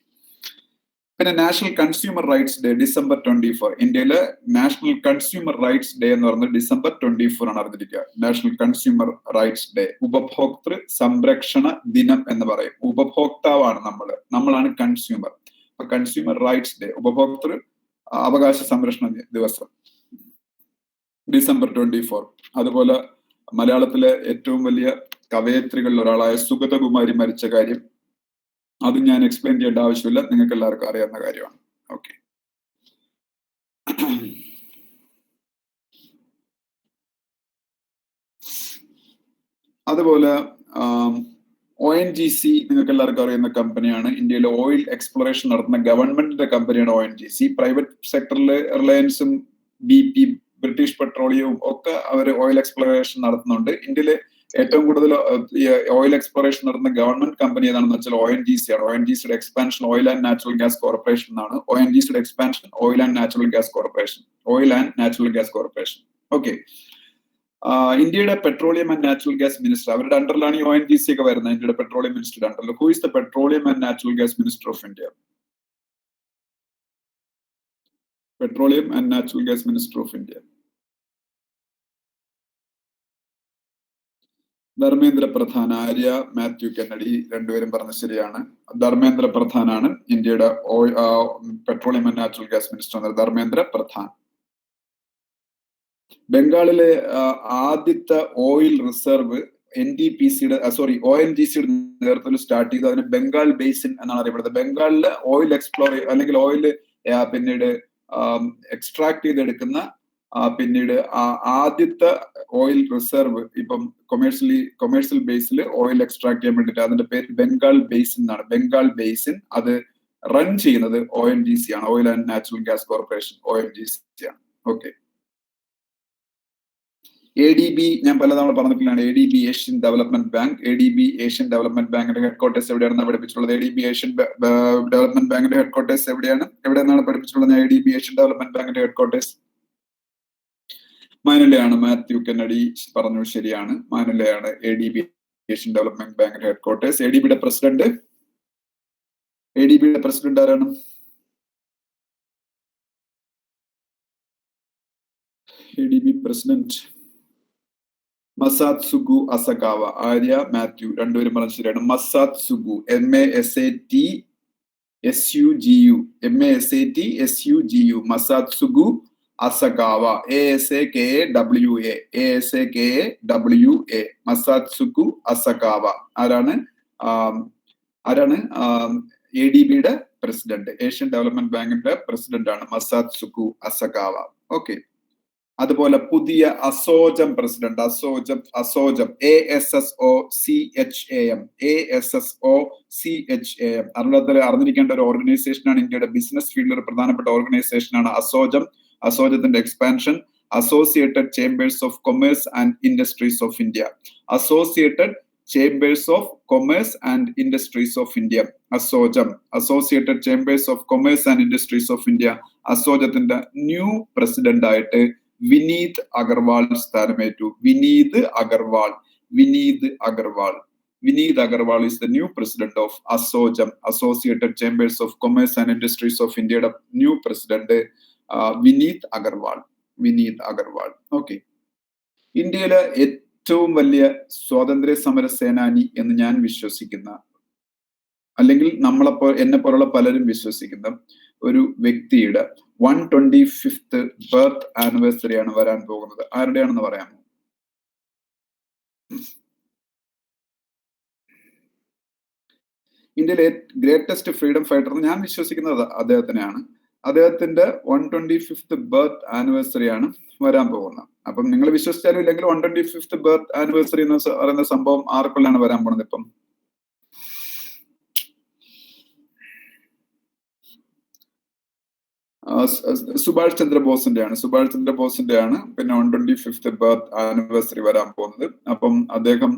പിന്നെ national consumer rights day December 24. ഇന്ത്യയിലെ നാഷണൽ കൺസ്യൂമർ റൈറ്റ്സ് ഡേ എന്ന് പറയുന്നത് December 24 ആണ് അറിഞ്ഞിരിക്കുക. National consumer rights day. ഉപഭോക്തൃ സംരക്ഷണ ദിനം എന്ന് പറയും. ഉപഭോക്താവാണ് നമ്മളാണ് കൺസ്യൂമർ. കൺസ്യൂമർ റൈറ്റ്സ് ഡേ, ഉപഭോക്തൃ അവകാശ സംരക്ഷണ ദിവസം December 24. അതുപോലെ മലയാളത്തിലെ ഏറ്റവും വലിയ കവയത്രികളിൽ ഒരാളായ സുഗതകുമാരി മരിച്ച കാര്യം അത് ഞാൻ എക്സ്പ്ലെയിൻ ചെയ്യേണ്ട ആവശ്യമില്ല, നിങ്ങൾക്ക് എല്ലാവർക്കും അറിയാവുന്ന കാര്യമാണ്. ഓക്കെ, അതുപോലെ ONGC നിങ്ങൾക്ക് എല്ലാവർക്കും അറിയുന്ന കമ്പനിയാണ്. ഇന്ത്യയിലെ ഓയിൽ എക്സ്പ്ലോറേഷൻ നടത്തുന്ന ഗവൺമെന്റിന്റെ കമ്പനിയാണ് ONGC. പ്രൈവറ്റ് സെക്ടറിൽ റിലയൻസും BP, ബ്രിട്ടീഷ് പെട്രോളിയവും ഒക്കെ അവർ ഓയിൽ എക്സ്പ്ലോറേഷൻ നടത്തുന്നുണ്ട്. ഇന്ത്യയിലെ ഏറ്റവും കൂടുതൽ ഓയിൽ എക്സ്പ്ലോറേഷൻ നടത്തുന്ന ഗവൺമെന്റ് കമ്പനി ഏതാണെന്ന് വെച്ചാൽ ONGC ആണ്. ONGCയുടെ expansion oil and natural gas corporation എന്നാണ്. ONGCയുടെ expansion oil and natural gas corporation. Okay, ഇന്ത്യയുടെ petroleum and natural gas minister, അവരുടെ അണ്ടറിലാണ് ഈ ONGC ഒക്കെ വരുന്നത്. ഇന്ത്യയുടെ പെട്രോളിയം മിനിസ്റ്ററുടെ അണ്ടറിൽ. Who is the petroleum and natural gas minister of India? Petroleum and natural gas minister of India Dharmendra Pradhan. Arya, Mathew Kennedy രണ്ടുപേരും പറഞ്ഞത് ശരിയാണ്. ധർമ്മേന്ദ്ര പ്രധാനാണ് ഇന്ത്യയുടെ petroleum and natural gas minister. Dharmendra Pradhan. ബംഗാളിലെ ആദ്യത്തെ ഓയിൽ റിസർവ് NTPCയുടെ ONGCയുടെ നേതൃത്വത്തിൽ സ്റ്റാർട്ട് ചെയ്തു. അതിന് ബംഗാൾ ബേസിൻ എന്നാണ് അറിയപ്പെടുന്നത്. ബംഗാളില് ഓയിൽ എക്സ്പ്ലോർ അല്ലെങ്കിൽ ഓയിൽ പിന്നീട് എക്സ്ട്രാക്ട് ചെയ്തെടുക്കുന്ന പിന്നീട് ആദ്യത്തെ ഓയിൽ റിസർവ് ഇപ്പം കൊമേഴ്സ്യൽ ബേസിൽ ഓയിൽ എക്സ്ട്രാക്ട് ചെയ്യാൻ വേണ്ടിയിട്ട് അതിന്റെ പേര് ബംഗാൾ ബേസിൻ എന്നാണ്. ബംഗാൾ ബേസിൻ അത് റൺ ചെയ്യുന്നത് ONGC ആണ്, oil and natural gas corporation, ONGC ആണ്. ഓക്കെ. ADB ഞാൻ പലതവണ പറഞ്ഞിട്ടുള്ളതാണ്. ADB Asian development bank. ADB Asian development ബാങ്കിന്റെ ഹെഡ്ക്വാർട്ടേഴ്സ് എവിടെയാണെന്ന് പഠിപ്പിച്ചിട്ടുള്ളത്? ADB ഏഷ്യൻ ഡെവലപ്മെന്റ് ബാങ്കിന്റെ ഹെഡ്ക്വാർട്ടേഴ്സ് എവിടെയെന്നാണ് പഠിപ്പിച്ചിട്ടുള്ളത്? ADB ഏഷ്യൻ ഡെവലപ്മെന്റ് ബാങ്കിന്റെ ഹെഡ്ക്വാർട്ടേഴ്സ് മാനിലയാണ്. മാത്യു കെന്നഡി പറഞ്ഞു, ശരിയാണ്, മാനിലയാണ് ADB ഏഷ്യൻ ഡെവലപ്മെന്റ് ബാങ്കിന്റെ ഹെഡ്ക്വാർട്ടേഴ്സ്. ADBയുടെ പ്രസിഡന്റ് ആരാണ്? ADB president Masatsugu Asakawa. Arya, Mathew രണ്ടുപേരും പറഞ്ഞത് ശരിയാണ്. മസാത്സുഗു, MASATSUGU, മസാത്സുഗു അസകാവ, ASAKAWA, മസാത്സുഗു അസകാവ. ആരാണ് ADBയുടെ പ്രസിഡന്റ്? ഏഷ്യൻ ഡെവലപ്മെന്റ് ബാങ്കിന്റെ പ്രസിഡന്റ് ആണ് മസാത്സുഗു അസകാവ. ഓക്കെ. അതുപോലെ പുതിയ അസോജം പ്രസിഡന്റ്, അസോജം ASSOCHAM അറിഞ്ഞിരിക്കേണ്ട ഒരു ഓർഗനൈസേഷൻ ആണ്. ഇന്ത്യയുടെ ബിസിനസ് ഫീൽഡിൽ ഒരു പ്രധാനപ്പെട്ട ഓർഗനൈസേഷൻ ആണ് അസോജം. അസോജത്തിന്റെ expansion associated chambers of commerce and industries of India. Associated chambers of commerce and industries of India, ASSOCHAM. Associated chambers of commerce and industries of India. അസോജത്തിന്റെ ന്യൂ പ്രസിഡന്റ് ആയിട്ട് വിനീത് അഗർവാൾ സ്ഥാനമേറ്റു. Vineet Agarwal is the new president of ASSOCHAM, Associated Chambers of Commerce and Industries of India. New president Vineet Agarwal. Okay. ഇന്ത്യയിലെ ഏറ്റവും വലിയ സ്വാതന്ത്ര്യ സമര സേനാനി എന്ന് ഞാൻ വിശ്വസിക്കുന്ന, അല്ലെങ്കിൽ എന്നെ പോലുള്ള പലരും വിശ്വസിക്കുന്ന ഒരു വ്യക്തിയുടെ 125th ബർത്ത് ആനിവേഴ്സറി ആണ് വരാൻ പോകുന്നത്. ആരുടെയാണെന്ന് പറയാമോ? ഇന്ത്യയിലെ ഗ്രേറ്റസ്റ്റ് ഫ്രീഡം ഫൈറ്റർ എന്ന് ഞാൻ വിശ്വസിക്കുന്നത് അദ്ദേഹത്തിനെയാണ്. അദ്ദേഹത്തിന്റെ 125th ബർത്ത് ആനിവേഴ്സറി ആണ് വരാൻ പോകുന്നത്. അപ്പം നിങ്ങൾ വിശ്വസിച്ചാലും ഇല്ലെങ്കിൽ 125th ബർത്ത് ആനിവേഴ്സറി എന്ന് പറയുന്ന സംഭവം ആർക്കൊല്ലാണ് വരാൻ പോകുന്നത്? ഇപ്പം സുഭാഷ് ചന്ദ്രബോസിന്റെ ആണ് പിന്നെ 125th ബർത്ത് ആനിവേഴ്സറി വരാൻ പോകുന്നത്. അപ്പം അദ്ദേഹം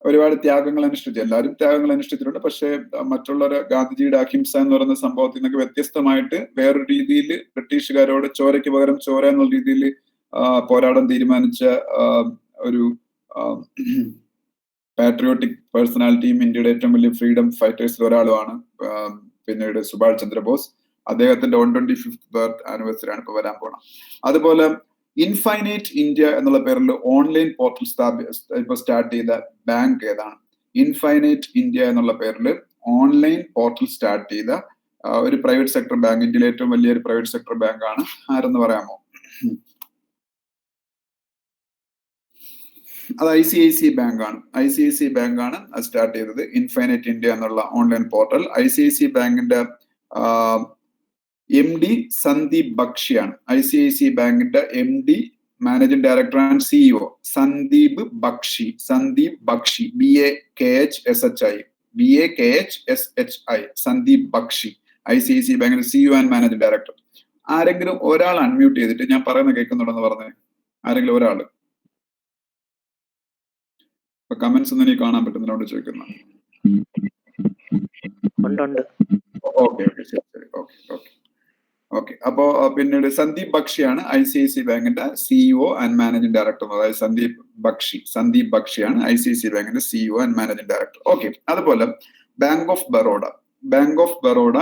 ഒരുപാട് ത്യാഗങ്ങൾ അനുഷ്ഠിച്ചു. എല്ലാവരും ത്യാഗങ്ങൾ അനുഷ്ഠിച്ചിട്ടുണ്ട്. പക്ഷെ മറ്റുള്ളവരെ ഗാന്ധിജിയുടെ അഹിംസ എന്ന് പറയുന്ന സംഭവത്തിൽ നിന്നൊക്കെ വ്യത്യസ്തമായിട്ട് വേറൊരു രീതിയിൽ ബ്രിട്ടീഷുകാരോട് ചോരയ്ക്ക് പകരം ചോര എന്നുള്ള രീതിയിൽ പോരാടാൻ തീരുമാനിച്ച ഒരു പാട്രിയോട്ടിക് പേഴ്സണാലിറ്റിയും ഇന്ത്യയുടെ ഏറ്റവും വലിയ ഫ്രീഡം ഫൈറ്റേഴ്സിൽ ഒരാളുമാണ് പിന്നീട് സുഭാഷ് ചന്ദ്രബോസ്. അദ്ദേഹത്തിന്റെ 125th ബർത്ത് ആനിവേഴ്സറി ആണ് ഇപ്പൊ വരാൻ പോണം. അതുപോലെ ഇൻഫൈനൈറ്റ് ഇന്ത്യ എന്നുള്ള പേരിൽ ഓൺലൈൻ പോർട്ടൽ ഇപ്പൊ സ്റ്റാർട്ട് ചെയ്ത ബാങ്ക് ഏതാണ്? ഇൻഫൈനൈറ്റ് ഇന്ത്യ എന്നുള്ള പേരിൽ ഓൺലൈൻ പോർട്ടൽ സ്റ്റാർട്ട് ചെയ്ത ഒരു പ്രൈവറ്റ് സെക്ടർ ബാങ്ക്, ഇന്ത്യയിലെ ഏറ്റവും വലിയൊരു പ്രൈവറ്റ് സെക്ടർ ബാങ്ക് ആണ്. ആരെന്ന് പറയാമോ? അത് ICICI ബാങ്ക് ആണ് അത് സ്റ്റാർട്ട് ചെയ്തത്, ഇൻഫൈനൈറ്റ് ഇന്ത്യ എന്നുള്ള ഓൺലൈൻ പോർട്ടൽ. ICICI ബാങ്കിന്റെ MD സന്ദീപ് ബക്ഷിയാണ്. ICICI ബാങ്കിന്റെ MD, managing director and CEO Sandeep Bakshi. BAKHSHI Sandeep Bakshi, ICICI ബാങ്കിന്റെ CEO ആൻഡ് മാനേജിംഗ് ഡയറക്ടർ. ആരെങ്കിലും ഒരാൾ അൺമ്യൂട്ട് ചെയ്തിട്ട് ഞാൻ പറയുന്ന കേൾക്കുന്നുണ്ടെന്ന് പറഞ്ഞേ. ആരെങ്കിലും ഒരാള്. കമന്റ്സ് ഒന്നും എനിക്ക് കാണാൻ പറ്റുന്നതിനോട് ചോദിക്കുന്നു. ഓക്കെ. അപ്പോ പിന്നീട് സന്ദീപ് ബക്ഷിയാണ് ICICI ബാങ്കിന്റെ CEO ആൻഡ് മാനേജിംഗ് ഡയറക്ടർ. അതായത് സന്ദീപ് ബക്ഷിയാണ് ICICI ബാങ്കിന്റെ CEO ആൻഡ് മാനേജിംഗ് ഡയറക്ടർ. ഓക്കെ. അതുപോലെ ബാങ്ക് ഓഫ് ബറോഡ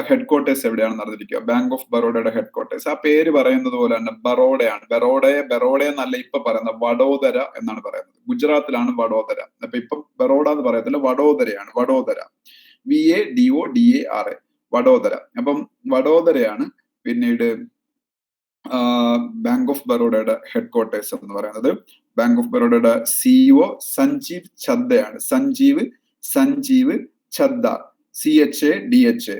ഹെഡ്ക്വാർട്ടേഴ്സ് എവിടെയാണെന്ന് അറിഞ്ഞിരിക്കുക. ബാങ്ക് ഓഫ് ബറോഡയുടെ ഹെഡ്ക്വാർട്ടേഴ്സ് ആ പേര് പറയുന്നത് പോലെ തന്നെ ബറോഡയാണ്. ബറോഡ എന്നല്ല ഇപ്പൊ പറയുന്നത്, വഡോദര എന്നാണ് പറയുന്നത്. ഗുജറാത്തിലാണ് വഡോദര. അപ്പൊ ഇപ്പൊ ബറോഡ എന്ന് പറയത്തില്ല, വഡോദരയാണ്. VADODARA വഡോദര. അപ്പം വഡോദരയാണ് പിന്നീട് ബാങ്ക് ഓഫ് ബറോഡയുടെ ഹെഡ്ക്വാർട്ടേഴ്സ് എന്ന് പറയുന്നത്. ബാങ്ക് ഓഫ് ബറോഡയുടെ സിഇഒ സഞ്ജീവ് ഛദ്ദയാണ്. സഞ്ജീവ് ഛദ്ദ, CHADHA,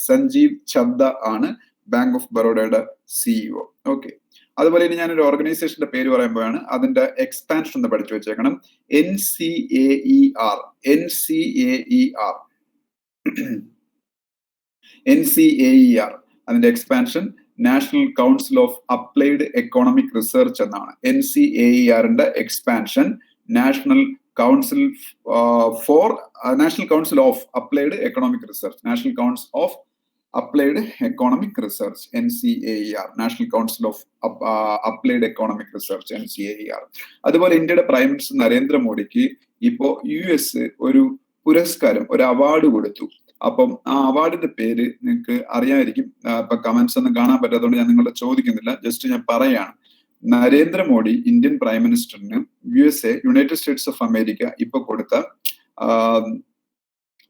സഞ്ജീവ് ഛദ്ദ ആണ് ബാങ്ക് ഓഫ് ബറോഡയുടെ സിഇഒ. ഓക്കെ, അതുപോലെ ഇനി ഞാനൊരു ഓർഗനൈസേഷന്റെ പേര് പറയുമ്പോഴാണ് അതിന്റെ എക്സ്പാൻഷൻ ഒന്ന് പഠിച്ചു വെച്ചേക്കണം. NCAER അതിന്റെ expansion national council of applied economic research എന്നാണ്. NCAERന്റെ expansion national council of applied economic research, national council of applied economic research, NCAER, national council of applied economic research, NCAER. അതുപോലെ ഇന്ത്യയുടെ പ്രൈം മിനിസ്റ്റർ നരേന്ദ്രമോദിക്ക് ഇപ്പോ US ഒരു പുരസ്കാരം, ഒരു award കൊടുത്തു. അപ്പം ആ അവാർഡിന്റെ പേര് നിങ്ങൾക്ക് അറിയാമായിരിക്കും. ഇപ്പൊ കമന്റ്സ് ഒന്നും കാണാൻ പറ്റാത്തതുകൊണ്ട് ഞാൻ നിങ്ങളെ ചോദിക്കുന്നില്ല, ജസ്റ്റ് ഞാൻ പറയാണ്. നരേന്ദ്രമോദി ഇന്ത്യൻ പ്രൈം മിനിസ്റ്ററിന് USA, united states of America ഇപ്പൊ കൊടുത്ത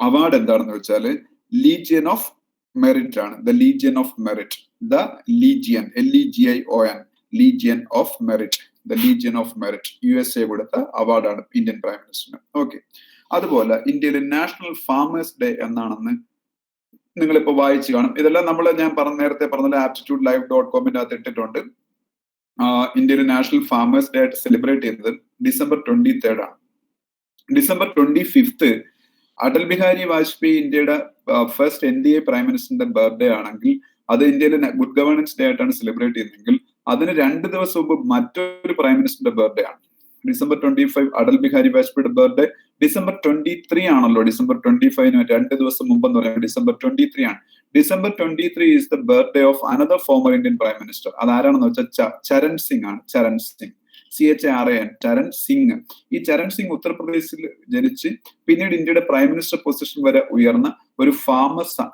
അവാർഡ് എന്താണെന്ന് വെച്ചാല് ലീജിയൻ ഓഫ് മെറിറ്റ് ആണ്. The legion of merit, LEGION, legion of merit, the legion of merit USA കൊടുത്ത അവാർഡാണ് ഇന്ത്യൻ പ്രൈം മിനിസ്റ്ററിന്. ഓക്കെ, അതുപോലെ ഇന്ത്യയിലെ നാഷണൽ ഫാമേഴ്സ് ഡേ എന്നാണെന്ന് നിങ്ങളിപ്പോ വായിച്ചു കാണും. ഇതെല്ലാം ഞാൻ നേരത്തെ പറഞ്ഞ aptitudelive.com-ന്റെ അകത്ത് ഇട്ടിട്ടുണ്ട്. ഇന്ത്യയിലെ നാഷണൽ ഫാമേഴ്സ് ഡേ ആയിട്ട് സെലിബ്രേറ്റ് ചെയ്യുന്നത് December 23 ആണ്. December 25 അടൽ ബിഹാരി വാജ്പേയി ഇന്ത്യയുടെ ഫസ്റ്റ് NDA പ്രൈം മിനിസ്റ്ററിന്റെ ബർത്ത്ഡേ ആണെങ്കിൽ അത് ഇന്ത്യയിലെ ഗുഡ് ഗവേണൻസ് ഡേ ആയിട്ടാണ് സെലിബ്രേറ്റ് ചെയ്യുന്നതെങ്കിൽ അതിന് 2 ദിവസം മുമ്പ് മറ്റൊരു പ്രൈം മിനിസ്റ്ററിന്റെ ബർത്ത്ഡേ ആണ്. December 25 അടൽ ബിഹാരി വാജ്പേയിയുടെ ബർത്ത്ഡേ. December 23 ആണല്ലോ. December 25 2 ദിവസം മുമ്പെന്ന് പറയുന്നത് December 23 ആണ്. December 23 is the birthday of another former Indian Prime Minister. അതാരാണെന്ന് വെച്ചാൽ ചരൺ സിംഗ് ആണ്. ചരൺ സിംഗ്, CHARAN, ചരൺ സിംഗ്. ഈ ചരൺ സിംഗ് ഉത്തർപ്രദേശിൽ ജനിച്ച് പിന്നീട് ഇന്ത്യയുടെ പ്രൈം മിനിസ്റ്റർ പൊസിഷൻ വരെ ഉയർന്ന ഒരു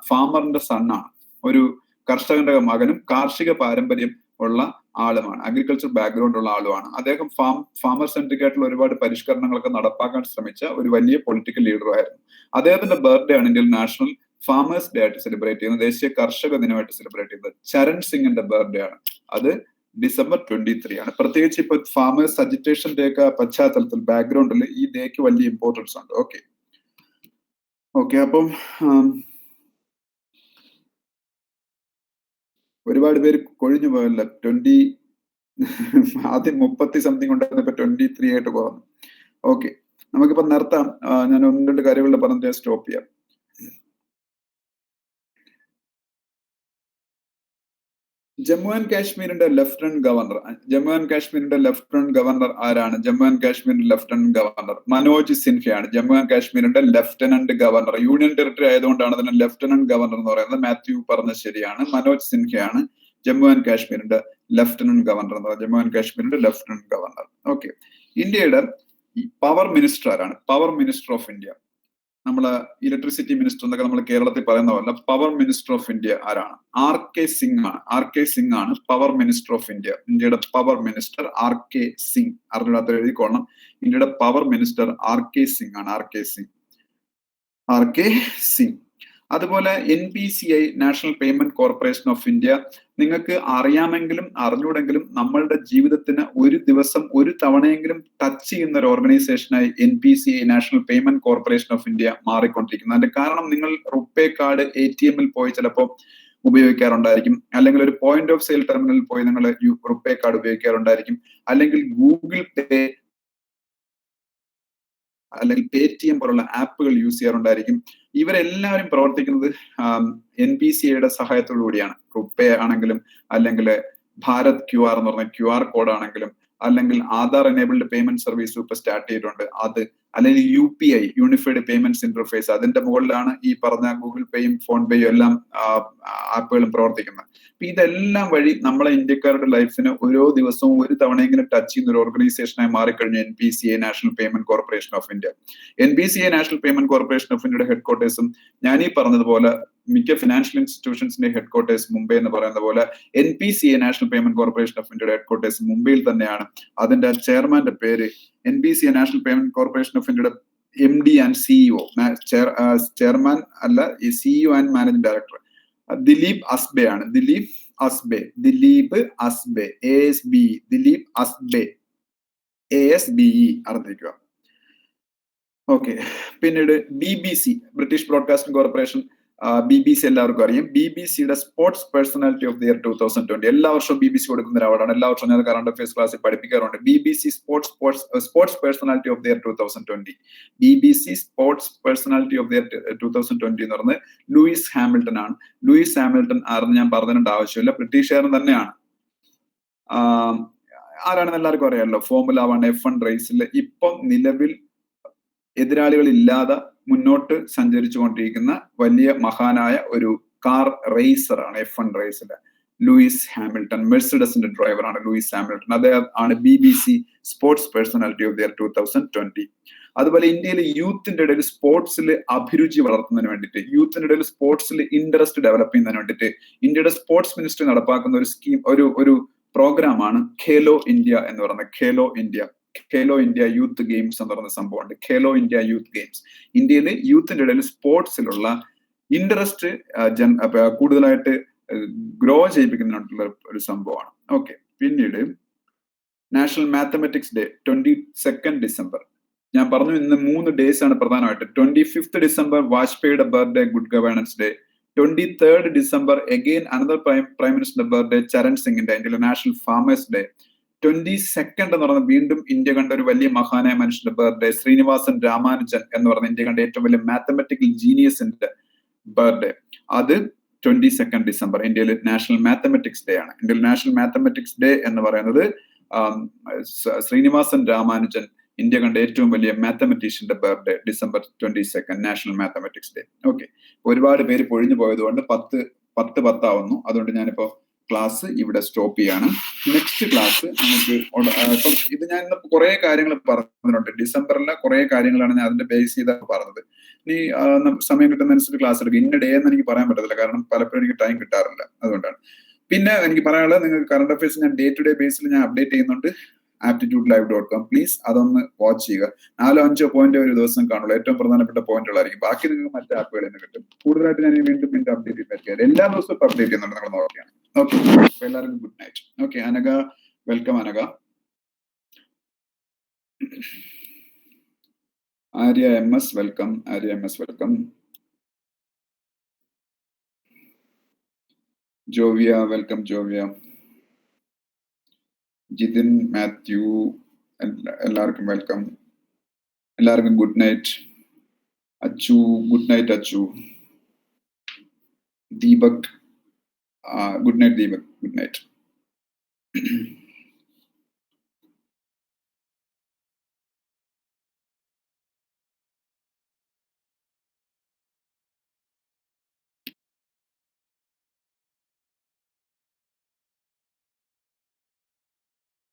ഫാമറിന്റെ സണ്ണാണ്. ഒരു കർഷകന്റെ മകനും കാർഷിക പാരമ്പര്യം ഉള്ള ആളുമാണ്, അഗ്രികൾച്ചർ ബാക്ക്ഗ്രൗണ്ട് ഉള്ള ആളുമാണ്. അദ്ദേഹം ഫാമർ സെൻട്രിക് ആയിട്ടുള്ള ഒരുപാട് പരിഷ്കരണങ്ങളൊക്കെ നടപ്പാക്കാൻ ശ്രമിച്ച ഒരു വലിയ പൊളിറ്റിക്കൽ ലീഡറായിരുന്നു. അദ്ദേഹത്തിന്റെ ബർത്ത്ഡേ ആണ് ഇന്ത്യയിൽ നാഷണൽ ഫാമേഴ്സ് ഡേ ആയിട്ട് സെലിബ്രേറ്റ് ചെയ്യുന്നത്, ദേശീയ കർഷക ദിനമായിട്ട് സെലിബ്രേറ്റ് ചെയ്യുന്നത്. ചരൺ സിംഗിന്റെ ബർത്ത്ഡേ ആണ്, അത് December 23 ആണ്. പ്രത്യേകിച്ച് ഇപ്പൊ ഫാമേഴ്സ് അജിറ്റേഷന്റെ ഒക്കെ പശ്ചാത്തലത്തിൽ ബാക്ക്ഗ്രൗണ്ടിൽ ഈ ഡേക്ക് വലിയ ഇമ്പോർട്ടൻസ് ഉണ്ട്. ഓക്കെ, അപ്പം ഒരുപാട് പേര് കൊഴിഞ്ഞു പോയല്ല. ആദ്യം 30 സംതിങ് ഉണ്ടായിരുന്നു, ഇപ്പൊ 23 ആയിട്ട് കുറഞ്ഞു. ഓക്കെ, നമുക്കിപ്പോ നിർത്താം. ഞാൻ 1-2 കാര്യങ്ങളിൽ പറഞ്ഞ് സ്റ്റോപ്പ് ചെയ്യാം. ജമ്മു ആൻഡ് കാശ്മീരിന്റെ ലെഫ്റ്റനന്റ് ഗവർണർ ആരാണ്? ജമ്മു ആൻഡ് കാശ്മീരിന്റെ ലെഫ്റ്റനന്റ് ഗവർണർ മനോജ് സിൻഹയാണ്. ജമ്മു ആൻഡ് കാശ്മീരിന്റെ ലെഫ്റ്റനന്റ് ഗവർണർ, യൂണിയൻ ടെറിട്ടറി ആയതുകൊണ്ടാണ് അതിന് ലെഫ്റ്റനന്റ് ഗവർണർ എന്ന് പറയുന്നത്. മാത്യു പറഞ്ഞത് ശരിയാണ്. മനോജ് സിൻഹയാണ് ജമ്മു ആൻഡ് കാശ്മീരിന്റെ ലെഫ്റ്റനന്റ് ഗവർണർ എന്ന് പറയുന്നത്. ജമ്മു ആൻഡ് കാശ്മീരിന്റെ ലെഫ്റ്റനന്റ് ഗവർണർ. ഓക്കെ, ഇന്ത്യയുടെ പവർ മിനിസ്റ്റർ ആരാണ്? പവർ മിനിസ്റ്റർ ഓഫ് ഇന്ത്യ, നമ്മള് ഇലക്ട്രിസിറ്റി മിനിസ്റ്റർ എന്നൊക്കെ നമ്മൾ കേരളത്തിൽ പറയുന്ന പോലെ പവർ മിനിസ്റ്റർ ഓഫ് ഇന്ത്യ ആരാണ്? RK സിംഗ് ആണ് പവർ മിനിസ്റ്റർ ഓഫ് ഇന്ത്യ. ഇന്ത്യയുടെ പവർ മിനിസ്റ്റർ RK സിംഗ്. അറിഞ്ഞാത്ത എഴുതിക്കോളണം. ഇന്ത്യയുടെ പവർ മിനിസ്റ്റർ RK സിംഗ് ആണ്. RK സിംഗ്. അതുപോലെ NPCI, national payment corporation of India. നിങ്ങൾക്ക് അറിയാമെങ്കിലും അറിഞ്ഞൂടെങ്കിലും നമ്മളുടെ ജീവിതത്തിന് ഒരു ദിവസം ഒരു തവണയെങ്കിലും ടച്ച് ചെയ്യുന്ന ഒരു ഓർഗനൈസേഷനായി NPCI, national payment corporation of India മാറിക്കൊണ്ടിരിക്കുന്നു. അതിന്റെ കാരണം നിങ്ങൾ റുപ്പേ കാർഡ് ATM-ൽ പോയി ചിലപ്പോൾ ഉപയോഗിക്കാറുണ്ടായിരിക്കും, അല്ലെങ്കിൽ ഒരു പോയിന്റ് ഓഫ് സെയിൽ ടെർമിനലിൽ പോയി നിങ്ങൾ റുപ്പേ കാർഡ് ഉപയോഗിക്കാറുണ്ടായിരിക്കും, അല്ലെങ്കിൽ ഗൂഗിൾ പേ അല്ലെങ്കിൽ Paytm പോലുള്ള ആപ്പുകൾ യൂസ് ചെയ്യാറുണ്ടായിരിക്കും. ഇവരെല്ലാവരും പ്രവർത്തിക്കുന്നത് NPCIയുടെ സഹായത്തോടു കൂടിയാണ്. റുപ്പേ ആണെങ്കിലും, അല്ലെങ്കിൽ ഭാരത് QR എന്ന് പറഞ്ഞ QR കോഡ് ആണെങ്കിലും, അല്ലെങ്കിൽ ആധാർ എനേബിൾഡ് പേയ്മെന്റ് സർവീസ് ഇപ്പൊ സ്റ്റാർട്ട് ചെയ്തിട്ടുണ്ട് അത്, അല്ലെങ്കിൽ UPI, യൂണിഫൈഡ് പേയ്മെന്റ്സ് ഇന്റർഫേസ്, അതിന്റെ മുകളിലാണ് ഈ പറഞ്ഞ ഗൂഗിൾ പേയും ഫോൺ പേയും എല്ലാം ആപ്പുകളും പ്രവർത്തിക്കുന്നത്. അപ്പൊ ഇതെല്ലാം വഴി നമ്മളെ ഇന്ത്യക്കാരുടെ ലൈഫിന് ഓരോ ദിവസവും ഒരു തവണയെങ്കിലും ടച്ച് ചെയ്യുന്ന ഒരു ഓർഗനൈസേഷനായി മാറിക്കഴിഞ്ഞു NPCI, national payment corporation of India. NPCI, national payment corporation of ഇന്ത്യയുടെ ഹെഡ്ക്വാർട്ടേഴ്സും ഞാൻ ഈ പറഞ്ഞതുപോലെ മിക്ക ഫിനാൻഷ്യൽ ഇൻസ്റ്റിറ്റ്യൂഷൻസിന്റെ ഹെഡ്ക്വാർട്ടേഴ്സ് മുംബൈ എന്ന് പറയുന്ന പോലെ NPCI, national payment corporation of ഇന്ത്യയുടെ ഹെഡ്ക്വാർട്ടേഴ്സ് മുംബൈയിൽ തന്നെയാണ്. അതിന്റെ ചെയർമാന്റെ പേര് NPCI, national payment corporation of ഇന്ത്യയുടെ MD ആൻഡ് CEO, ചെയർമാൻ അല്ല, ഈ CEO ആൻഡ് മാനേജിംഗ് ഡയറക്ടർ ദിലീപ് അസ്ബെ ആണ്. ദിലീപ് അസ്ബെ, ദിലീപ് അസ്ബെ, ASBE, ദിലീപ് അസ്ബെ, ASBE അറിഞ്ഞിരിക്കുക. ഓക്കെ. പിന്നീട് BBC, British broadcasting corporation, BBC എല്ലാവർക്കും അറിയാം. BBCയുടെ sports personality of the year 2020. എല്ലാ വർഷവും BBC കൊടുക്കുന്ന ഒരു അവാർഡാണ്. എല്ലാ വർഷവും ഞാൻ കറണ്ട് അഫയേഴ്സ് ക്ലാസ്സിൽ പഠിപ്പിക്കാറുണ്ട്. BBC sports personality of the year 2020. BBC sports personality of the year 2020 എന്ന് പറഞ്ഞത് ലൂയിസ് ഹാമിൽട്ടൺ ആണ്. ലൂയിസ് ഹാമിൽട്ടൺ ആരെന്ന് ഞാൻ പറഞ്ഞിട്ട് ആവശ്യമില്ല, ബ്രിട്ടീഷുകാരൻ തന്നെയാണ്. ആരാണെന്ന് എല്ലാവർക്കും അറിയാമല്ലോ. ഫോർമുല 1 F1 റേസിൽ ഇപ്പം നിലവിൽ എതിരാളികളില്ലാതെ മുന്നോട്ട് സഞ്ചരിച്ചു കൊണ്ടിരിക്കുന്ന വലിയ മഹാനായ ഒരു കാർ റേസറാണ് F1 റേസിലെ ലൂയിസ് ഹാമിൽട്ടൺ. മെഴ്സിഡസിന്റെ ഡ്രൈവറാണ് ലൂയിസ് ഹാമിൽട്ടൺ. അദ്ദേഹം ആണ് BBC sports personality of the year 2020. അതുപോലെ ഇന്ത്യയിലെ യൂത്തിന്റെ ഇടയിൽ സ്പോർട്സിൽ അഭിരുചി വളർത്തുന്നതിന് വേണ്ടിയിട്ട്, യൂത്തിന്റെ ഇടയിൽ സ്പോർട്സിൽ ഇൻട്രസ്റ്റ് ഡെവലപ്പ് ചെയ്യുന്നതിന് വേണ്ടിയിട്ട് ഇന്ത്യയുടെ സ്പോർട്സ് മിനിസ്ട്രി നടപ്പാക്കുന്ന ഒരു സ്കീം, ഒരു പ്രോഗ്രാമാണ് ഖേലോ ഇന്ത്യ എന്ന് പറയുന്നത്. ഖേലോ ഇന്ത്യ യൂത്ത് ഗെയിംസ് എന്ന് പറയുന്ന സംഭവമുണ്ട്. ഖേലോ ഇന്ത്യ യൂത്ത് ഗെയിംസ് ഇന്ത്യയിൽ യൂത്തിന്റെ ഇടയിൽ സ്പോർട്സിലുള്ള ഇൻട്രസ്റ്റ് കൂടുതലായിട്ട് ഗ്രോ ചെയ്യിപ്പിക്കുന്നതിനുള്ള ഒരു സംഭവമാണ്. ഓക്കെ. പിന്നീട് നാഷണൽ മാത്തമാറ്റിക്സ് ഡേ 22 ഡിസംബർ. ഞാൻ പറഞ്ഞു ഇന്ന് 3 ഡേയ്സ് ആണ് പ്രധാനമായിട്ട്. 25th ഡിസംബർ വാജ്പേയിയുടെ birthday, good governance day. 23rd December again another prime minister birthday, Charan സിംഗിന്റെ, ഇന്ത്യയിലെ നാഷണൽ ഫാമേഴ്സ് ഡേ. 22nd എന്ന് പറയുന്നത് വീണ്ടും ഇന്ത്യ കണ്ട ഒരു വലിയ മഹാനായ മനുഷ്യന്റെ ബർത്ത്ഡേ, ശ്രീനിവാസൻ രാമാനുജൻ എന്ന് പറയുന്ന ഇന്ത്യ കണ്ട ഏറ്റവും വലിയ മാത്തമാറ്റിക്കൽ ജീനിയസിന്റെ ബർത്ത്ഡേ. അത് 22nd ഡിസംബർ ഇന്ത്യയിൽ നാഷണൽ മാത്തമാറ്റിക്സ് ഡേ ആണ്. ഇന്ത്യയിൽ നാഷണൽ മാത്തമാറ്റിക്സ് ഡേ എന്ന് പറയുന്നത് ശ്രീനിവാസൻ രാമാനുജൻ ഇന്ത്യ കണ്ട ഏറ്റവും വലിയ മാത്തമാറ്റീഷ്യന്റെ birthday, December 22nd national mathematics day. Okay. ഒരുപാട് പേര് പൊഴിഞ്ഞു പോയതുകൊണ്ട് 10 ആവുന്നു. അതുകൊണ്ട് ഞാനിപ്പോ ക്ലാസ് ഇവിടെ സ്റ്റോപ്പ് ചെയ്യാണ്. നെക്സ്റ്റ് ക്ലാസ് നമുക്ക് ഇപ്പം ഇത് ഞാൻ ഇന്ന് കുറെ കാര്യങ്ങൾ പറഞ്ഞിട്ടുണ്ട്. ഡിസംബറിലെ കുറെ കാര്യങ്ങളാണ് ഞാൻ അതിന്റെ ബേസ് ചെയ്താണ് പറഞ്ഞത്. ഇനി സമയം കിട്ടുന്നതനുസരിച്ച് ക്ലാസ് എടുക്കും. ഇന്ന ഡേ എന്ന് എനിക്ക് പറയാൻ പറ്റത്തില്ല, കാരണം പലപ്പോഴും എനിക്ക് ടൈം കിട്ടാറില്ല, അതുകൊണ്ടാണ്. പിന്നെ എനിക്ക് പറയാനുള്ളത്, നിങ്ങൾക്ക് കറണ്ട് അഫയേഴ്സ് ഞാൻ ഡേ ടു ഡേ ബേസിൽ ഞാൻ അപ്ഡേറ്റ് ചെയ്യുന്നുണ്ട് aptitudelive.com. പ്ലീസ് അതൊന്ന് വാച്ച് ചെയ്യുക. 4-5 പോയിന്റ് ഒരു ദിവസം കാണുള്ളൂ. ഏറ്റവും പ്രധാനപ്പെട്ട പോയിന്റുകളായിരിക്കും. ബാക്കി നിങ്ങൾക്ക് മറ്റു ആപ്പുകളിൽ നിന്ന് കിട്ടും. കൂടുതലായിട്ട് ഞാൻ വീണ്ടും അപ്ഡേറ്റ് ചെയ്തിരിക്കുകയാണ്. എല്ലാ ദിവസവും അപ്ഡേറ്റ് ചെയ്യുന്നുണ്ട്, നിങ്ങൾ നോക്കിയാണ്. ഓക്കെ. എല്ലാവർക്കും good night. Okay. Anagha, welcome Anagha. Arya MS, welcome. Arya MS, welcome. Jovia, welcome Jovia. Jithin, Mathew, എല്ലാവർക്കും വെൽക്കം. എല്ലാവർക്കും good night. Achu, good night Achu. Deepak, good night Deepak, good night.